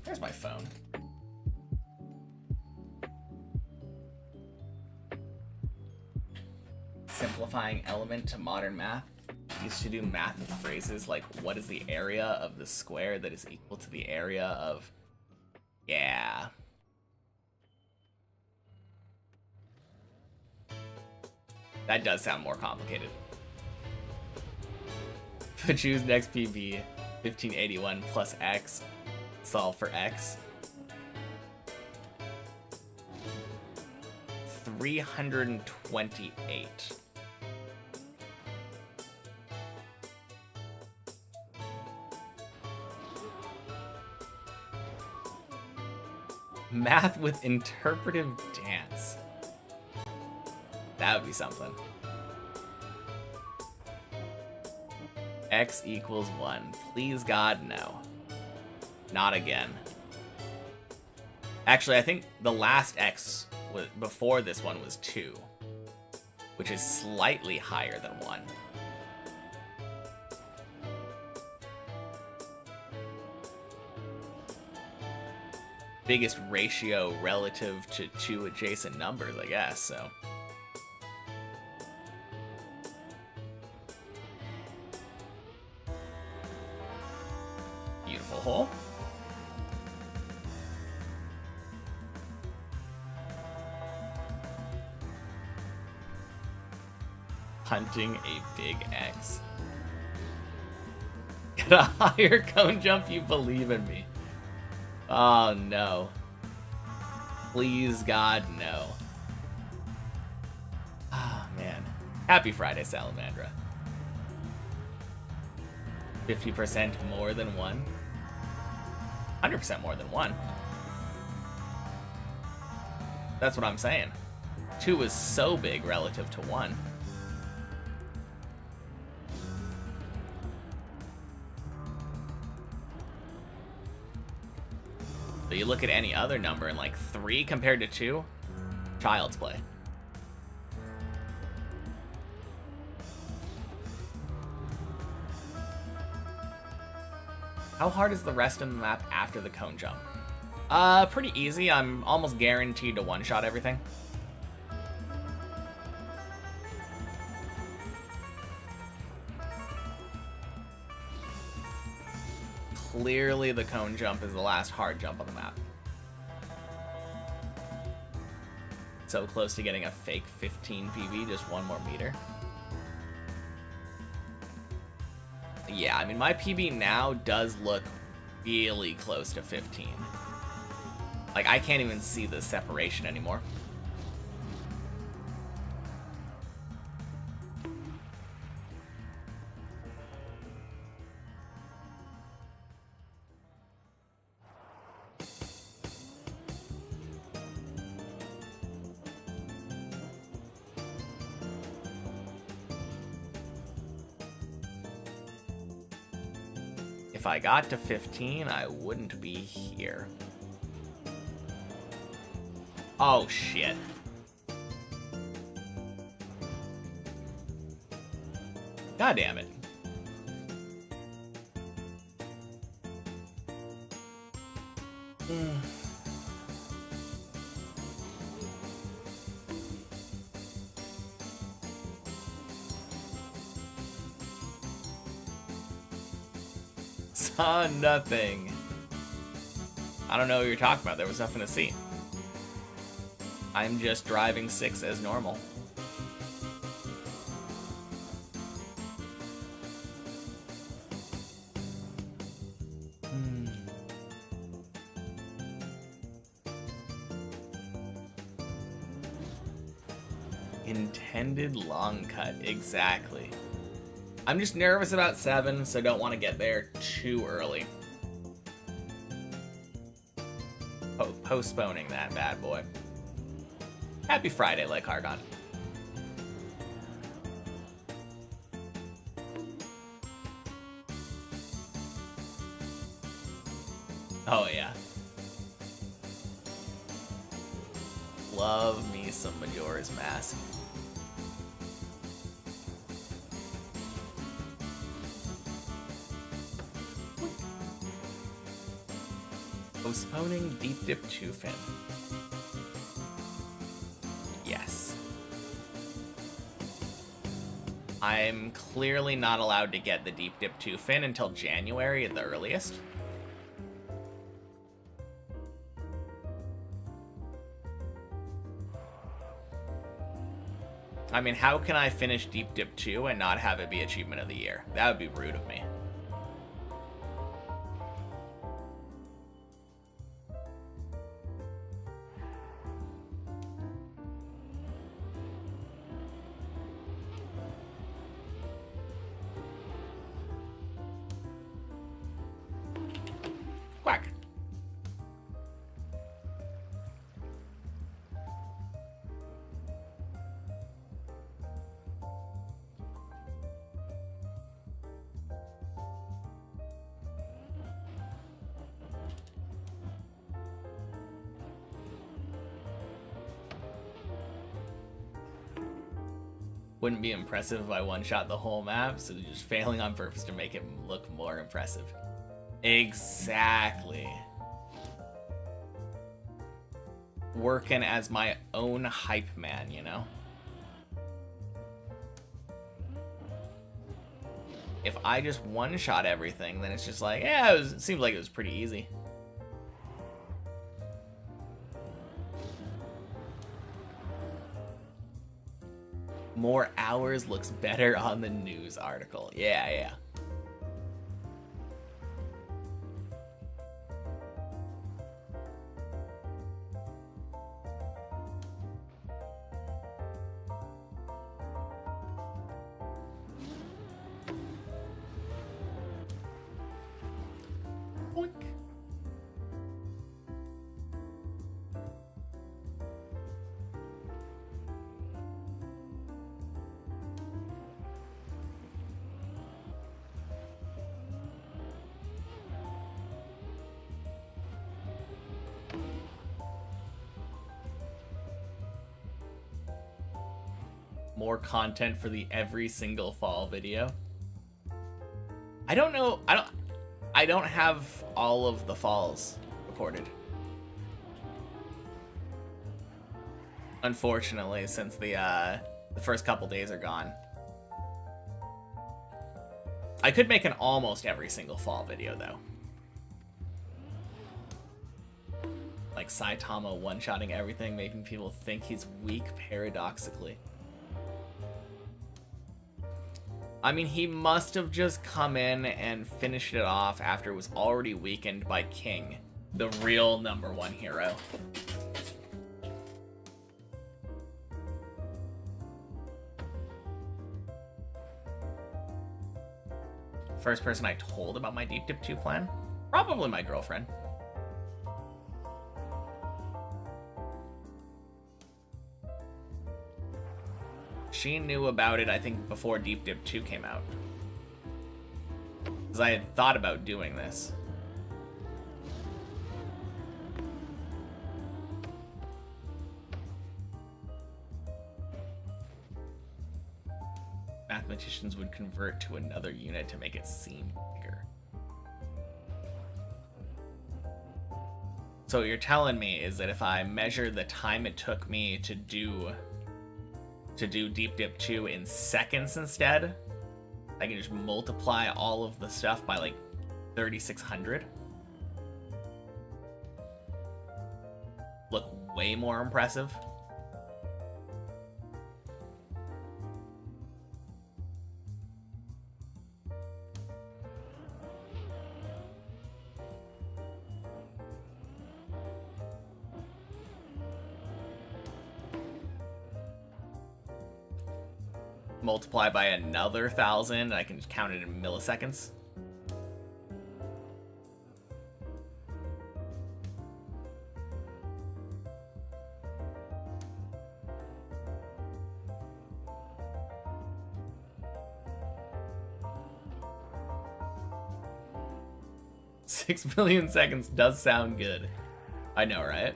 There's my phone. Simplifying element to modern math. Used to do math with phrases like, what is the area of the square that is equal to the area of... Yeah. That does sound more complicated. Choose next PB 1581 plus x. Solve for x. 328. Math with interpretive dance. That would be something. X equals 1. Please God, no. Not again. Actually, I think the last X before this one was 2, which is slightly higher than 1. Biggest ratio relative to two adjacent numbers, I guess, so. Beautiful hole. Hunting a big X. Get a higher cone jump, you believe in me. Oh no. Please God, no. Oh man. Happy Friday, Salamandra. 50% more than 1. 100% more than 1. That's what I'm saying. 2 is so big relative to 1. So you look at any other number and like 3 compared to 2, child's play. How hard is the rest of the map after the cone jump? Pretty easy. I'm almost guaranteed to one-shot everything. Clearly the cone jump is the last hard jump on the map. So close to getting a fake 15 PB, just one more meter. Yeah, I mean, my PB now does look really close to 15. Like, I can't even see the separation anymore. If I got to 15, I wouldn't be here. Oh, shit. God damn it. Saw nothing. I don't know what you're talking about. There was nothing to see. I'm just driving 6 as normal. Intended long cut, exactly. I'm just nervous about 7, so don't want to get there too early. Postponing that bad boy. Happy Friday, like Argon. Oh, yeah. Love me some Majora's Mask. Postponing Deep Dip 2 Fin. Yes. I'm clearly not allowed to get the Deep Dip 2 Fin until January at the earliest. I mean, how can I finish Deep Dip 2 and not have it be Achievement of the Year? That would be rude of me. Quack. Wouldn't be impressive if I one-shot the whole map, so just failing on purpose to make it look more impressive. Exactly. Working as my own hype man, you know? If I just one-shot everything, then it's just like, yeah, it seems like it was pretty easy. More hours looks better on the news article. Yeah, yeah. Boink. More content for the every single fall video. I don't know. I don't have all of the falls recorded. Unfortunately, since the first couple days are gone. I could make an almost every single fall video though. like Saitama one-shotting everything, making people think he's weak paradoxically. I mean, he must have just come in and finished it off after it was already weakened by King, the real #1 hero. First person I told about my Deep Dip 2 plan? Probably my girlfriend. She knew about it, I think, before Deep Dip 2 came out. Because I had thought about doing this. Mathematicians would convert to another unit to make it seem bigger. So what you're telling me is that if I measure the time it took me to do Deep Dip 2 in seconds instead, I can just multiply all of the stuff by like 3,600. Look way more impressive. Multiply by another 1,000, I can count it in milliseconds. $6 billion seconds does sound good. I know, right?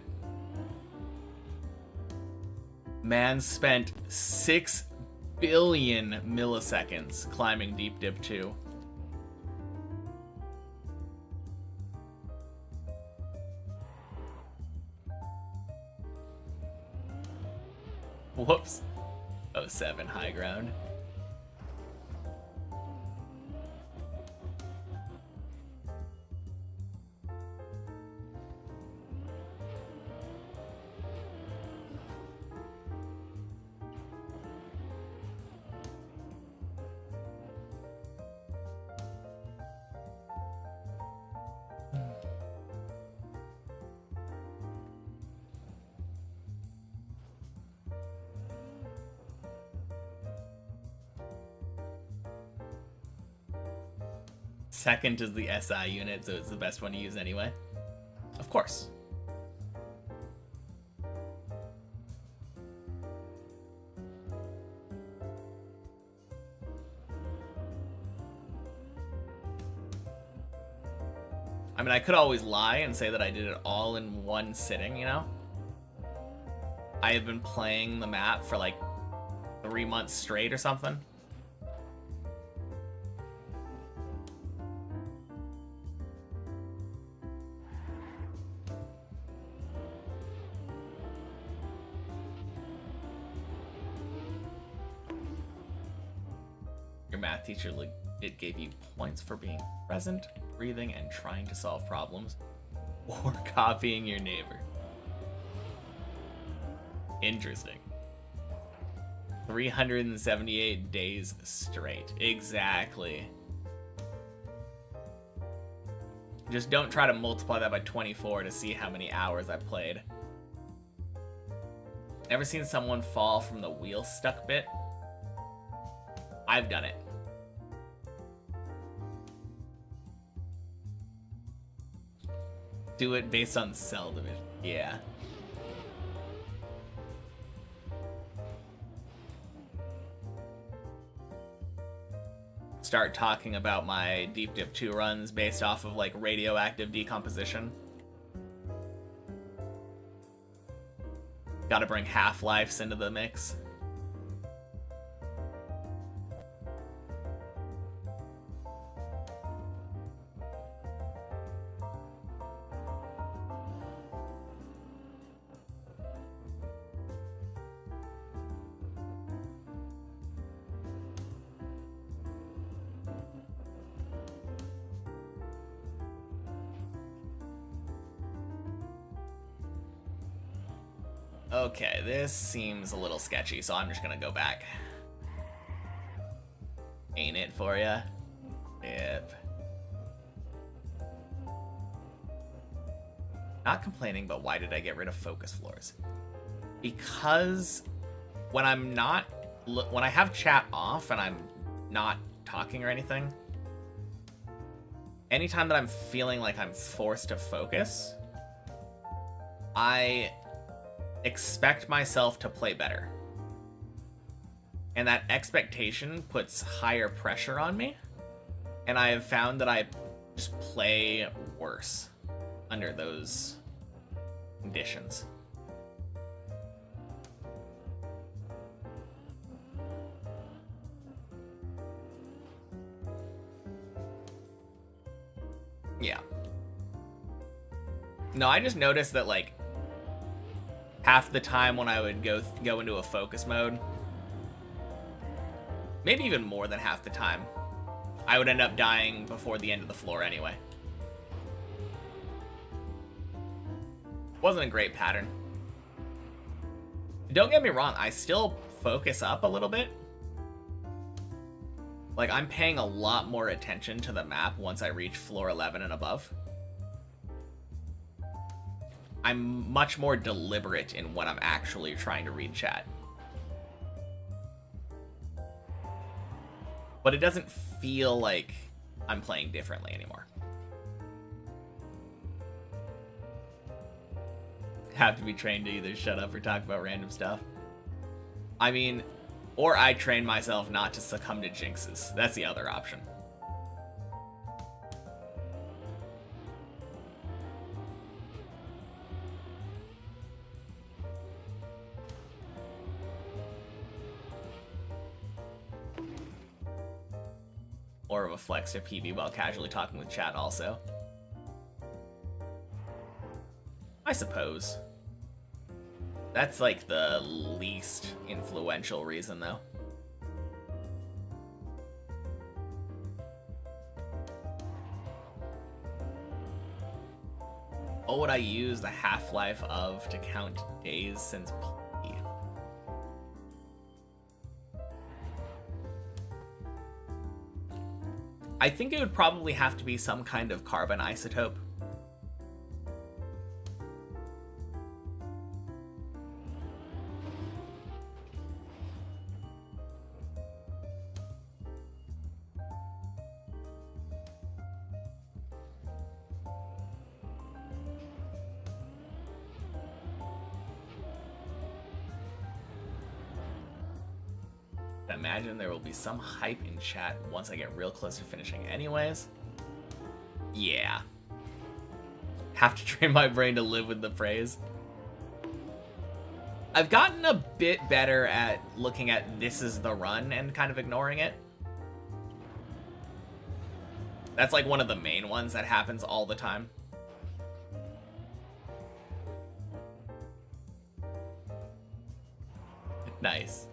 Man spent 6 billion milliseconds climbing Deep Dip 2. Whoops. 07 high ground. Second is the SI unit, so it's the best one to use anyway. Of course. I mean, I could always lie and say that I did it all in one sitting, you know? I have been playing the map for like 3 months straight or something. Math teacher, it gave you points for being present, breathing, and trying to solve problems, or copying your neighbor. Interesting. 378 days straight. Exactly. Just don't try to multiply that by 24 to see how many hours I played. Ever seen someone fall from the wheel stuck bit? I've done it. Do it based on cell division. Yeah. Start talking about my Deep Dip 2 runs based off of like radioactive decomposition. Gotta bring half-lives into the mix. Okay, this seems a little sketchy, so I'm just gonna go back. Ain't it for ya? Yep. Not complaining, but why did I get rid of focus floors? Because when I'm not, when I have chat off and I'm not talking or anything, anytime that I'm feeling like I'm forced to focus, I expect myself to play better. And that expectation puts higher pressure on me. And I have found that I just play worse under those conditions. Yeah. No, I just noticed that, like, half the time when I would go into a focus mode, maybe even more than half the time, I would end up dying before the end of the floor anyway. Wasn't a great pattern. Don't get me wrong, I still focus up a little bit. Like, I'm paying a lot more attention to the map once I reach floor 11 and above. I'm much more deliberate in what I'm actually trying to read chat. But it doesn't feel like I'm playing differently anymore. Have to be trained to either shut up or talk about random stuff. I mean, or I train myself not to succumb to jinxes. That's the other option. Or of a flex to PB while casually talking with chat also. I suppose. That's like the least influential reason, though. What would I use the half-life of to count days since P? I think it would probably have to be some kind of carbon isotope. Imagine there will be some hype in chat once I get real close to finishing anyways. Yeah. Have to train my brain to live with the praise. I've gotten a bit better at looking at this is the run and kind of ignoring it. That's like one of the main ones that happens all the time. Nice.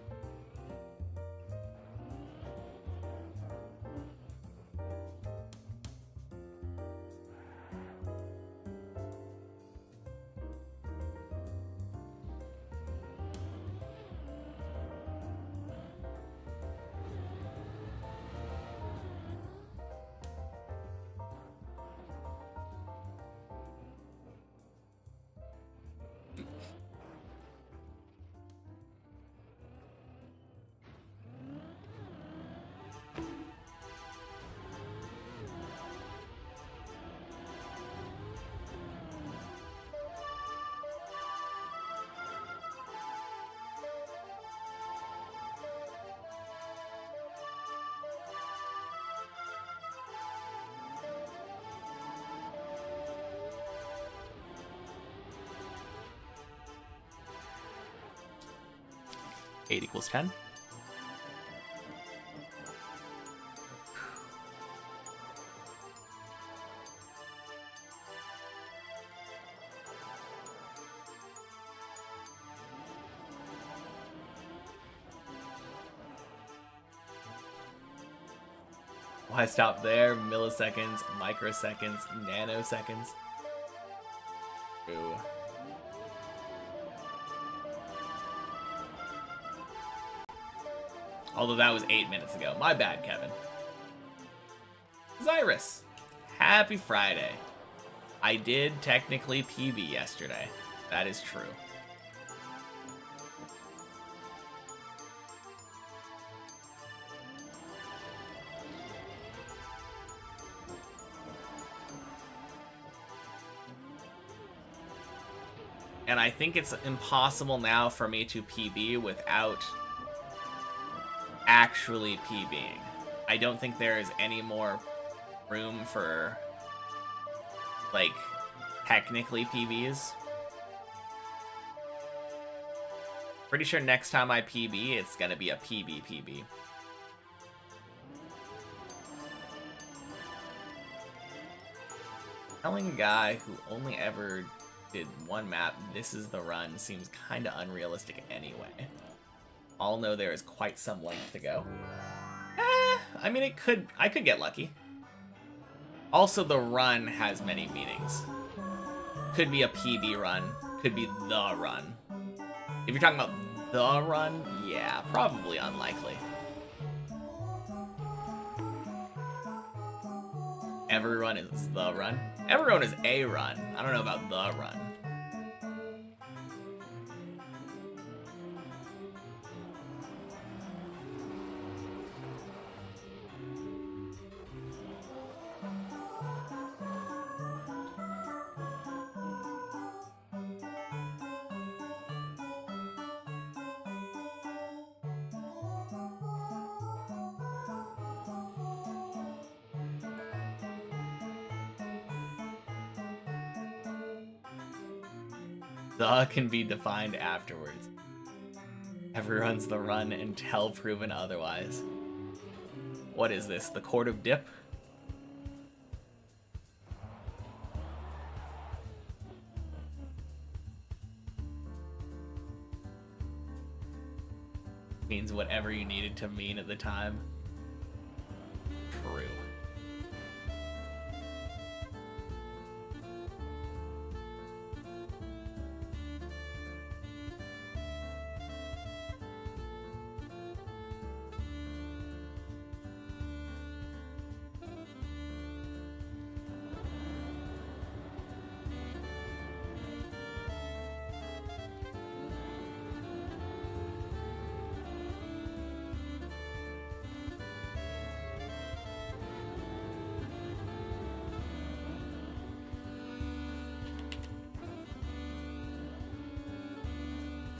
Eight equals 10. Why stop there? Milliseconds, microseconds, nanoseconds. Ooh. Although that was 8 minutes ago. My bad, Kevin. Zyrus, happy Friday. I did technically PB yesterday. That is true. And I think it's impossible now for me to PB without actually PBing. I don't think there is any more room for, like, technically PBs. Pretty sure next time I PB, it's gonna be a PB. Telling a guy who only ever did one map, this is the run, seems kinda unrealistic anyway. All know there is quite some length to go. I mean, I could get lucky. Also, the run has many meanings. Could be a PB run, could be the run. If you're talking about the run, yeah, probably unlikely. Every run is the run. Every run is a run. I don't know about the run. The can be defined afterwards. Everyone's the run until proven otherwise. What is this? The Court of Dip? Means whatever you needed to mean at the time. True.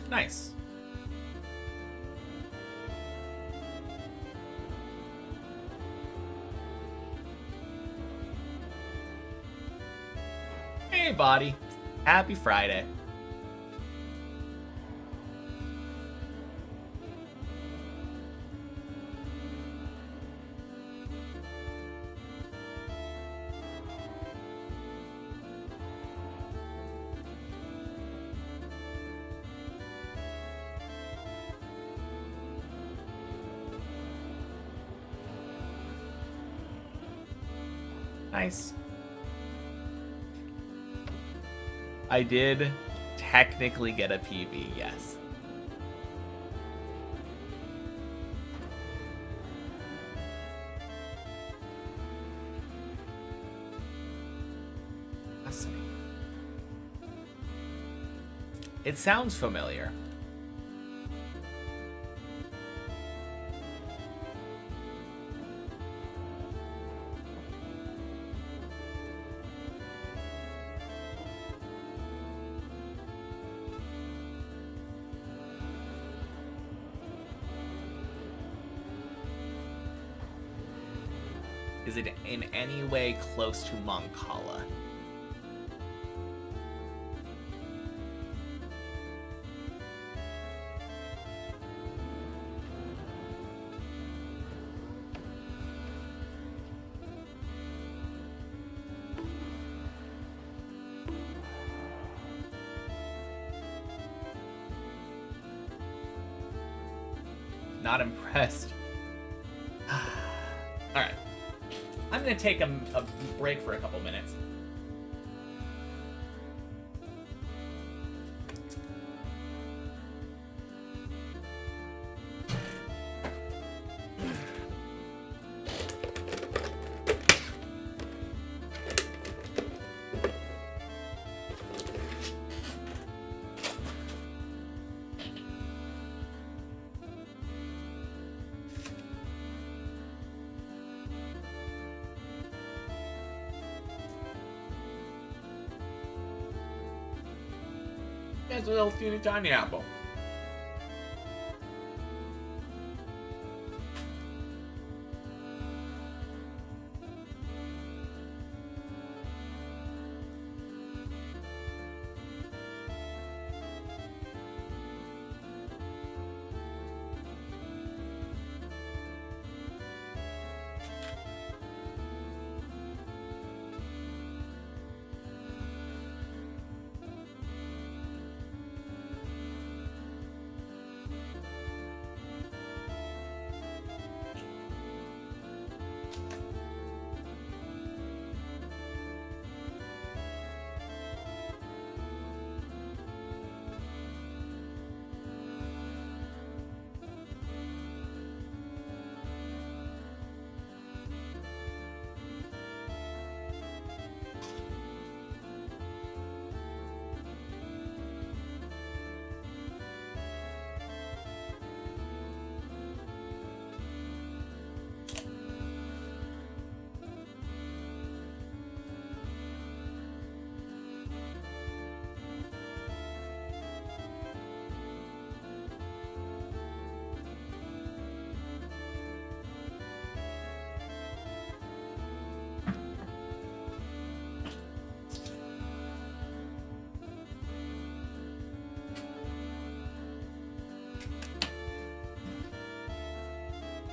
Nice. Hey, body. Happy Friday. Nice. I did technically get a PB, yes. It sounds familiar. Is it in any way close to Moncala? Not impressed. Alright. I'm gonna take a break for a couple minutes. It's a little teeny tiny apple.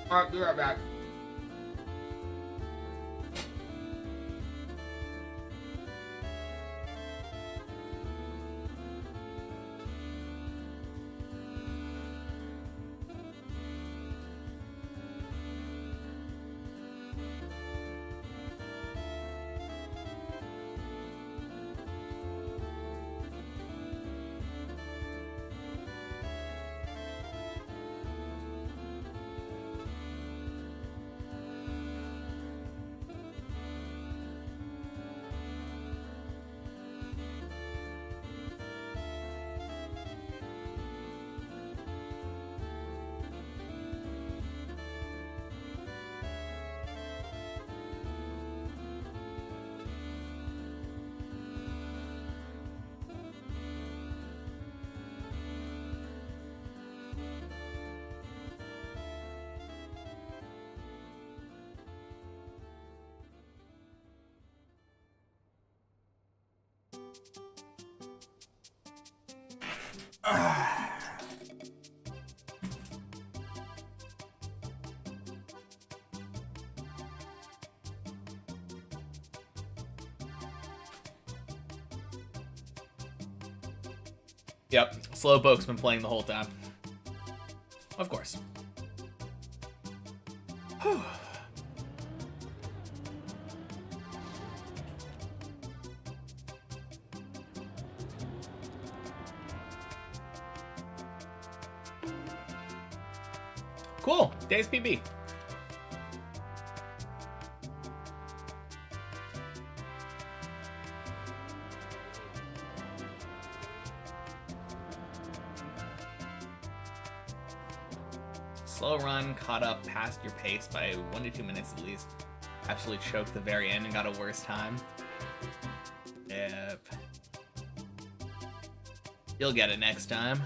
Alright, be right back. Yep, Slowpoke's been playing the whole time. Of course. Whew. Cool, Days PB. Slow run, caught up past your pace by 1 to 2 minutes at least. Absolutely choked the very end and got a worse time. Yep. You'll get it next time.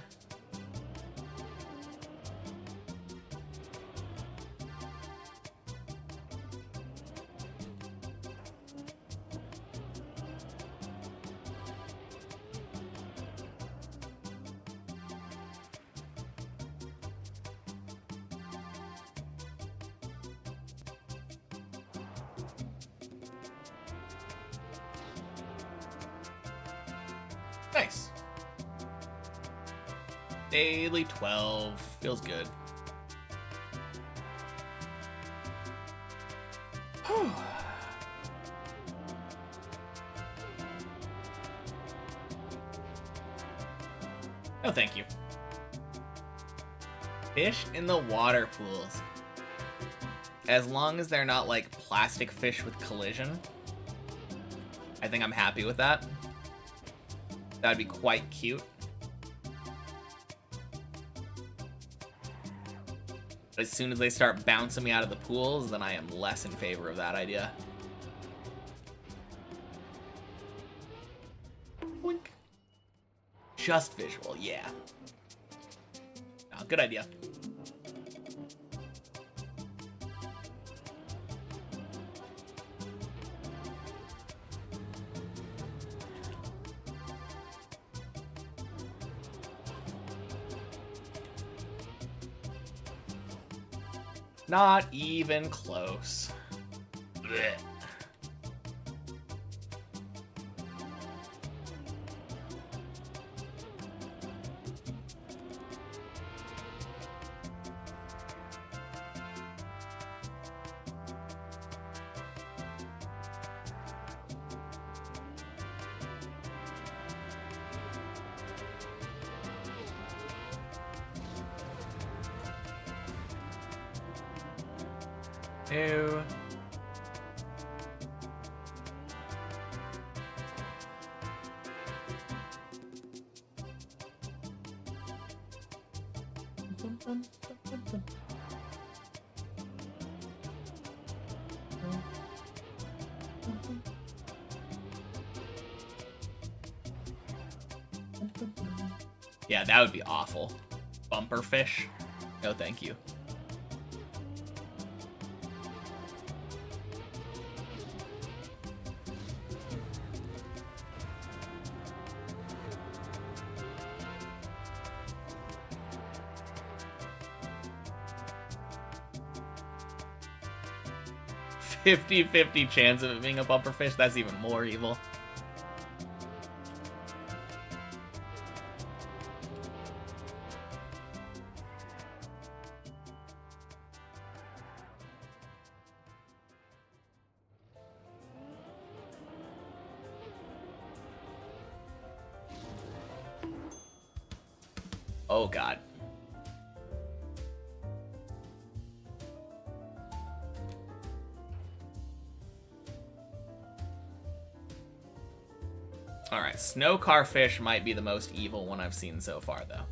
Nice. Daily 12. Feels good. Whew. No, thank you. Fish in the water pools. As long as they're not like plastic fish with collision, I think I'm happy with that. That'd be quite cute. But as soon as they start bouncing me out of the pools, then I am less in favor of that idea. just visual, yeah. Oh, good idea. Not even close. Blech. Ew. Yeah, that would be awful. Bumper fish? No, thank you. "50-50 chance of it being a bumper fish." That's even more evil. Oh god. Alright, snow carfish might be the most evil one I've seen so far, though.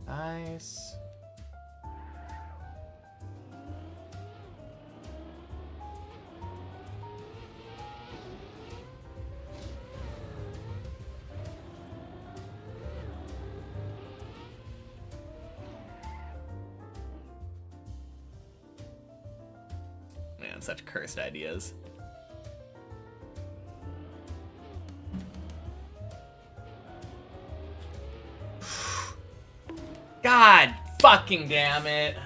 Nice. Man, such cursed ideas. God fucking damn it.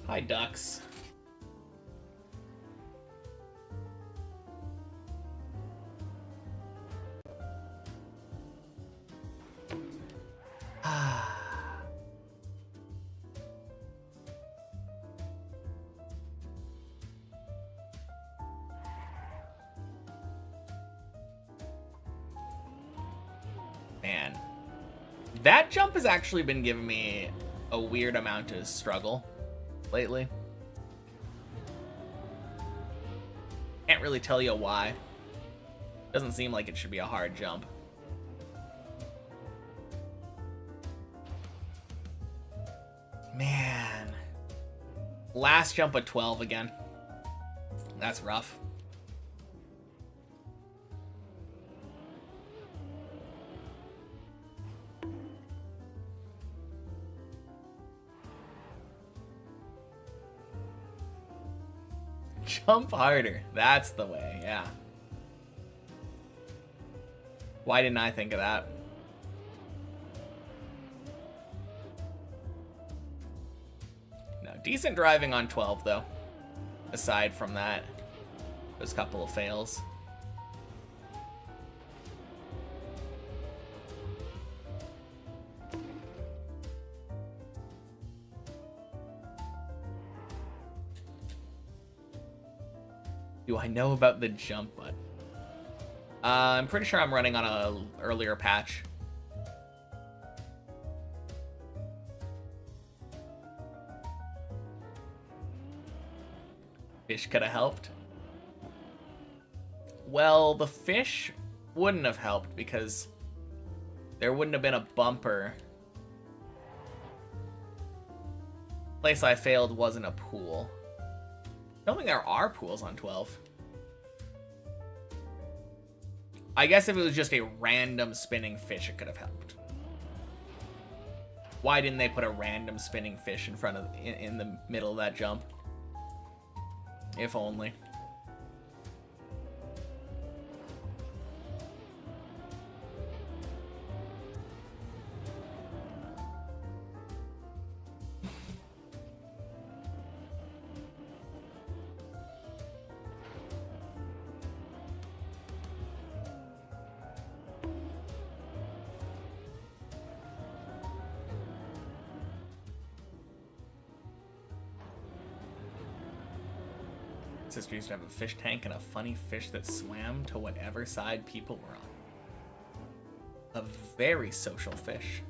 Hi, ducks. Man, that jump has actually been giving me a weird amount of struggle lately. Can't really tell you why. Doesn't seem like it should be a hard jump. Man. Last jump at 12 again. That's rough. Jump harder. That's the way, yeah. Why didn't I think of that? No, decent driving on 12, though. Aside from that, those couple of fails. Do I know about the jump button? I'm pretty sure I'm running on a earlier patch. Fish could have helped. Well, the fish wouldn't have helped because there wouldn't have been a bumper. Place I failed wasn't a pool. I don't think there are pools on 12. I guess if it was just a random spinning fish, it could have helped. Why didn't they put a random spinning fish in front of in the middle of that jump? If only. Sister used to have a fish tank and a funny fish that swam to whatever side people were on. A very social fish.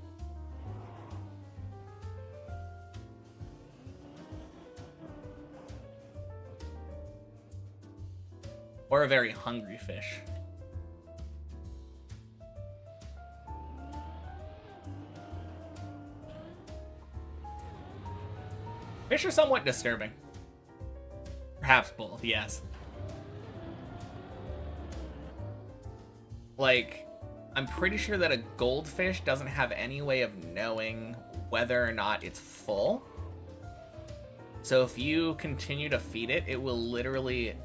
Or a very hungry fish. Fish are somewhat disturbing. Perhaps both, yes. Like, I'm pretty sure that a goldfish doesn't have any way of knowing whether or not it's full. So if you continue to feed it, it will literally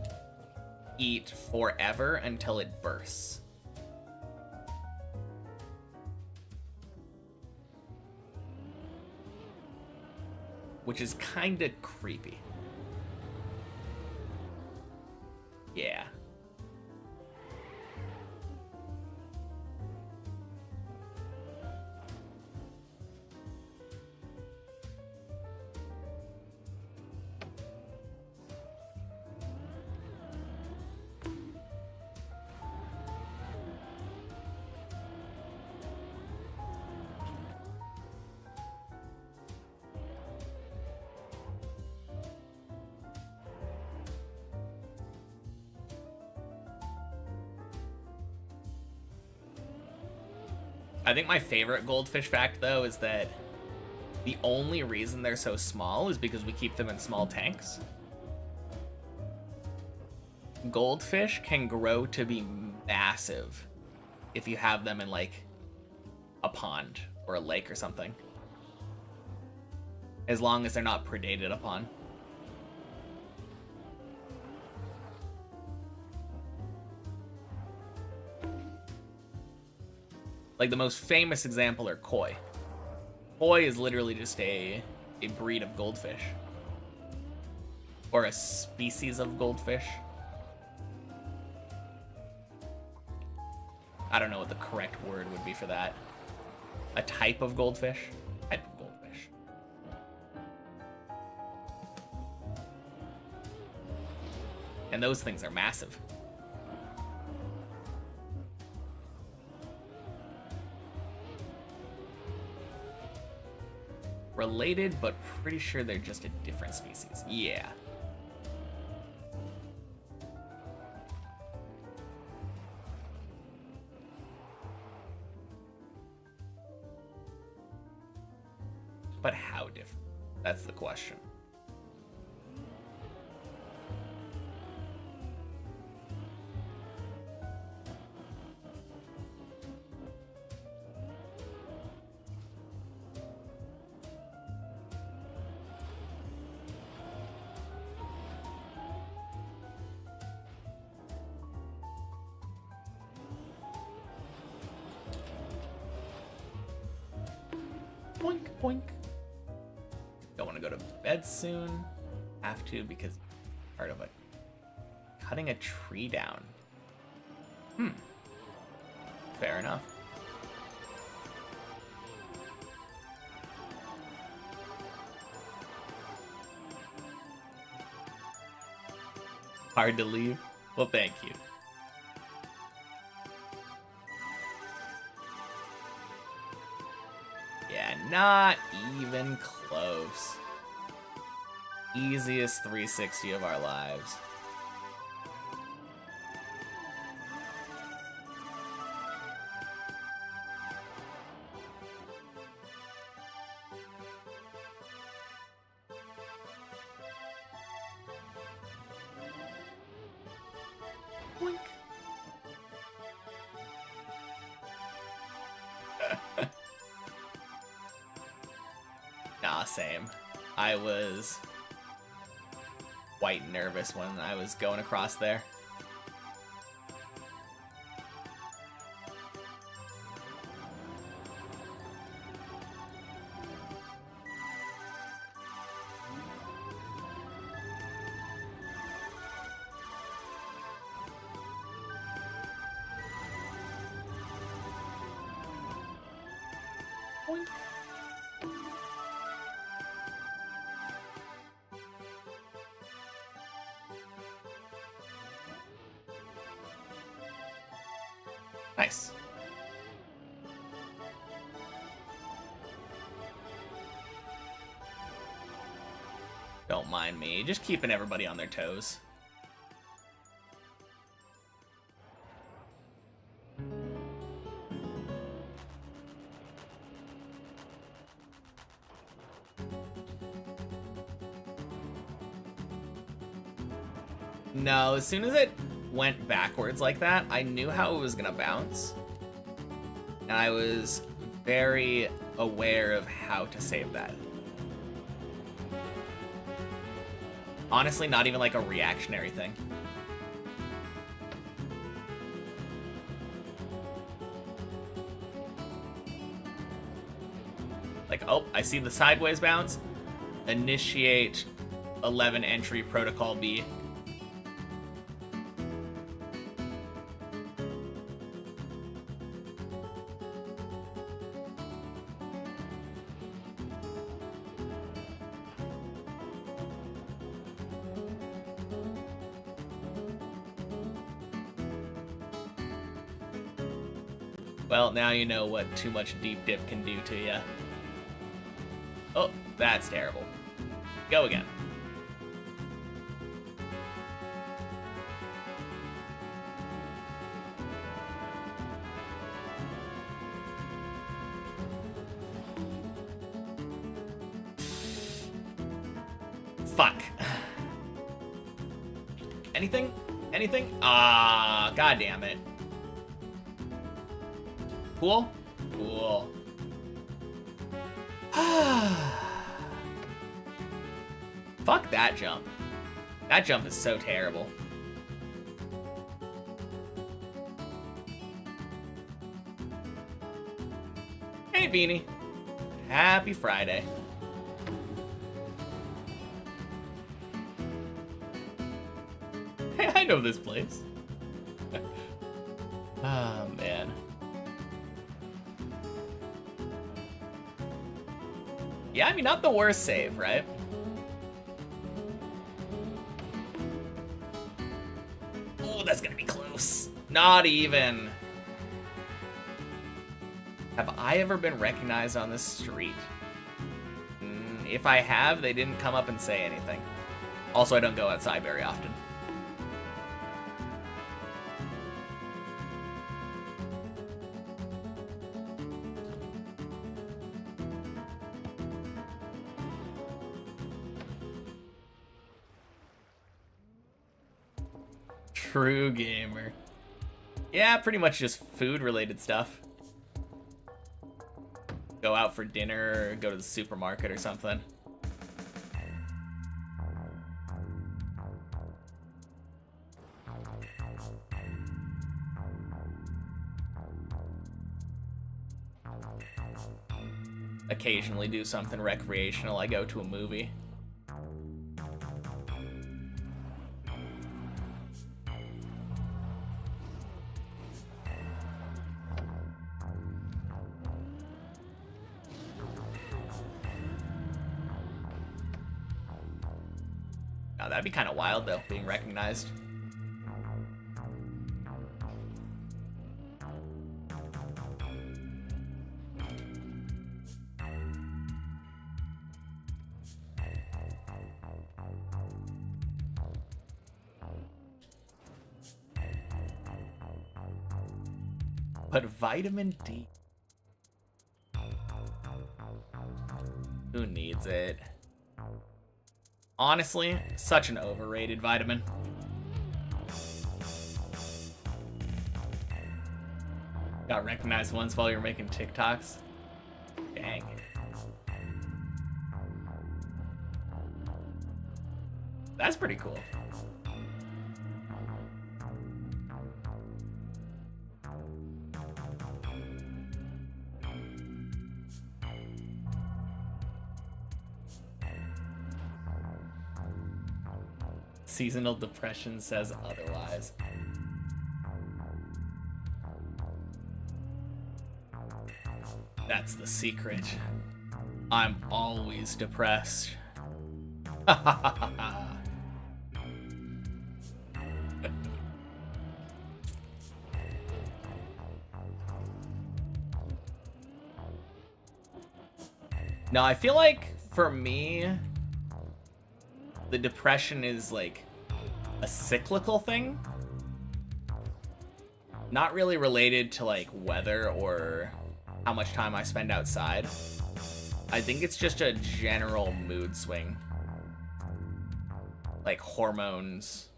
eat forever until it bursts. Which is kind of creepy. Yeah. I think my favorite goldfish fact, though, is that the only reason they're so small is because we keep them in small tanks. Goldfish can grow to be massive if you have them in, like, a pond or a lake or something. As long as they're not predated upon. Like, the most famous example are koi. Koi is literally just a breed of goldfish. Or a species of goldfish. I don't know what the correct word would be for that. A type of goldfish? Type of goldfish. And those things are massive. Related, but pretty sure they're just a different species. Yeah. But how different? That's the question. Boink, boink. Don't want to go to bed soon. Have to because part of it. Cutting a tree down. Fair enough. Hard to leave? Well, thank you. Yeah, not even close. Easiest 360 of our lives. Boink. Nah, same. I was quite nervous when I was going across there. Boink. Nice. Don't mind me, just keeping everybody on their toes. No, as soon as it went backwards like that, I knew how it was gonna bounce. And I was very aware of how to save that. Honestly, not even like a reactionary thing. Like, oh, I see the sideways bounce. Initiate 11 entry protocol B. Well, now you know what too much deep dip can do to you. Oh, that's terrible. Go again. Fuck. Anything? Anything? Ah, god damn it. Cool? Cool. Fuck that jump. That jump is so terrible. Hey, Beanie. Happy Friday. Hey, I know this place. Oh, man. Yeah, I mean, not the worst save, right? Oh, that's gonna be close. Not even. Have I ever been recognized on this street? If I have, they didn't come up and say anything. Also, I don't go outside very often. True gamer. Yeah, pretty much just food-related stuff. Go out for dinner, or go to the supermarket or something. Occasionally do something recreational. I go to a movie. Now that'd be kind of wild though, being recognized. But vitamin D. Who needs it? Honestly, such an overrated vitamin. Got recognized once while you're making TikToks. Dang. That's pretty cool. Seasonal depression says otherwise. That's the secret. I'm always depressed. No, I feel like for me, the depression is like a cyclical thing. Not really related to like weather or how much time I spend outside. I think it's just a general mood swing. Like hormones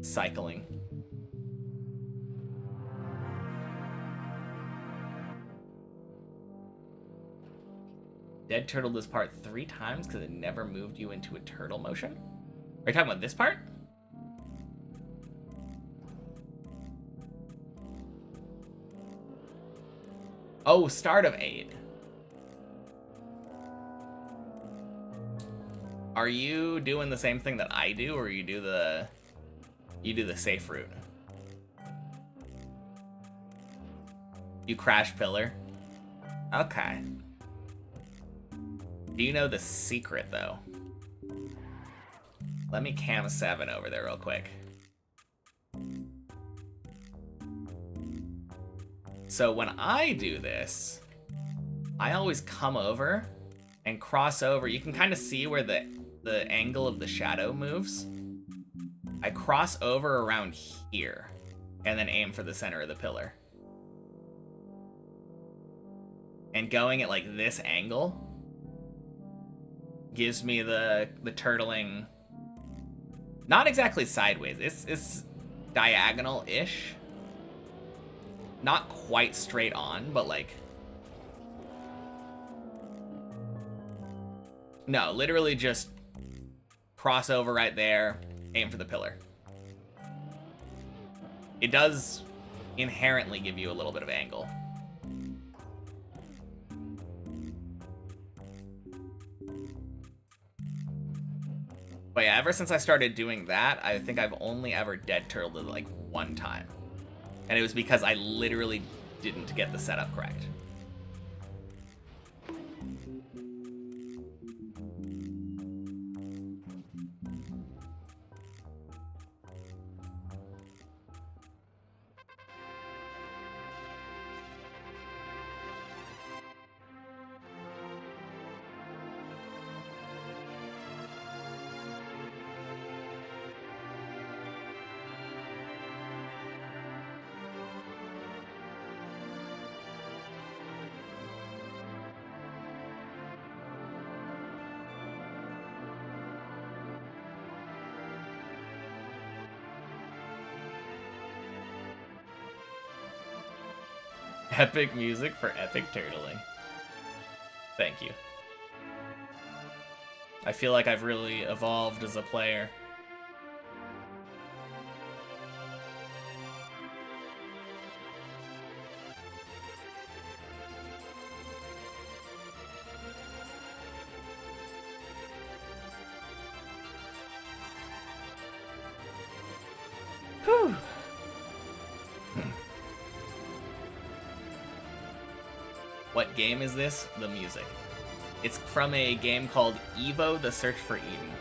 cycling. Dead turtle this part 3 times because it never moved you into a turtle motion? Are you talking about this part? Oh, start of 8. Are you doing the same thing that I do, or you do the safe route? You crash pillar? Okay. Do you know the secret, though? Let me cam 7 over there real quick. So when I do this, I always come over and cross over. You can kind of see where the angle of the shadow moves. I cross over around here and then aim for the center of the pillar. And going at like this angle gives me the turtling, not exactly sideways. It's diagonal-ish. Not quite straight on, but like, no, literally just cross over right there, aim for the pillar. It does inherently give you a little bit of angle. But yeah, ever since I started doing that, I think I've only ever dead turtled it like 1 time. And it was because I literally didn't get the setup correct. Epic music for epic turtling. Thank you. I feel like I've really evolved as a player. Whew. What game is this? The music. It's from a game called Evo: The Search for Eden.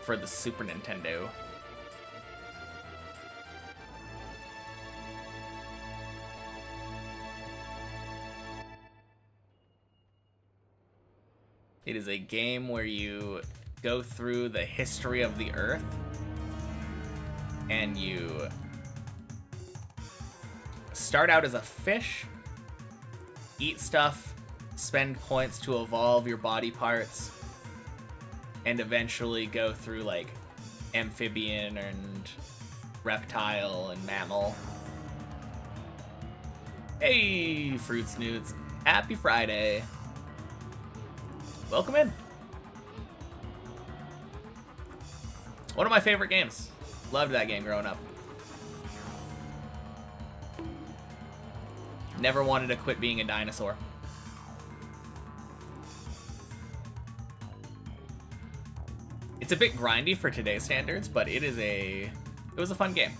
For the Super Nintendo. It is a game where you go through the history of the Earth and you start out as a fish, eat stuff, spend points to evolve your body parts, and eventually go through like amphibian and reptile and mammal. Hey, Fruit Snoots. Happy Friday. Welcome in. One of my favorite games. Loved that game growing up. Never wanted to quit being a dinosaur. It's a bit grindy for today's standards, but it was a fun game.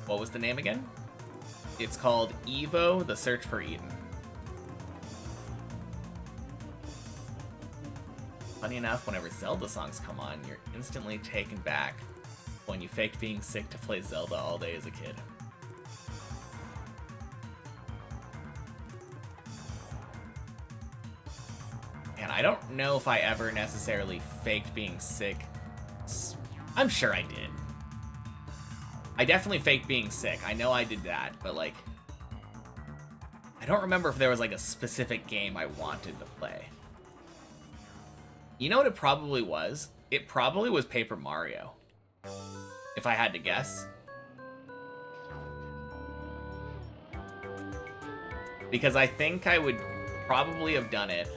What was the name again? It's called Evo: The Search for Eden. Funny enough, whenever Zelda songs come on, you're instantly taken back when you faked being sick to play Zelda all day as a kid. And I don't know if I ever necessarily faked being sick. I'm sure I did. I definitely faked being sick. I know I did that, but like, I don't remember if there was like a specific game I wanted to play. You know what it probably was? It probably was Paper Mario. If I had to guess. Because I think I would probably have done it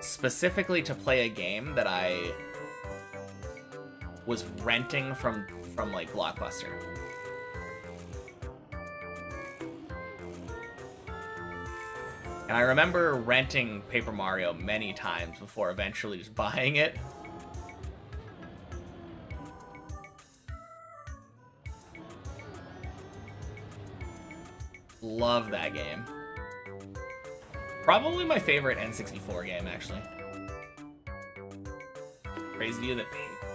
specifically to play a game that I was renting from like Blockbuster. And I remember renting Paper Mario many times before eventually just buying it. Love that game. Probably my favorite N64 game, actually. Crazy to you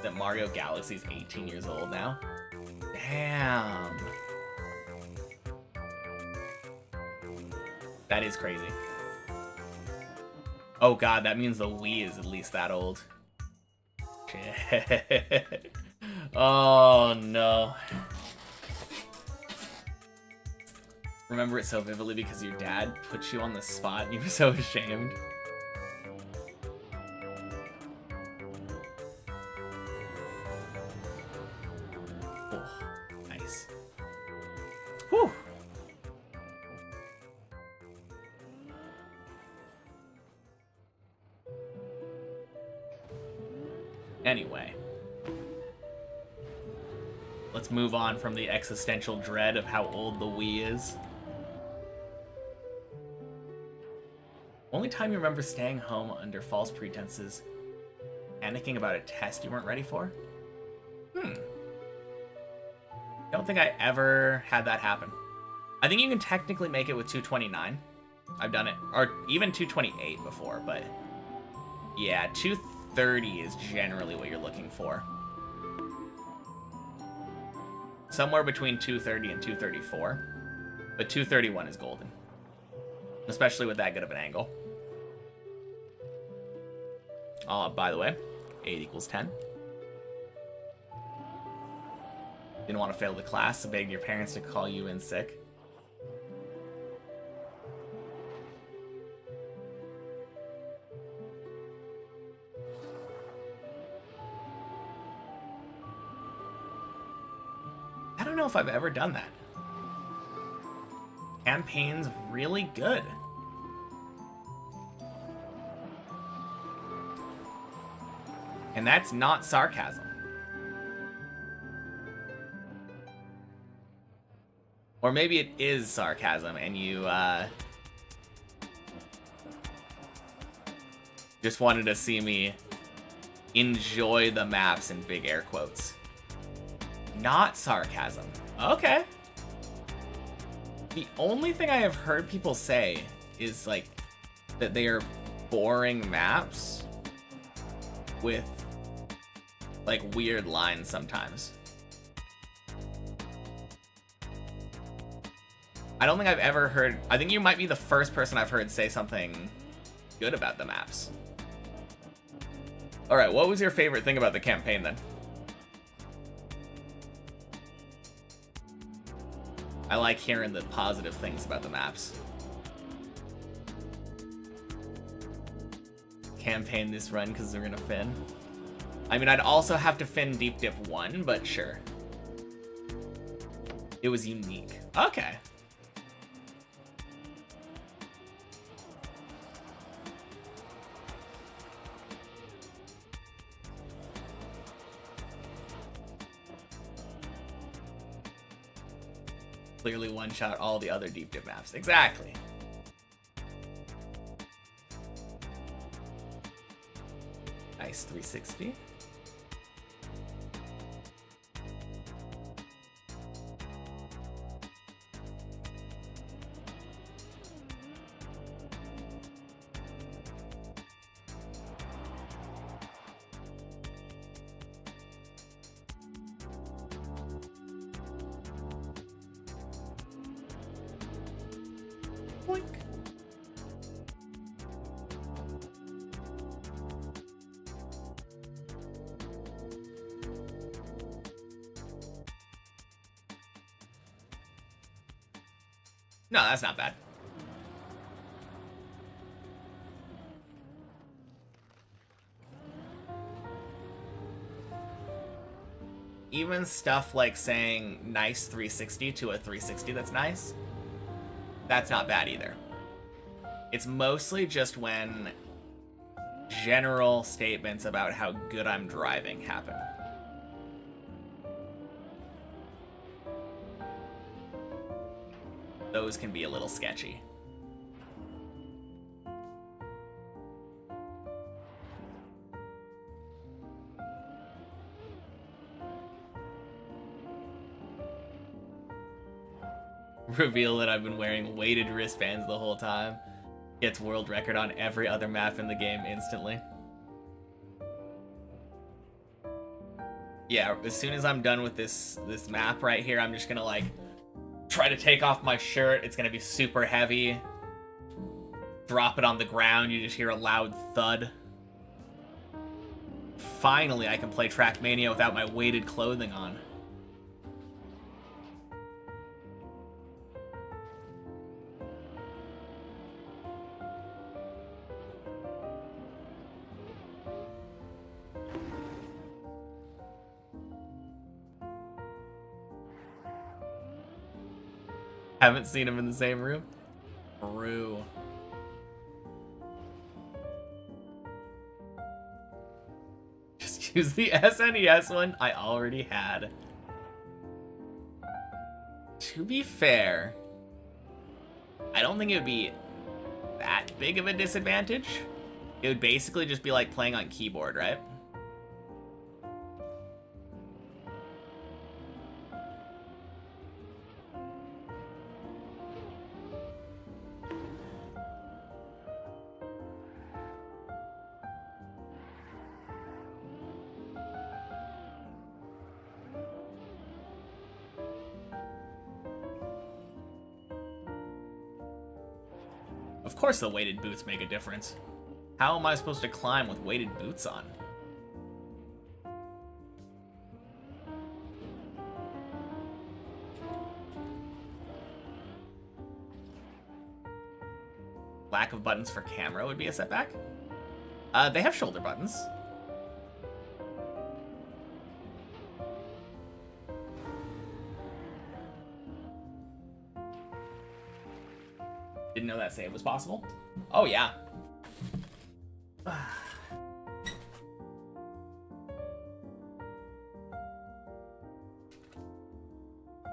that Mario Galaxy is 18 years old now. Damn. That is crazy. Oh god, that means the Wii is at least that old. Shit. Oh no. Remember it so vividly because your dad put you on the spot and you were so ashamed. Oh, nice. Whew. Anyway. Let's move on from the existential dread of how old the Wii is. Only time you remember staying home under false pretenses, panicking about a test you weren't ready for? Don't think I ever had that happen. I think you can technically make it with 229. I've done it, or even 228 before, but yeah, 230 is generally what you're looking for. Somewhere between 230 and 234, but 231 is golden, especially with that good of an angle. By the way, 8 equals 10. Didn't want to fail the class, so begged your parents to call you in sick. I don't know if I've ever done that. Campaign's really good. And that's not sarcasm. Or maybe it is sarcasm and you just wanted to see me enjoy the maps in big air quotes. Not sarcasm. Okay. The only thing I have heard people say is like that they are boring maps with like weird lines sometimes. I don't think I've ever heard, I think you might be the first person I've heard say something good about the maps. Alright, what was your favorite thing about the campaign then? I like hearing the positive things about the maps. Campaign this run because we're gonna fin. I mean, I'd also have to fin Deep Dip 1, but sure. It was unique. Okay. Clearly one-shot all the other Deep Dip maps. Exactly. Nice 360. Boink. No, that's not bad. Even stuff like saying nice 360 to a 360 that's nice, that's not bad either. It's mostly just when general statements about how good I'm driving happen. Those can be a little sketchy. Reveal that I've been wearing weighted wristbands the whole time. Gets world record on every other map in the game instantly. Yeah, as soon as I'm done with this map right here, I'm just gonna like try to take off my shirt. It's gonna be super heavy. Drop it on the ground, you just hear a loud thud. Finally, I can play Trackmania without my weighted clothing on. Haven't seen him in the same room? True. Just use the SNES one I already had. To be fair, I don't think it would be that big of a disadvantage. It would basically just be like playing on keyboard, right? Of course the weighted boots make a difference. How am I supposed to climb with weighted boots on? Lack of buttons for camera would be a setback. They have shoulder buttons. Didn't know that save was possible. Oh, yeah. But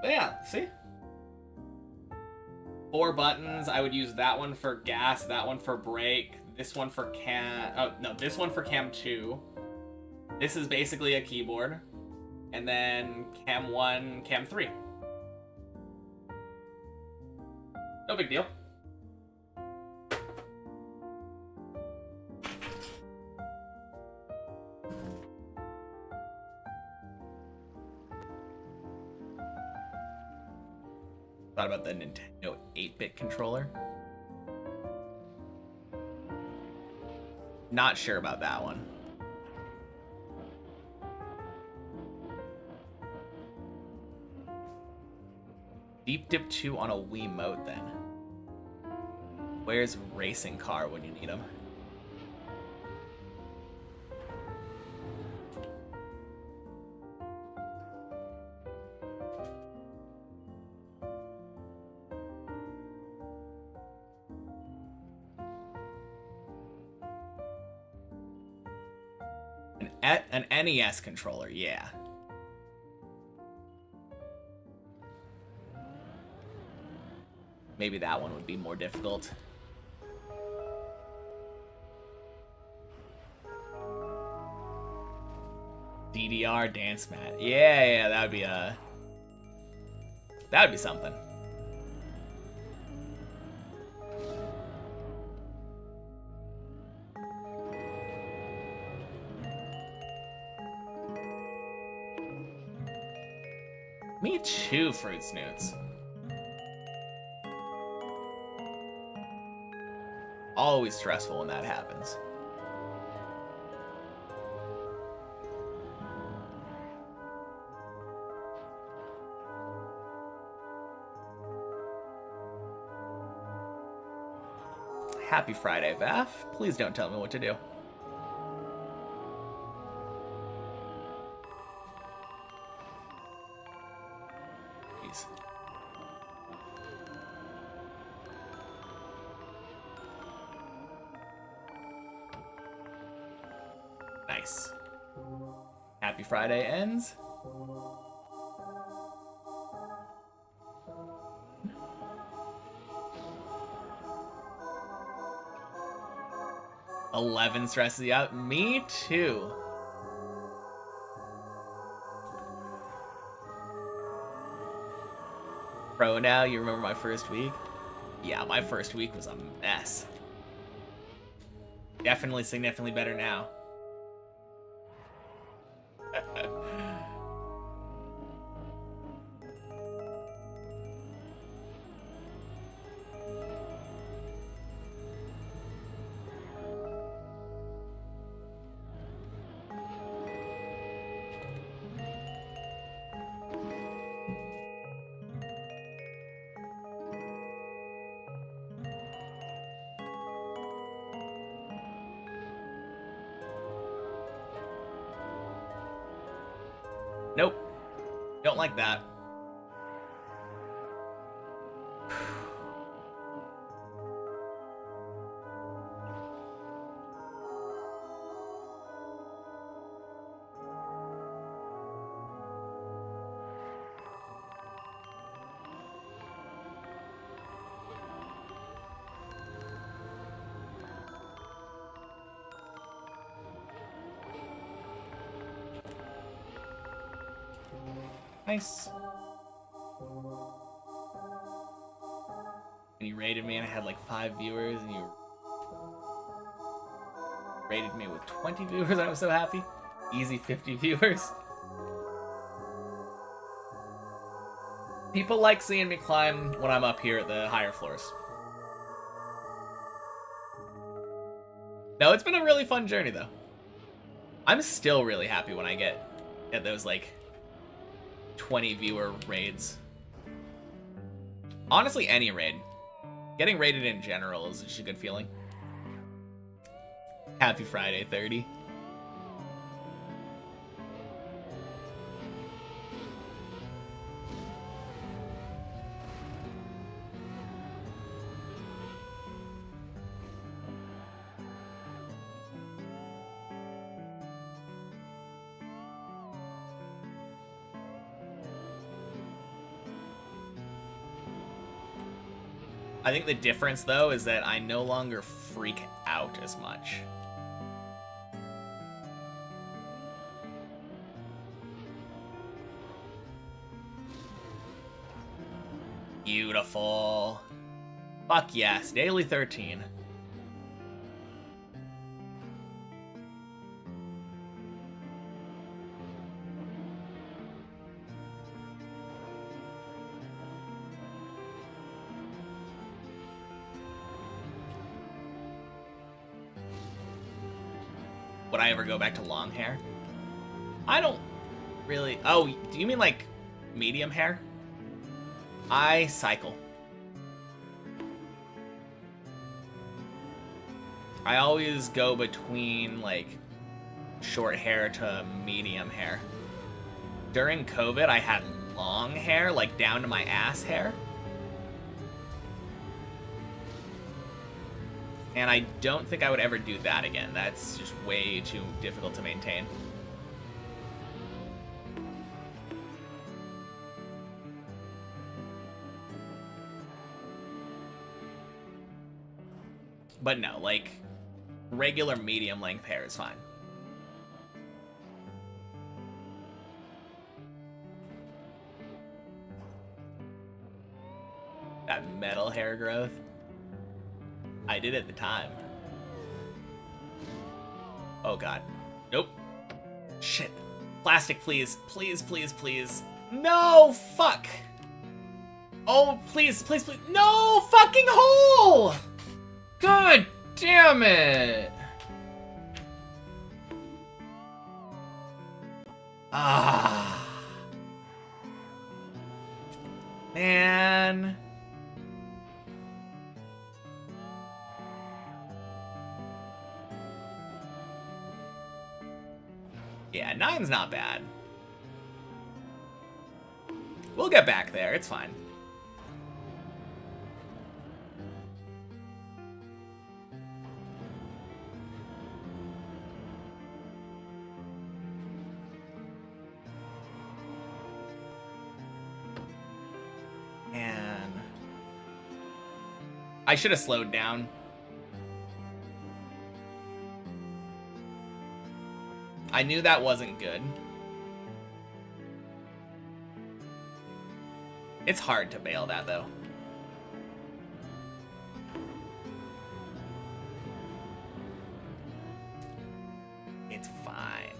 yeah, see? 4 buttons. I would use that one for gas, that one for brake, this one for cam... Oh, no, this one for cam 2. This is basically a keyboard. And then cam 1, cam 3. No big deal. Thought about the Nintendo 8-bit controller. Not sure about that one. Deep Dip 2 on a Wiimote then. Where's Racing Car when you need him? An NES controller, yeah. Maybe that one would be more difficult. DDR dance mat. Yeah, that would be something. Me too, Fruit Snoots. Always stressful when that happens. Happy Friday, Vaf. Please don't tell me what to do. Jeez. Nice. Happy Friday ends. $11 stresses you out. Me too. Pro now, you remember my first week? Yeah, my first week was a mess. Definitely significantly better now. Nope. Don't like that. Nice. And you rated me and I had like 5 viewers and you rated me with 20 viewers. I was so happy. Easy 50 viewers. People like seeing me climb when I'm up here at the higher floors. No, it's been a really fun journey though. I'm still really happy when I get those like 20 viewer raids. Honestly, any raid. Getting raided in general is just a good feeling. Happy Friday 30. I think the difference, though, is that I no longer freak out as much. Beautiful. Fuck yes, daily 13. Would I ever go back to long hair? I don't really... Oh, do you mean like medium hair? I cycle. I always go between, like, short hair to medium hair. During COVID, I had long hair, like, down to my ass hair. And I don't think I would ever do that again. That's just way too difficult to maintain. But no, like, regular medium length hair is fine. That metal hair growth. I did at the time. Oh god. Nope. Shit. Plastic, please. Please, please, please. No! Fuck! Oh, please, please, please. No fucking hole! God damn it! Ah. Man. Yeah, 9's not bad. We'll get back there, it's fine. And I should have slowed down. I knew that wasn't good. It's hard to bail that, though. It's fine.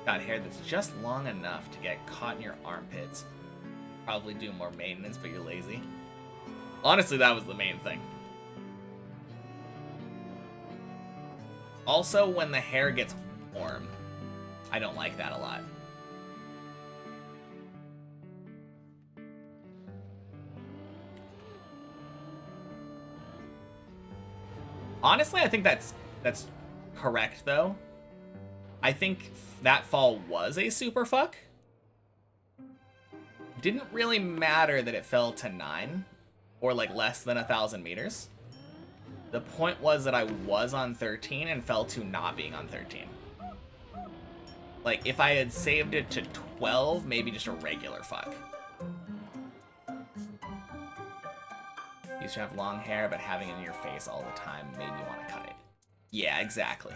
Got hair that's just long enough to get caught in your armpits. Probably do more maintenance, but you're lazy. Honestly, that was the main thing. Also, when the hair gets warm, I don't like that a lot. Honestly, I think that's correct, though. I think that fall was a super fuck. Didn't really matter that it fell to 9, or like less than 1,000 meters. The point was that I was on 13 and fell to not being on 13. Like, if I had saved it to 12, maybe just a regular fuck. Used to have long hair, but having it in your face all the time made me want to cut it. Yeah, exactly.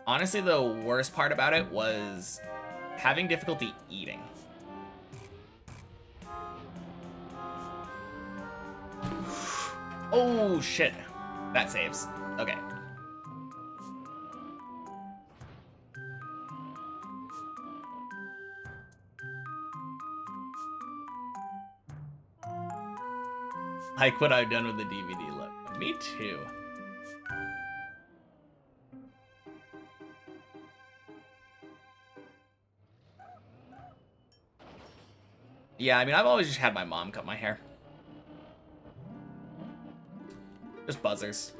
Honestly, the worst part about it was having difficulty eating. Oh, shit. That saves. Okay. Like what I've done with the DVD look. Me too. Yeah, I mean, I've always just had my mom cut my hair. Just buzzers.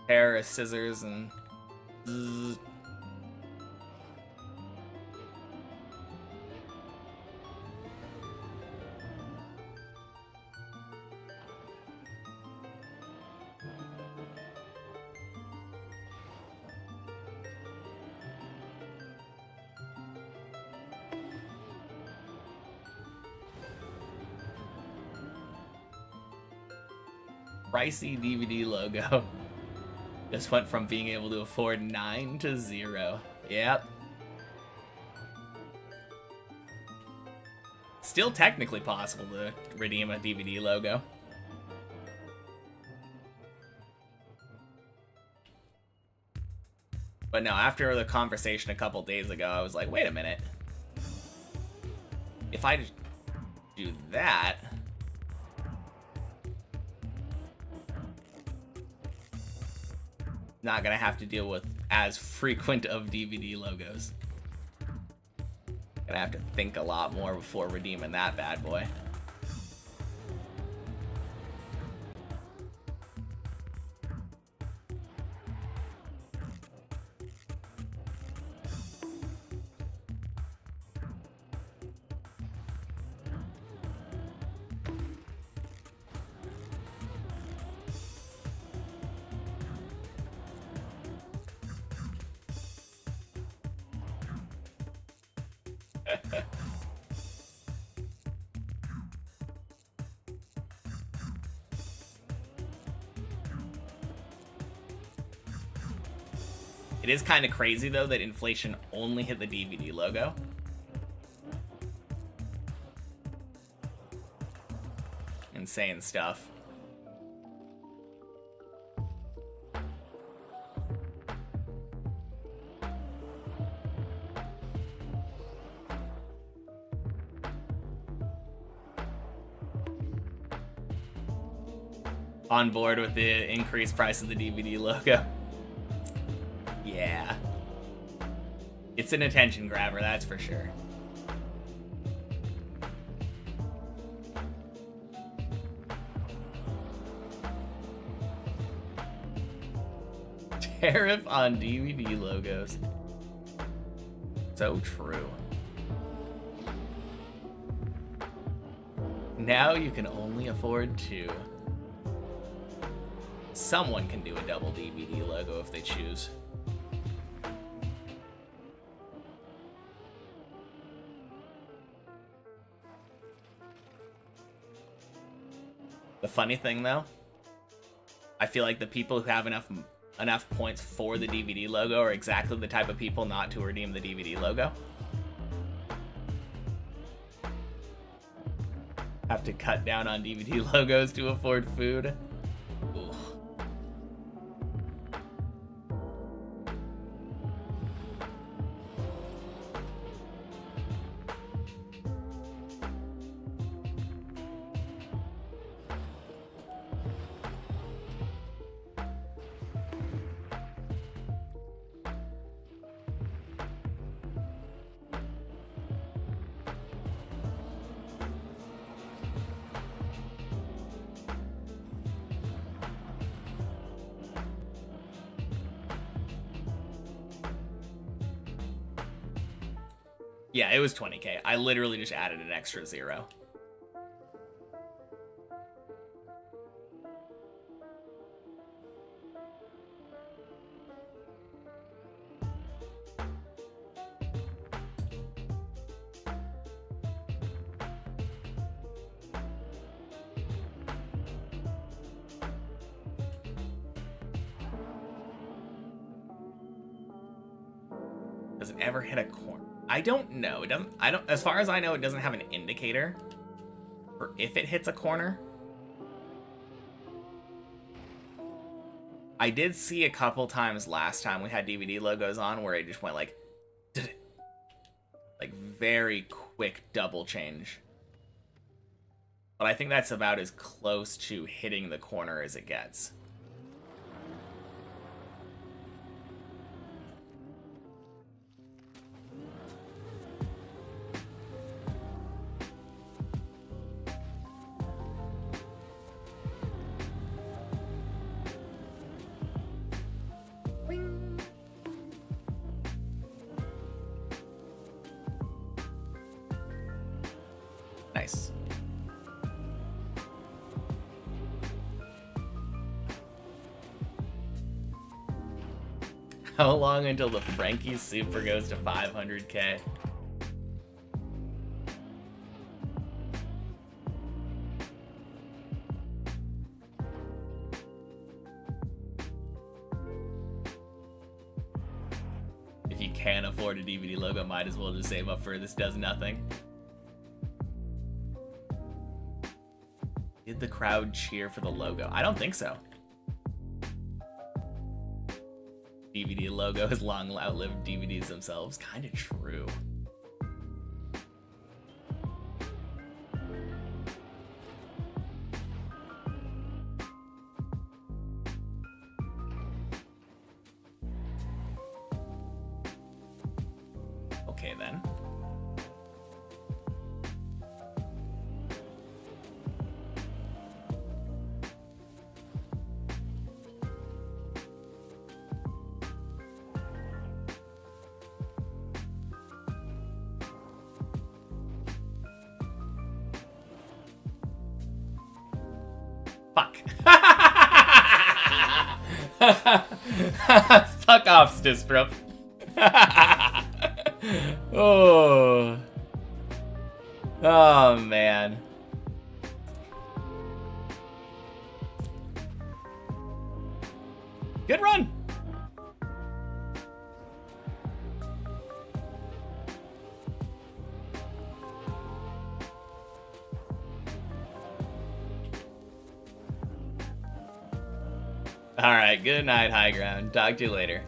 Hair is scissors and... Zzz. Pricey DVD logo. Just went from being able to afford 9 to 0. Yep. Still technically possible to redeem a DVD logo. But no, after the conversation a couple days ago, I was like, wait a minute. If I just do that... not gonna have to deal with as frequent of DVD logos. Gonna have to think a lot more before redeeming that bad boy. It is kind of crazy, though, that inflation only hit the DVD logo. Insane stuff. On board with the increased price of the DVD logo. Yeah. It's an attention grabber, that's for sure. Tariff on DVD logos. So true. Now you can only afford two. Someone can do a double DVD logo if they choose. The funny thing, though, I feel like the people who have enough points for the DVD logo are exactly the type of people not to redeem the DVD logo. Have to cut down on DVD logos to afford food. Ooh. Yeah, it was 20K. I literally just added an extra 0. Does it ever hit a corner? I don't know. It doesn't. I don't. As far as I know, it doesn't have an indicator for if it hits a corner. I did see a couple times last time we had DVD logos on where it just went like very quick double change. But I think that's about as close to hitting the corner as it gets. Nice. How long until the Frankie Super goes to 500K? If you can't afford a DVD logo, might as well just save up for this does nothing. Did the crowd cheer for the logo? I don't think so. DVD logo has long outlived DVDs themselves. Kind of true. then. Fuck. Fuck off, Stistrup. Oh. Oh, man. Good run. All right, good night, high ground. Talk to you later.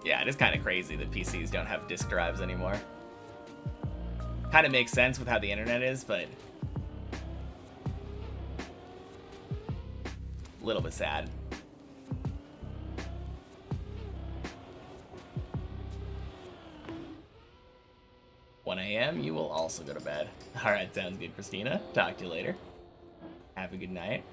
Yeah, it is kind of crazy that PCs don't have disk drives anymore. Kind of makes sense with how the internet is, but a little bit sad. 1 a.m., you will also go to bed. Alright, sounds good, Christina. Talk to you later. Have a good night.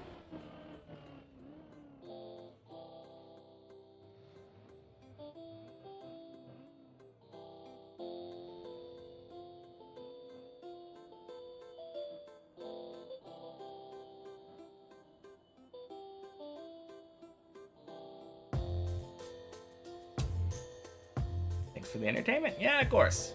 Thanks for the entertainment. Yeah, of course.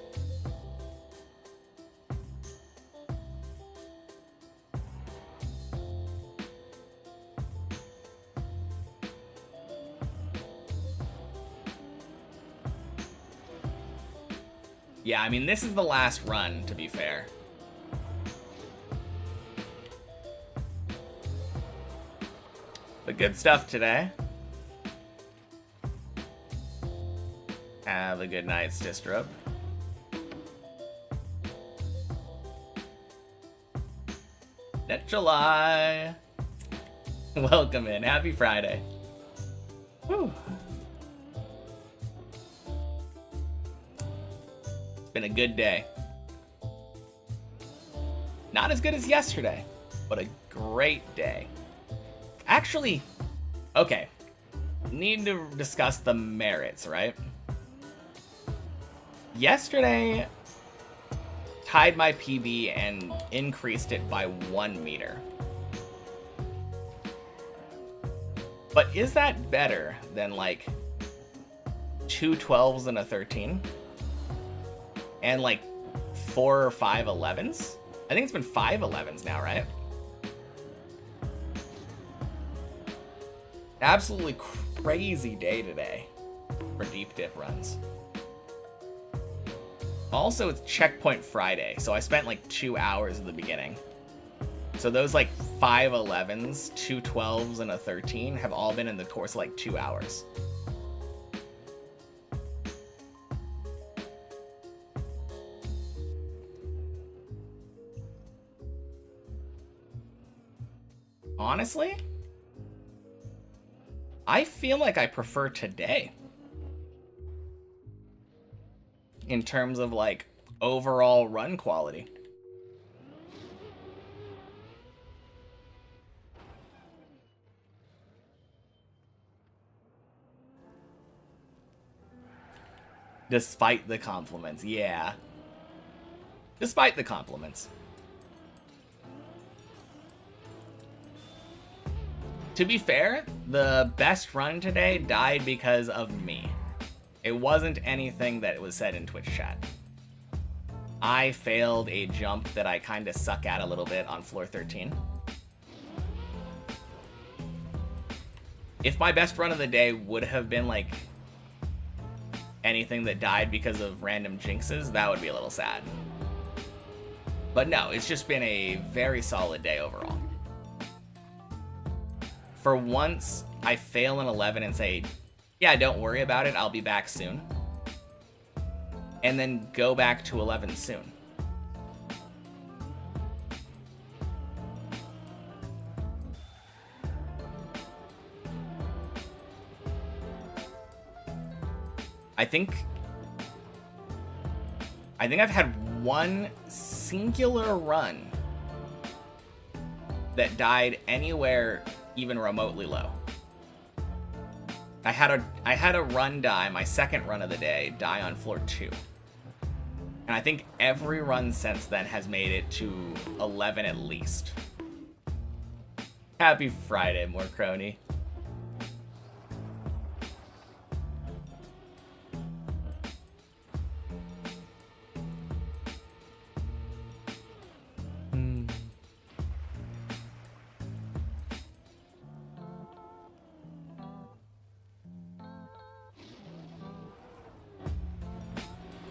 Yeah, I mean, this is the last run, to be fair. But good stuff today. Have a good night, Stistrup. Net July. Welcome in. Happy Friday. Whew. Been a good day. Not as good as yesterday, but a great day. Actually, okay. Need to discuss the merits, right? Yesterday, tied my PB and increased it by 1 meter. But is that better than like 2 12s and a 13? And like 4 or 5 11s? I think it's been 5 11s now, right? Absolutely crazy day today for deep dip runs. Also, it's Checkpoint Friday, so I spent like 2 hours at the beginning. So those like 5 11s, 2 12s, and a 13 have all been in the course of like 2 hours. Honestly, I feel like I prefer today. In terms of like overall run quality. Despite the compliments, yeah. Despite the compliments. To be fair, the best run today died because of me. It wasn't anything that was said in Twitch chat. I failed a jump that I kind of suck at a little bit on floor 13. If my best run of the day would have been like anything that died because of random jinxes, that would be a little sad. But no, it's just been a very solid day overall. For once, I fail an 11 and say, yeah, don't worry about it, I'll be back soon. And then go back to 11 soon. think I've had one singular run that died anywhere even remotely low. I had a run die, my second run of the day, die on floor 2. And I think every run since then has made it to 11 at least. Happy Friday, more crony.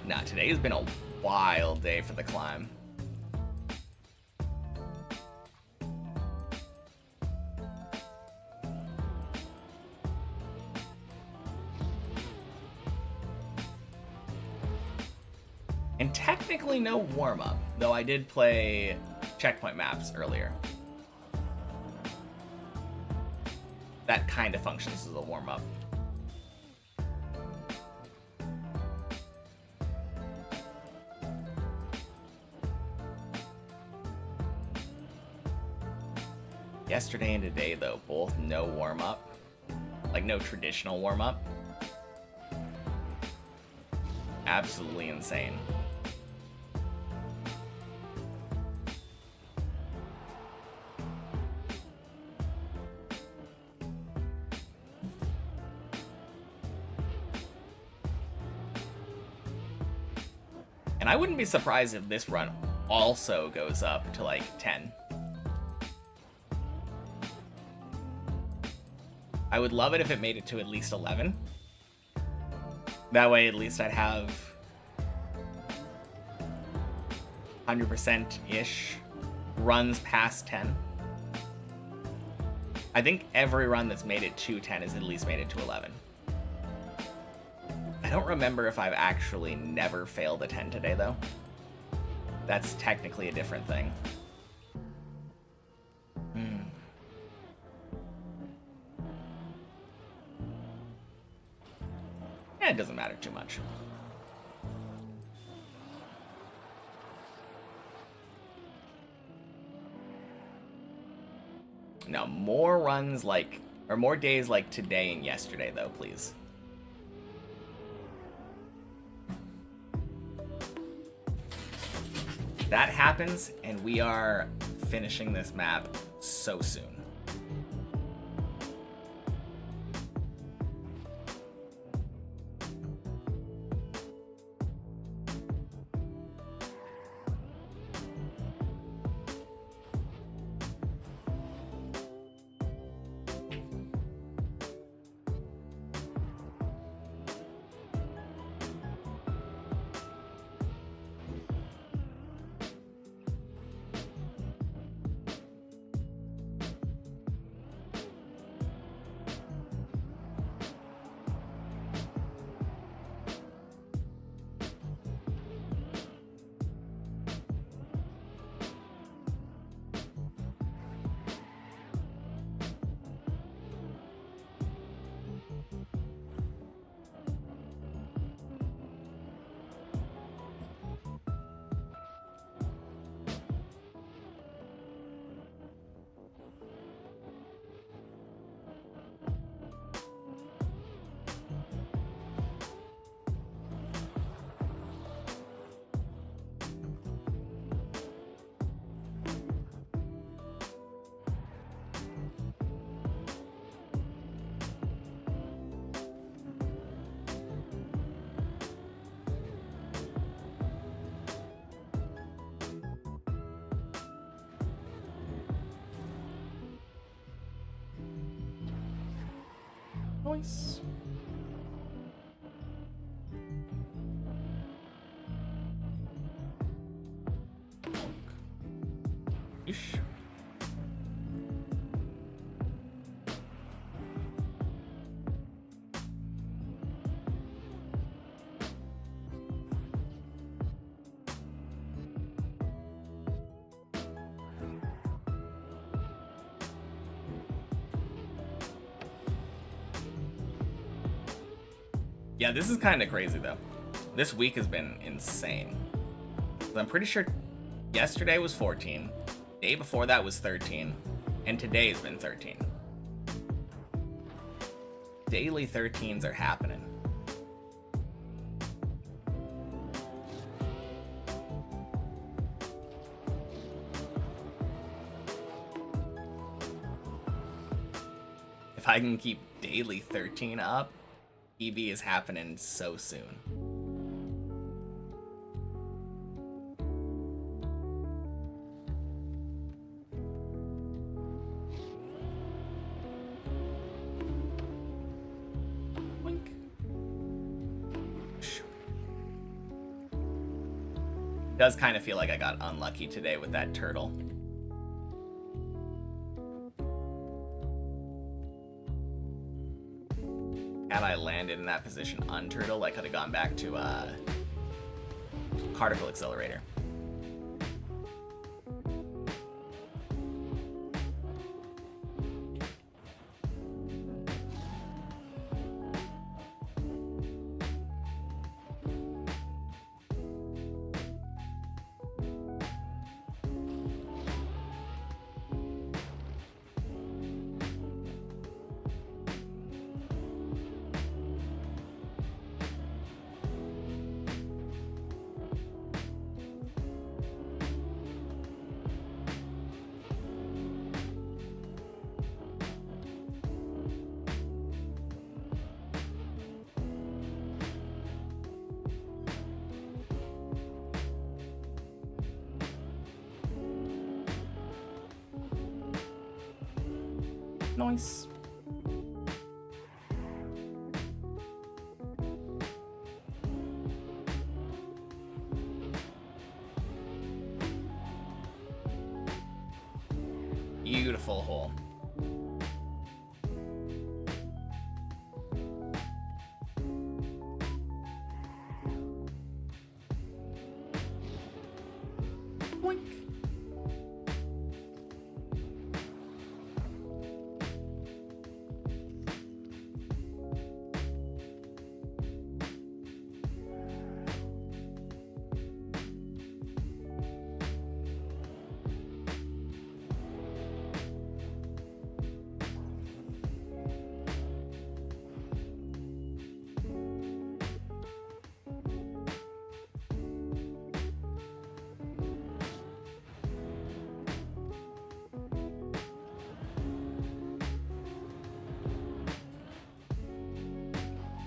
Nah, today has been a wild day for the climb. And technically no warm-up, though I did play checkpoint maps earlier. That kind of functions as a warm-up. Yesterday and today, though, both no warm-up. Like, no traditional warm-up. Absolutely insane. And I wouldn't be surprised if this run also goes up to, like, 10. I would love it if it made it to at least 11. That way, at least I'd have 100%-ish runs past 10. I think every run that's made it to 10 has at least made it to 11. I don't remember if I've actually never failed a 10 today, though. That's technically a different thing. It doesn't matter too much. Now, more runs like, or more days like today and yesterday, though, please. That happens, and we are finishing this map so soon. Nice. Ish. Yeah, this is kind of crazy though. This week has been insane. I'm pretty sure yesterday was 14, day before that was 13, and today has been 13. Daily 13s are happening. If I can keep daily 13 up, EV is happening so soon. Wink. Does kind of feel like I got unlucky today with that turtle. Had I landed in that position unturtle, I could have gone back to particle accelerator. Nice. Beautiful hole. Boink.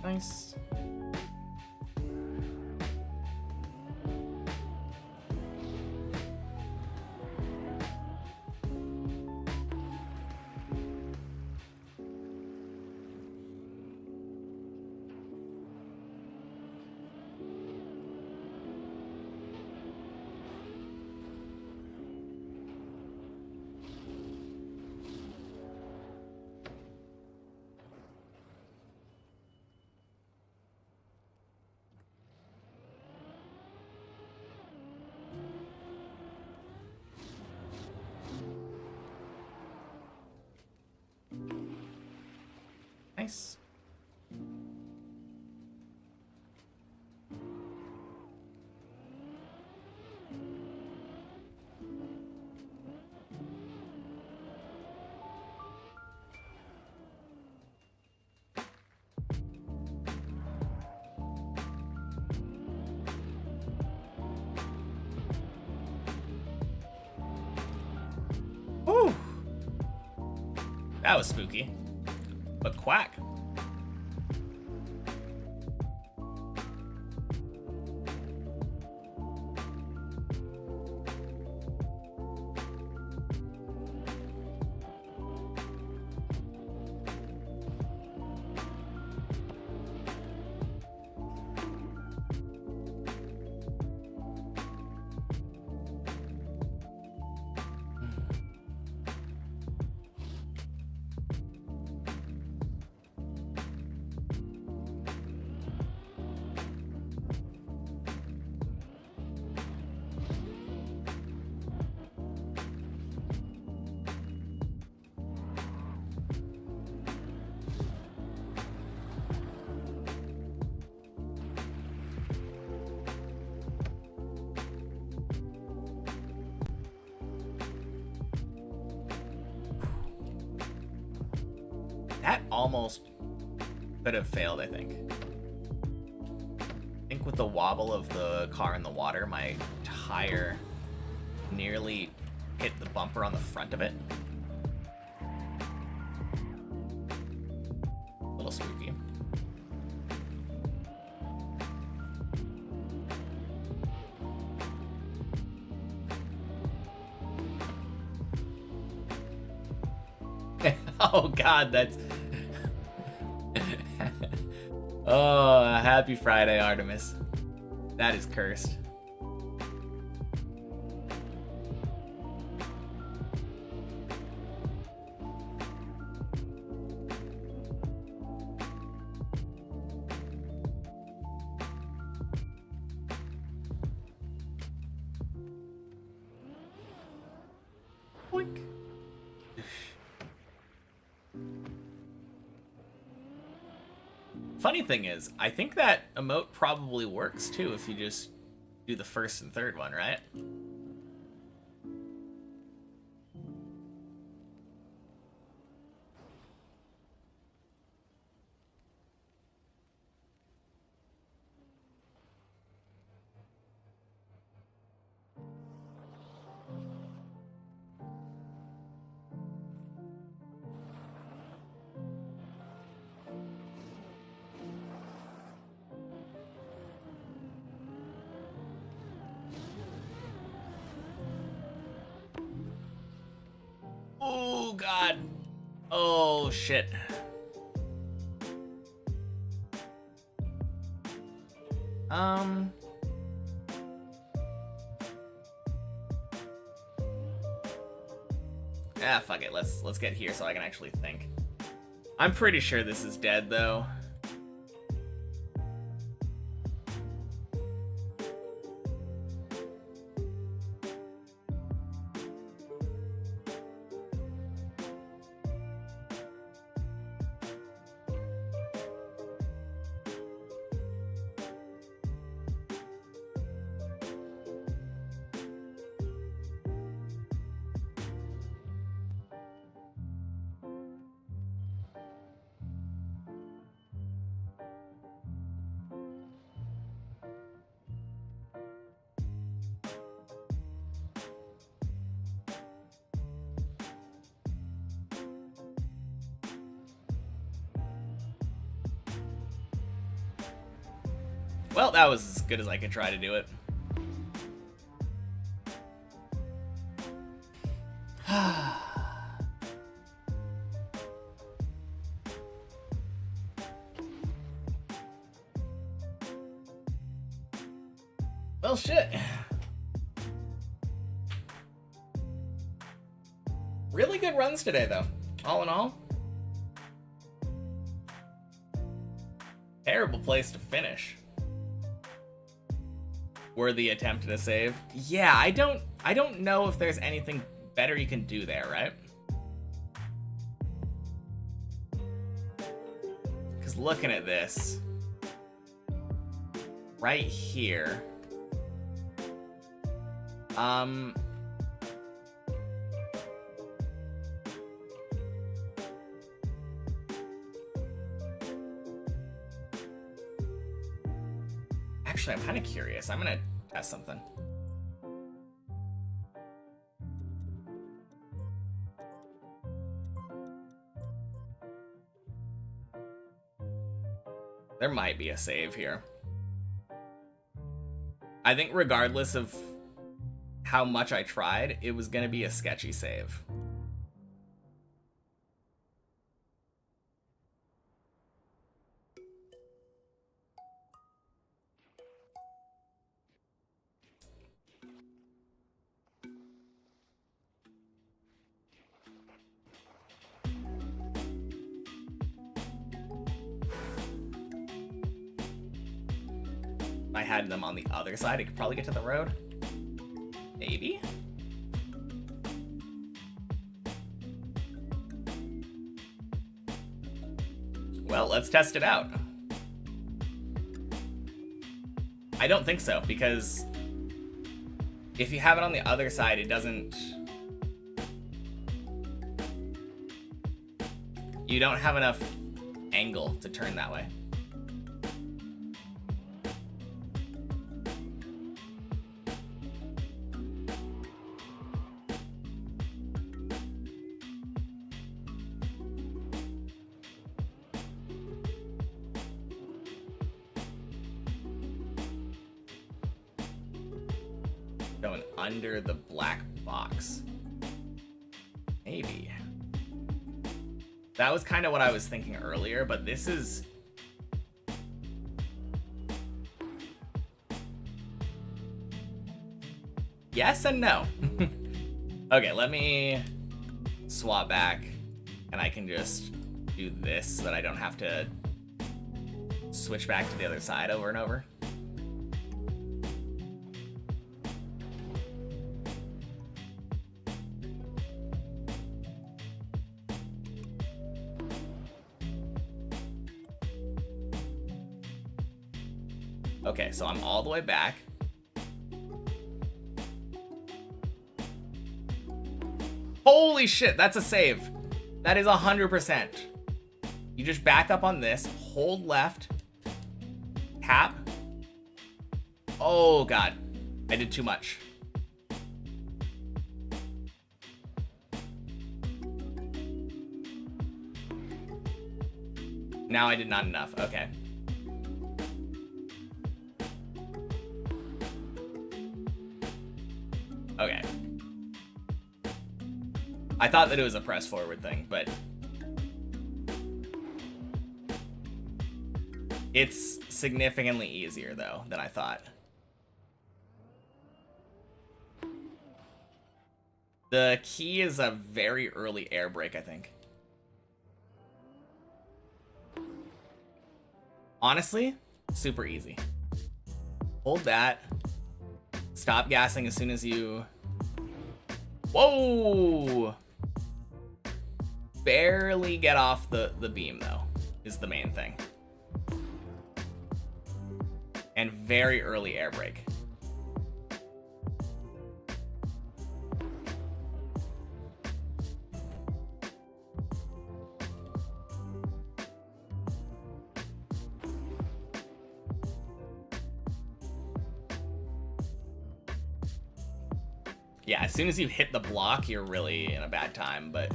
Nice. Nice. Ooh. That was spooky. But quack. That almost could have failed, I think. I think with the wobble of the car in the water, my tire nearly hit the bumper on the front of it. A little spooky. Oh god, that's... Oh, happy Friday, Artemis. That is cursed. Boink. Funny thing is, I think that emote probably works too if you just do the first and third one, right? Oh god. Oh shit. Ah, fuck it. Let's get here so I can actually think. I'm pretty sure this is dead though. Well, that was as good as I could try to do it. Well, shit. Really good runs today, though. All in all. Terrible place to finish. Worthy attempt at a save. Yeah, I don't know if there's anything better you can do there, right? Because looking at this, right here, actually, I'm kind of curious. I'm gonna test something. There might be a save here. I think regardless of how much I tried, it was gonna be a sketchy save. If I had them on the other side, I could probably get to the road. Maybe? Well, let's test it out. I don't think so, because if you have it on the other side, it doesn't... You don't have enough angle to turn that way. Going under the black box. Maybe. That was kind of what I was thinking earlier, but this is... Yes and no. Okay, let me swap back, and I can just do this so that I don't have to switch back to the other side over and over. Okay, so I'm all the way back. Holy shit, that's a save. That is 100%. You just back up on this, hold left, tap. Oh god, I did too much. Now I did not enough, okay. Okay. I thought that it was a press forward thing, but it's significantly easier though than I thought. The key is a very early air brake, I think. Honestly, super easy. Hold that. Stop gassing as soon as you... Whoa! Barely get off the beam, though, is the main thing. And very early air brake. Yeah, as soon as you hit the block, you're really in a bad time, but...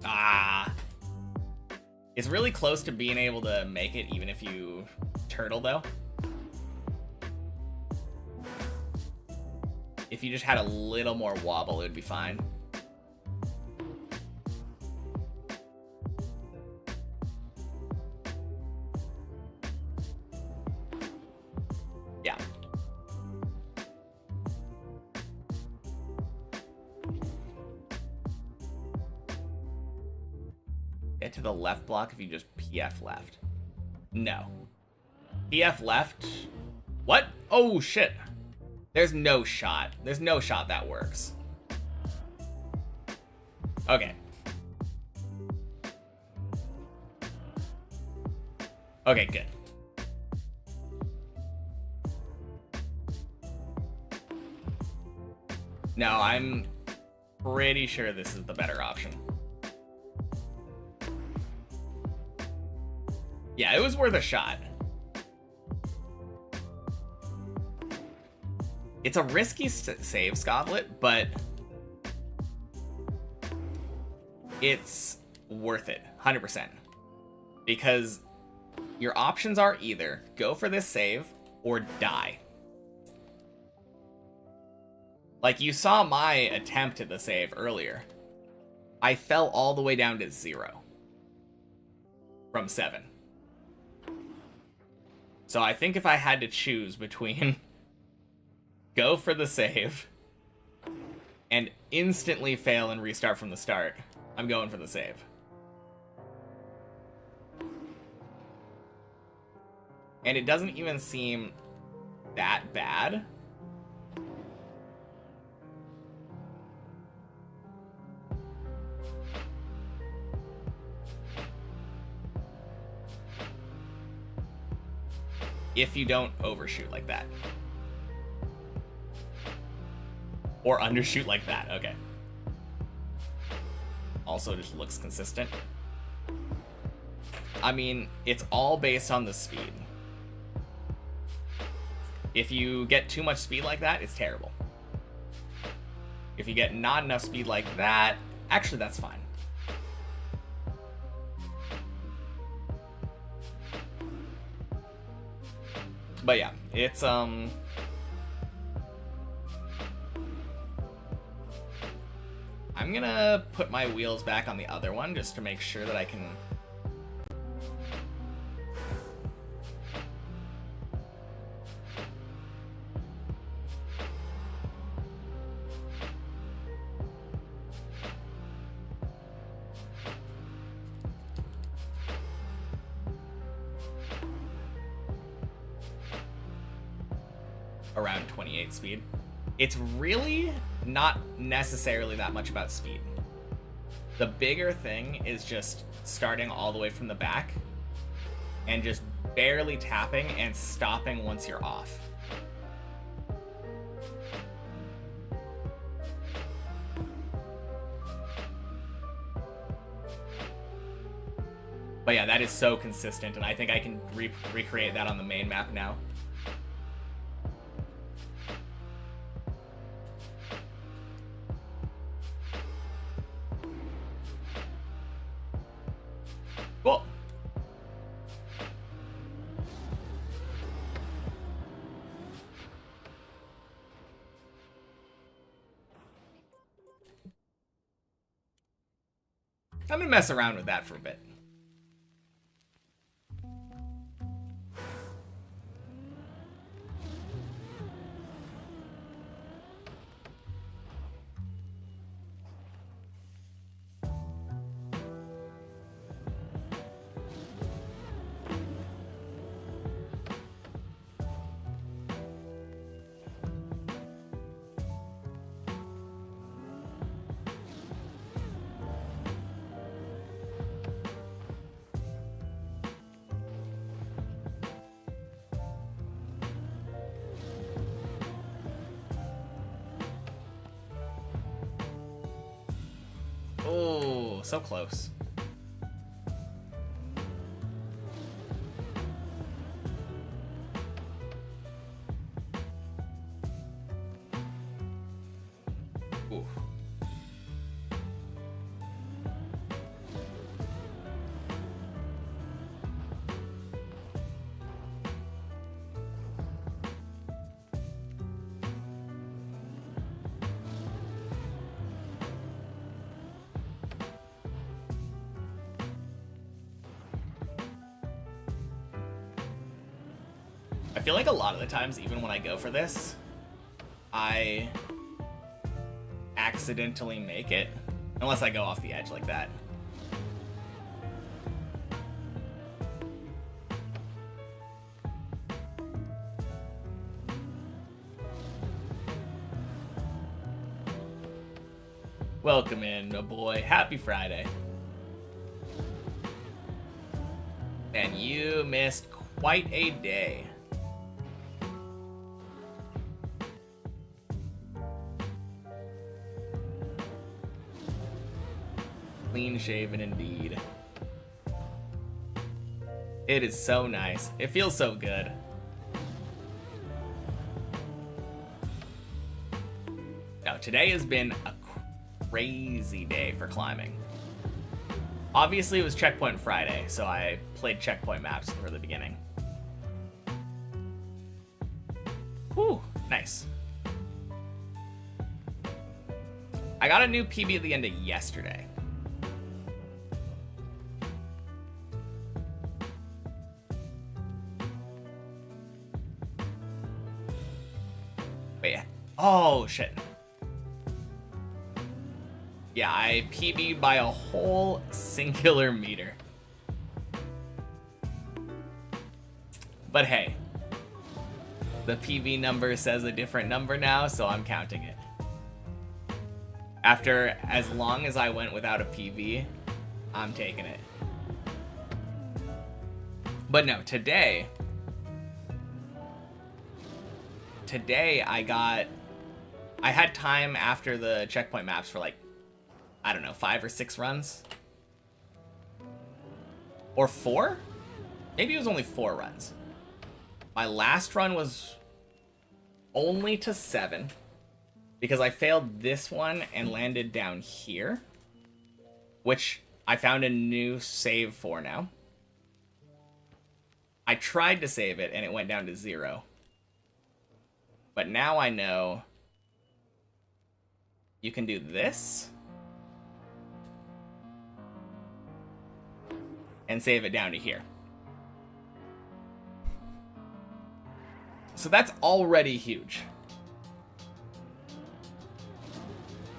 Ah! It's really close to being able to make it, even if you turtle, though. If you just had a little more wobble, it would be fine. Yeah. Get to the left block if you just PF left. No. PF left? What? Oh, shit. There's no shot. There's no shot that works. Okay. Okay, good. No, I'm pretty sure this is the better option. Yeah, it was worth a shot. It's a risky save, Scotlet, but it's worth it, 100%. Because your options are either go for this save or die. Like, you saw my attempt at the save earlier. I fell all the way down to 0 from 7. So I think if I had to choose between go for the save and instantly fail and restart from the start, I'm going for the save. And it doesn't even seem that bad. If you don't overshoot like that. Or undershoot like that. Okay. Also just looks consistent. I mean, it's all based on the speed. If you get too much speed like that, it's terrible. If you get not enough speed like that, actually that's fine. But yeah, it's I'm gonna put my wheels back on the other one just to make sure that I can... around 28 speed. It's really not necessarily that much about speed. The bigger thing is just starting all the way from the back and just barely tapping and stopping once you're off. But yeah, that is so consistent, and I think I can recreate that on the main map now. Cool. I'm gonna mess around with that for a bit. Oh, so close. Ooh. I feel like a lot of the times, even when I go for this, I accidentally make it. Unless I go off the edge like that. Welcome in, my boy. Happy Friday. And you missed quite a day. Clean shaven indeed. It is so nice. It feels so good. Now, today has been a crazy day for climbing. Obviously, it was Checkpoint Friday, so I played checkpoint maps for the beginning. Whew, nice. I got a new PB at the end of yesterday. Wait, oh shit. Yeah, I PB'd by a whole singular meter. But hey, the PB number says a different number now, so I'm counting it. After as long as I went without a PB, I'm taking it. But no, today I had time after the checkpoint maps for like, I don't know, 5 or 6 runs. Or 4? Maybe it was only 4 runs. My last run was only to 7. Because I failed this one and landed down here. Which I found a new save for now. I tried to save it and it went down to 0. But now I know you can do this and save it down to here. So that's already huge.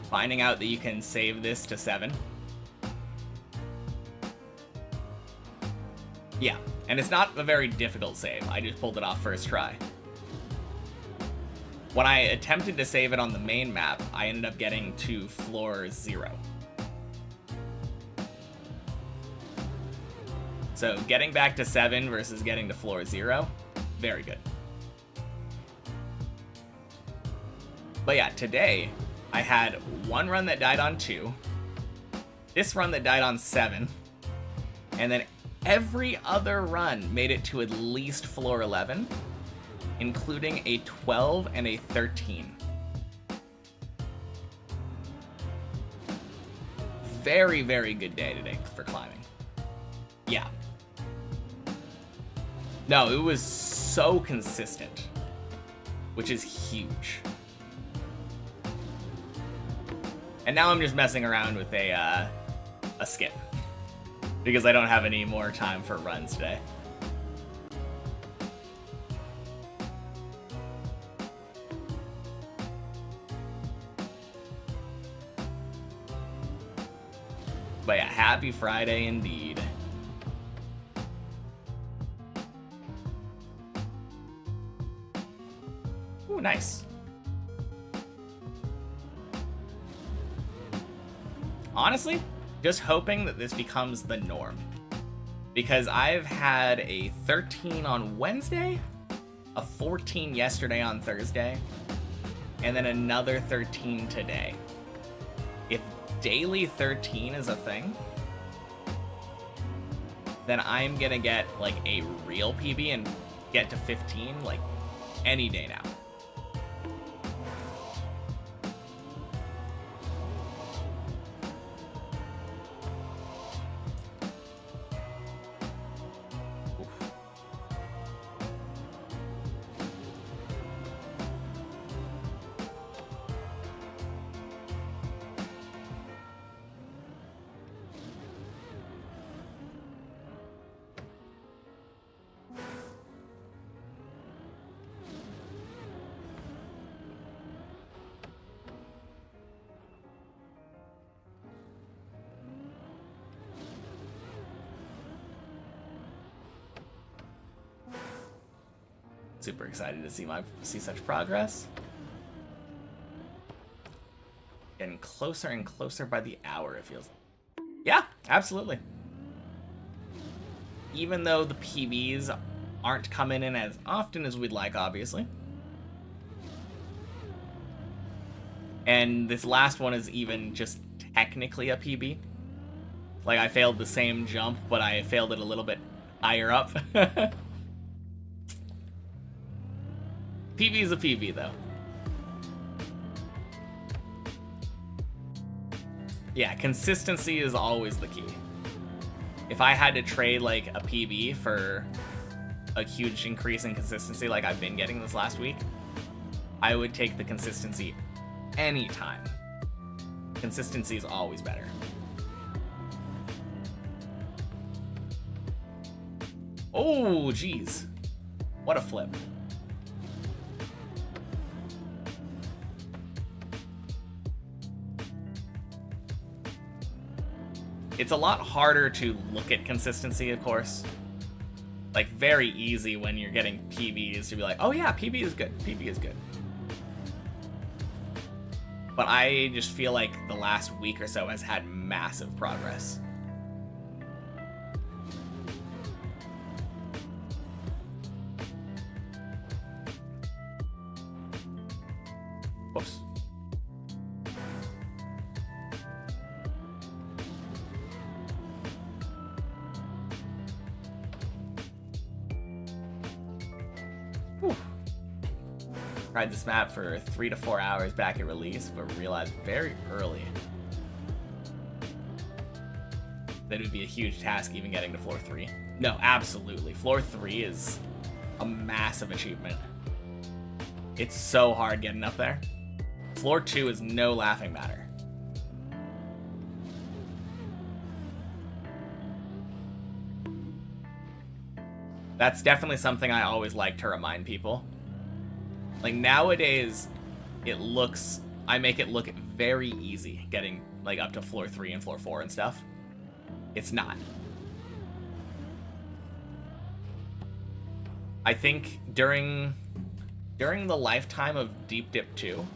Finding out that you can save this to 7. Yeah, and it's not a very difficult save. I just pulled it off first try. When I attempted to save it on the main map, I ended up getting to floor 0. So getting back to 7 versus getting to floor 0, very good. But yeah, today I had one run that died on 2, this run that died on 7, and then every other run made it to at least floor 11, including a 12 and a 13. Very, very good day today for climbing. Yeah. No, it was so consistent, which is huge. And now I'm just messing around with a skip, because I don't have any more time for runs today. But yeah, happy Friday indeed. Ooh, nice. Honestly, just hoping that this becomes the norm. Because I've had a 13 on Wednesday, a 14 yesterday on Thursday, and then another 13 today. If daily 13 is a thing, then I'm gonna get like a real PB and get to 15 like any day now. Super excited to see such progress. Getting closer and closer by the hour, it feels like. Yeah, absolutely. Even though the PBs aren't coming in as often as we'd like, obviously. And this last one is even just technically a PB. Like, I failed the same jump, but I failed it a little bit higher up. PB is a PB, though. Yeah, consistency is always the key. If I had to trade, like, a PB for a huge increase in consistency like I've been getting this last week, I would take the consistency anytime. Consistency is always better. Oh, jeez. What a flip. It's a lot harder to look at consistency, of course. Like, very easy when you're getting PBs to be like, oh yeah, PB is good, PB is good. But I just feel like the last week or so has had massive progress. Whoops. Tried this map for 3 to 4 hours back at release, but realized very early that it would be a huge task even getting to floor 3. No, absolutely. Floor 3 is a massive achievement. It's so hard getting up there. Floor 2 is no laughing matter. That's definitely something I always like to remind people. Like, nowadays, I make it look very easy getting, like, up to floor 3 and floor 4 and stuff. It's not. I think during the lifetime of Deep Dip 2,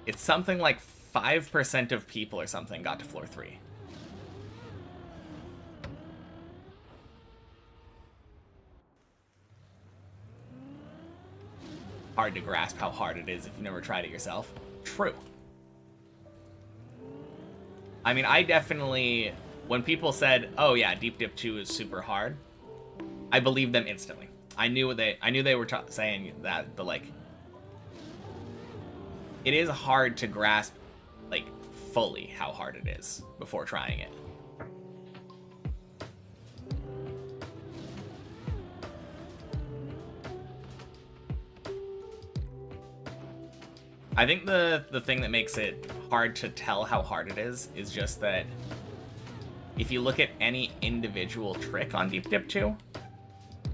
it's something like 5% of people or something got to floor 3. Hard to grasp how hard it is if you've never tried it yourself. True. I mean, I definitely, when people said, "Oh yeah, Deep Dip 2 is super hard," I believed them instantly. I knew they were saying that, but like, it is hard to grasp, like, fully how hard it is before trying it. I think the thing that makes it hard to tell how hard it is just that if you look at any individual trick on Deep Dip 2,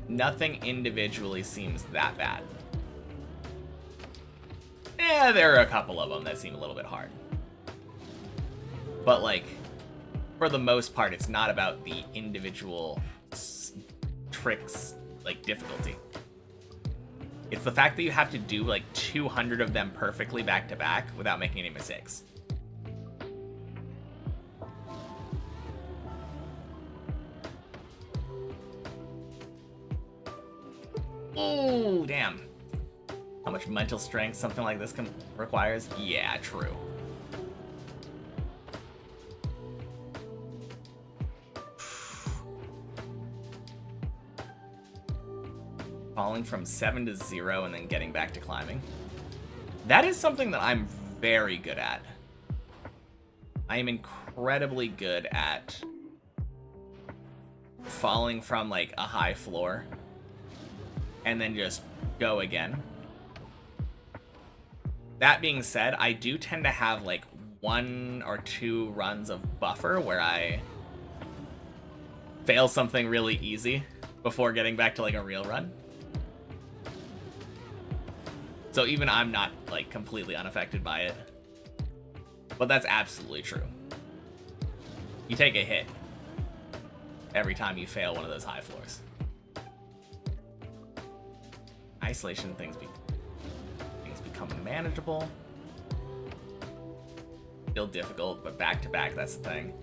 nothing individually seems that bad. Yeah, there are a couple of them that seem a little bit hard. But, like, for the most part, it's not about the individual tricks, like, difficulty. It's the fact that you have to do, like, 200 of them perfectly back to back without making any mistakes. Oh, damn. How much mental strength something like this requires? Yeah, true. Falling from 7 to 0 and then getting back to climbing. That is something that I'm very good at. I am incredibly good at falling from, like, a high floor and then just go again. That being said, I do tend to have, like, 1 or 2 runs of buffer where I fail something really easy before getting back to, like, a real run. So even I'm not, like, completely unaffected by it. But that's absolutely true. You take a hit every time you fail one of those high floors. Isolation things become manageable. Still difficult, but back to back, that's the thing.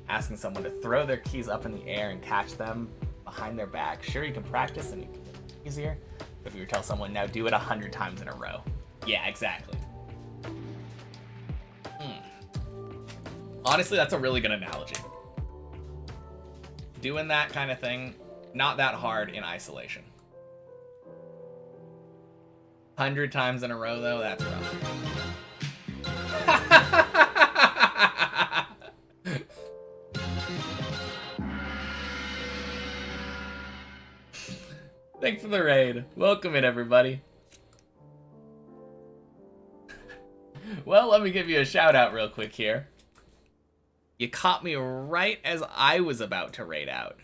Asking someone to throw their keys up in the air and catch them behind their back. Sure, you can practice and you can get it easier. If you were to tell someone, now do it 100 times in a row. Yeah, exactly. Honestly, that's a really good analogy. Doing that kind of thing, not that hard in isolation. 100 times in a row, though, that's rough. Thanks for the raid. Welcome in, everybody. Well, let me give you a shout out real quick here. You caught me right as I was about to raid out.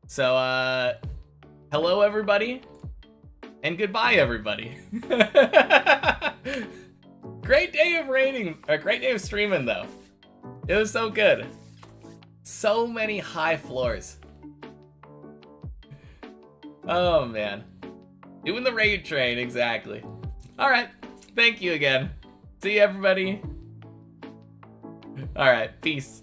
So, hello, everybody. And goodbye, everybody. Great day of raiding. A great day of streaming, though. It was so good. So many high floors. Oh, man. Doing the raid train, exactly. Alright, thank you again. See you, everybody. Alright, peace.